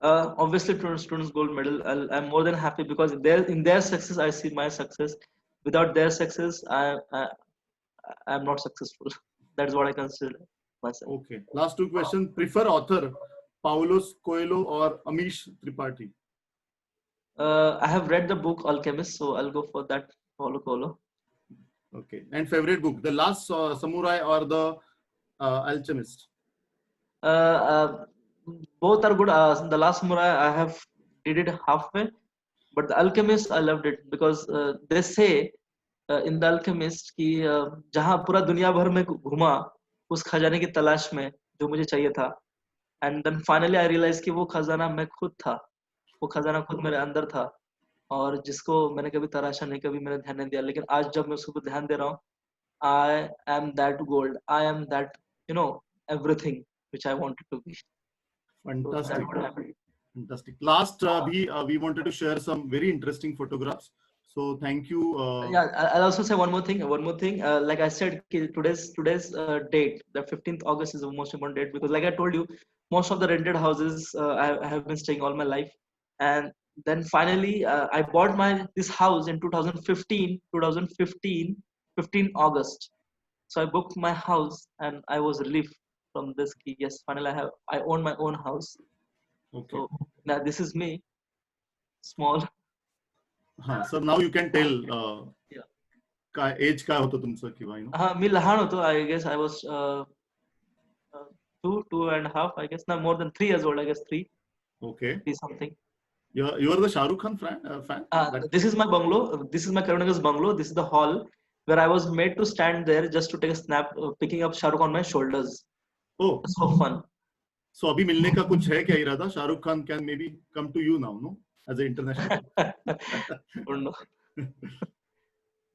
S3: Obviously, students gold medal. I'm more than happy because in their success I see my success. Without their success, I'm not successful. That's what I consider myself.
S2: Okay, last two questions. Prefer author, Paulos Coelho or Amish Tripathi?
S3: I have read the book Alchemist, so I'll go for that. Paulo Coelho.
S2: Okay, and favorite book, The Last Samurai or The Alchemist?
S3: Both are good. The Last Samurai I have did it halfway, but The Alchemist I loved it because they say in The Alchemist कि जहाँ पूरा दुनिया भर में घुमा उस खजाने की तलाश में जो मुझे चाहिए था, and then finally I realized कि वो खजाना मैं खुद था, वो खजाना खुद मेरे अंदर था, और जिसको मैंने कभी तराशा नहीं, कभी मैंने ध्यान नहीं दिया, लेकिन आज जब मैं उसको ध्यान दे रहा हूँ, I am that gold, I am that, everything which I wanted to be. So that's
S2: Fantastic.
S3: what happened.
S2: Fantastic. Last, we wanted to share some very interesting photographs. So thank you.
S3: Yeah, I'll also say one more thing. Like I said, today's date, the 15th August is the most important date because, like I told you, most of the rented houses I have been staying all my life, and then finally I bought this house in 2015, 15 August. So I booked my house, and I was relieved from this. Yes, finally I own my own house.
S2: Okay.
S3: So now this is me, small.
S2: So now you can tell
S3: Yeah.
S2: काय age काय होतं तुमचं किंवा
S3: मी लहान होतो. I guess I was 2.5. I guess not more than 3 years old. I guess 3.
S2: Okay.
S3: 3 something.
S2: You are the Shah Rukh Khan fan?
S3: This is my bungalow. This is my Karunaga's bungalow. This is the hall where I was made to stand there just to take a snap, picking up Shah Rukh on my shoulders.
S2: Oh,
S3: It's so fun.
S2: So अभी मिलने का कुछ है क्या इरादा? Shahrukh Khan can maybe come to you now, no? As an international.
S3: Don't know.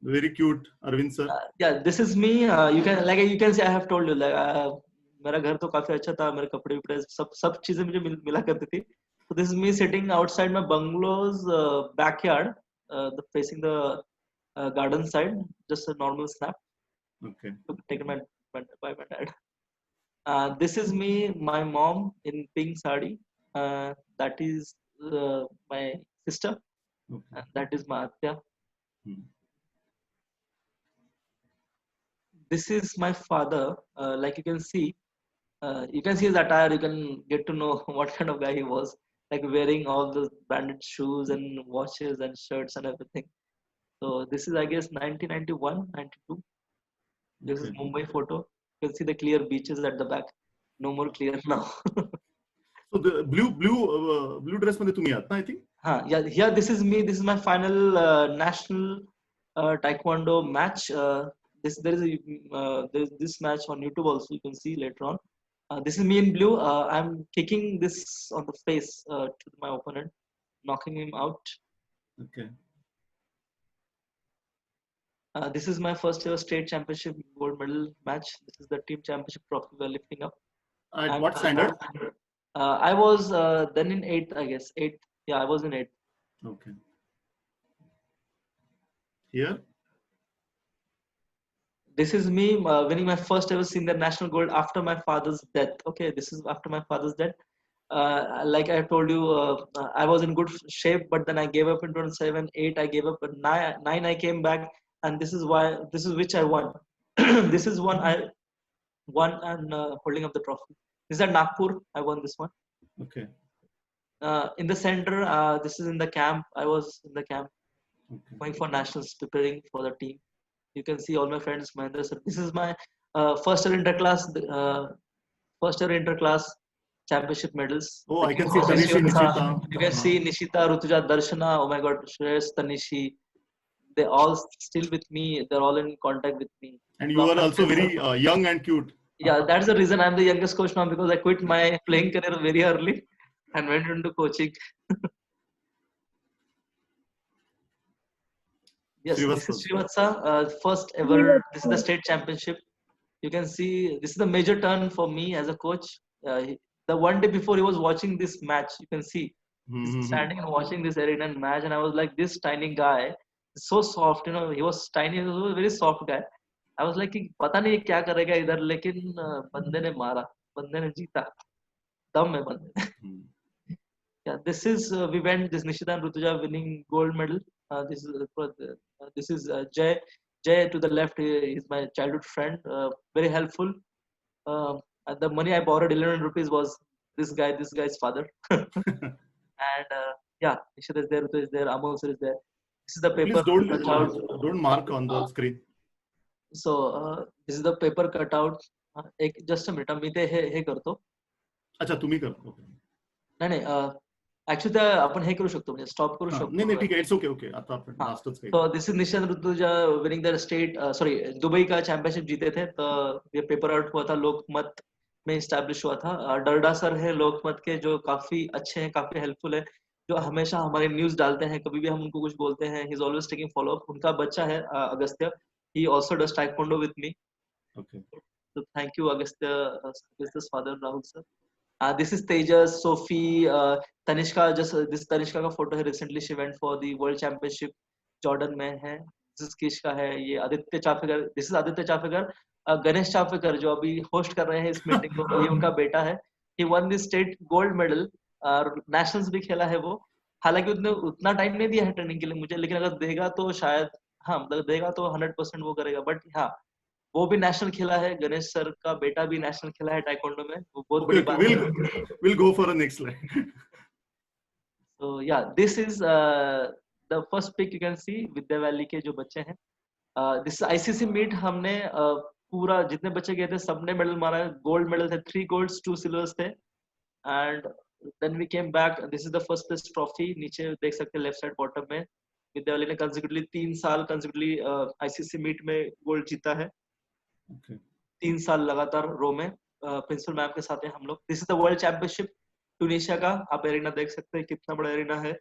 S2: Very cute, Arvind sir.
S3: Yeah, this is me. You can say I have told you like मेरा घर तो काफी अच्छा था, मेरे कपड़े वपड़े सब चीजें मुझे मिला करती थी. So this is me sitting outside my bungalow's backyard, facing the garden side, just a normal snap.
S2: Okay.
S3: Taken by my dad. This is me, my mom in pink sari. That is my sister.
S2: Okay.
S3: And that is my atya. This is my father. Like you can see his attire. You can get to know what kind of guy he was. Like wearing all the branded shoes and watches and shirts and everything. So this is, I guess, 1991, 92. This is Mumbai photo. You can see the clear beaches at the back. No more clear now.
S2: So the blue dress मध्ये तुम्ही आहात ना, I think?
S3: Yeah, here this is me. This is my final national taekwondo match. There is this match on YouTube also. You can see later on. This is me in blue. I'm kicking this on the face to my opponent, knocking him out.
S2: Okay.
S3: This is my first ever state championship gold medal match. This is the team championship trophy we're lifting up.
S2: At what standard?
S3: I was then in 8th, I guess. 8th. Yeah, I was in 8th.
S2: Okay. Here?
S3: This is me winning my first ever senior national gold after my father's death. Okay, this is after my father's death. like I told you, I was in good shape, but then I gave up in 2007, 8. I gave up, but 9 I came back, and this is which I won. This is one I won and holding up the trophy. This is at Nagpur. I won this one.
S2: Okay.
S3: In the center, this is in the camp. I was in the camp
S2: Okay.
S3: going for nationals, preparing for the team. You can see all my friends. Mahendra sir. This is my first year interclass championship medals.
S2: Oh,
S3: Like
S2: I
S3: you
S2: can
S3: can
S2: see
S3: see
S2: Tanishi,
S3: Nishita,
S2: Nishita.
S3: you can see Nishita, Rutuja, Darshana. Oh my God, Shreyas, Tanishi. They all still with me. They're all in contact with me.
S2: And you
S3: One of
S2: are
S3: my
S2: also
S3: friends
S2: very young and cute.
S3: yeah, that's the reason I'm the youngest coach now, because I quit my playing career very early and went into coaching. Yes, this is
S2: Srivastava.
S3: Srivatsa, first ever. This is the state championship. You can see this is the major turn for me as a coach. The one day before he was watching this match, you can see he's
S2: Mm-hmm.
S3: standing and watching this arena match, and I was like, this tiny guy is so soft. You know, he was tiny, he was a very soft guy. I was like, कि पता नहीं ये क्या करेगा इधर, लेकिन बंदे ने मारा, बंदे ने जीता, दम है बंदे में. Yeah, this is we went this Nishita and Rutuja winning gold medal. This is Jay. Jay to the left is my childhood friend. Very helpful. And the money I borrowed 11 rupees was this guy's father. And yeah, Nishita is there, Rutuja is there, Amol sir is there. This is the paper
S2: Please don't
S3: cutout.
S2: don't mark on the screen.
S3: So this is the paper cutout. Just a minute. मी ते हे करतो.
S2: अच्छा तुम्ही कर. Okay.
S3: नाही नाही. Actually आपण हे करू शकतो, म्हणजे स्टॉप करू
S2: नाही नाही
S3: शकतो.
S2: ठीक आहे. It's okay okay. आता आपण
S3: हाँ,
S2: लास्टच काही.
S3: तो this is Nishant Rutuja winning the state sorry Dubai का चैंपियनशिप जीते थे. तो ये पेपर आउट हुआ था, लोकमत में इस्टेब्लिश हुआ था. डरडा सर है लोकमत के, जो काफी अच्छे हैं, काफी हेल्पफुल है, जो हमेशा हमारे न्यूज डालते हैं. कभी भी हम उनको कुछ बोलते हैं, he is always taking follow up. उनका बच्चा है अगस्त्य, ही also does taekwondo with me.
S2: Okay.
S3: So thank you Agastya's father Rahul sir. This is Tejas, Sophie, Tanishka. Just this Tanishka का photo है. Recently she went for the World Championship. Jordan में है. This is किश का है. ये Aditya Chapekar. This is Aditya Chapekar. Ganesh Chapekar जो अभी host कर रहे हैं इस मीटिंग को, ये उनका बेटा है. He won the state gold medal. Nationals भी खेला है वो. हालांकि उसने उतना टाइम नहीं दिया है ट्रेनिंग के लिए मुझे, लेकिन अगर देगा तो शायद, हाँ मतलब देगा तो 100% वो करेगा. बट हाँ, वो भी नेशनल खेला है. गणेश सर का बेटा भी नेशनल खेला है टाइकोंडो में. वो बहुत
S2: Okay,
S3: बड़ी बात है.
S2: we'll go for the next slide.
S3: So yeah, this is the first pic you can see. Vidya valley के जो बच्चे हैं. This ICC meet हमने पूरा जितने बच्चे गए थे सबने मेडल मारा है. गोल्ड मेडल थे, 3 golds 2 silvers थे. And then we came back. This is the first place trophy. नीचे देख सकते हैं लेफ्ट साइड बॉटम में. विद्या वैली ने कंसेक्यूटिवली 3 साल कंसेक्यूटिवली ICC मीट में गोल्ड जीता है.
S2: Okay.
S3: 3 साल लगातार रो में. प्रिंसिपल मैम के साथ हैं हम लोग. This is the world championship Tunisia का. आप एरिना देख सकते हैं कितना बड़ा एरिना है.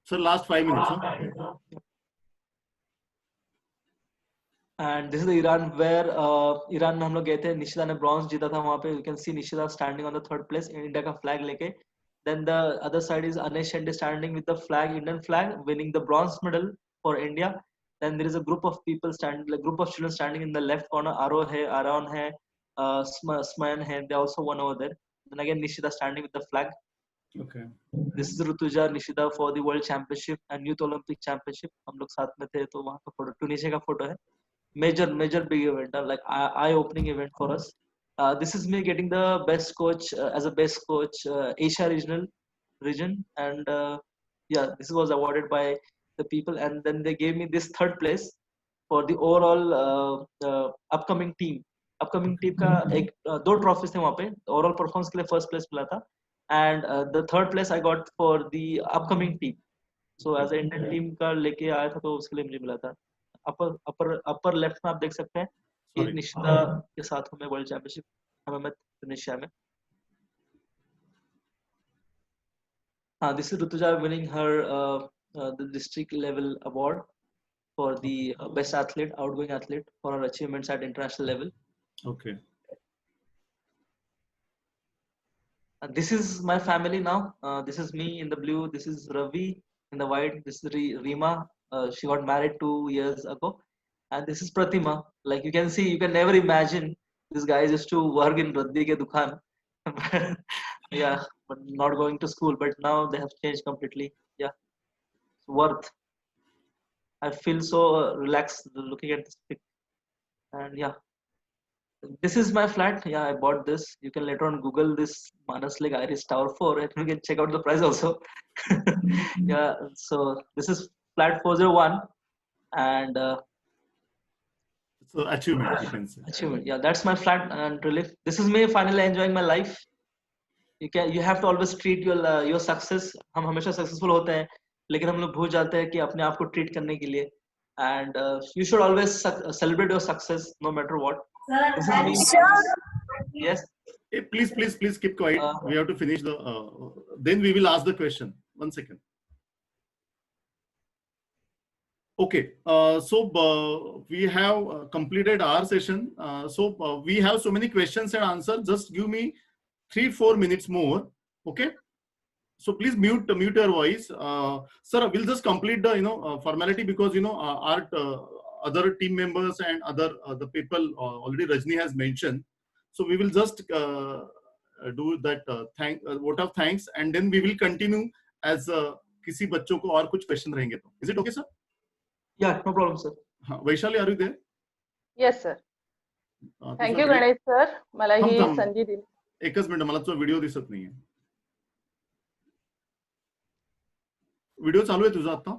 S2: Sir, last 5 minutes. Huh?
S3: And this is Iran where Iran में हम लोग गए थे. निशिता ने ब्रॉन्ज जीता था वहां पे. You can see Nishita standing on the 3rd place, India का फ्लैग लेके. Then the other side is Anesh Shende standing with the flag, Indian flag, winning the bronze medal for India. Then there is a group of people standing, like group of children standing in the left corner. Aro hai, Aron hai, Smayan hai. They also won over there. Then again Nishita standing with the flag.
S2: Okay.
S3: This is Rutuja, Nishita for the World Championship and Youth Olympic Championship. हम लोग साथ में थे, तो वहाँ का photo Tunisia का photo है. Major big event, like eye-opening event for us. This is me getting the best coach as a best coach Asia region, and yeah, this was awarded by the people, and then they gave me this 3rd place for the overall upcoming team का एक 2 trophies थे वहाँ पे. Overall performance के लिए 1st place मिला था, and the 3rd place I got for the upcoming team. So as a Indian team का लेके आया था, तो उसके लिए मुझे मिला था. अपर लेफ्ट में आप देख सकते हैं कि
S2: Sorry.
S3: निशिता के साथ हमें वर्ल्ड चैंपियनशिप हमें ट्यूनीशिया में. हाँ, this is Rutuja winning her the district level award for the best athlete, outgoing athlete, for her achievements at international level.
S2: Okay.
S3: And this is my family now. This is me in the blue. This is Ravi in the white. This is Rima. She got married 2 years ago. And this is Pratima. Like you can see, you can never imagine this guy used to work in Raddi ke dukan. Yeah, but not going to school. But now they have changed completely. Yeah, it's worth. I feel so relaxed looking at this pic. And yeah, this is my flat. Yeah, I bought this. You can later on Google this Manas Lake Iris Tower 4 and you can check out the price also. Yeah, so this is flat 401 and
S2: It's an achievement, you can say.
S3: achievement. Yeah, that's my flat and relief. This is me finally enjoying my life. You have to always treat your success. हम हमेशा successful होते हैं लेकिन हम लोग भूल जाते हैं कि अपने आप को treat करने के लिए and you should always celebrate your success no matter what. This is me. Yes.
S2: Hey, please keep quiet. We have to finish the. Then we will ask the question. 1 second. Okay. So we have completed our session. So we have so many questions and answers. Just give me 3-4 minutes more. Okay. So please mute your voice. Sir, we'll just complete the formality because our other team members and other the people already Rajni has mentioned. So we will just do that vote of thanks and then we will continue as किसी बच्चों को और कुछ question रहेंगे तो. Is it okay, sir?
S3: Yeah, no problem, sir.
S2: Vaishali, are you there?
S4: Yes, sir. Thank
S2: तुझा
S4: you, Ganesh sir. मला ही
S2: थांब.
S4: संधी दिली.
S2: एकच मिनिट मला तुझा व्हिडिओ दिसत नाहीये. व्हिडिओ चालू आहे तुझा आता?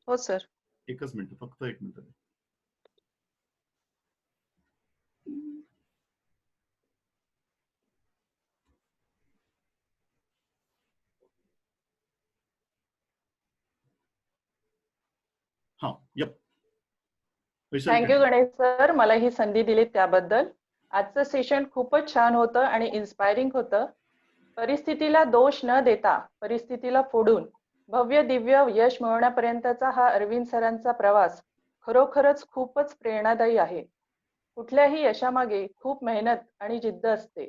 S4: हो सर.
S2: एकच मिनिट, फक्त 1 मिनिट. हा, yup.
S4: Thank you Ganesh sir, मला ही संधी दिली त्याबद्दल. आजचं सेशन खूपच छान होतं आणि इन्स्पायरिंग होतं. परिस्थितीला दोष न देता परिस्थितीला फोडून भव्य दिव्य यश मिळवण्यापर्यंतचा हा अरविंद सरांचा प्रवास खरोखरच खूपच प्रेरणादायी आहे. कुठल्याही यशामागे खूप मेहनत आणि जिद्द असते.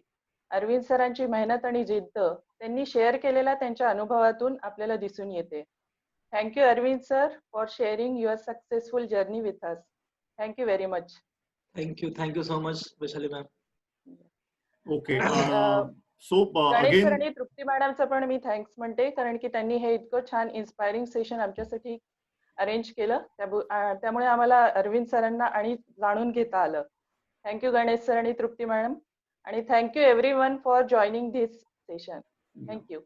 S4: अरविंद सरांची मेहनत आणि जिद्द त्यांनी शेअर केलेल्या त्यांच्या अनुभवातून आपल्याला दिसून येते. Thank you, Arvind sir, for sharing your successful journey with us. Thank you very much.
S3: Thank you so much, Vaishali ma'am.
S2: Okay.
S4: आणि,
S2: So
S4: गणेश
S2: again,
S4: सर आणि तृप्ती मॅडमचं पण मी थँक्स म्हणते कारण की त्यांनी हे इतकं छान इन्स्पायरिंग सेशन आमच्यासाठी अरेंज केलं. त्यामुळे आम्हाला अरविंद सरांना आणि जाणून घेता आलं. थँक्यू गणेश सर आणि तृप्ती मॅडम आणि thank you everyone for joining this session. Thank you.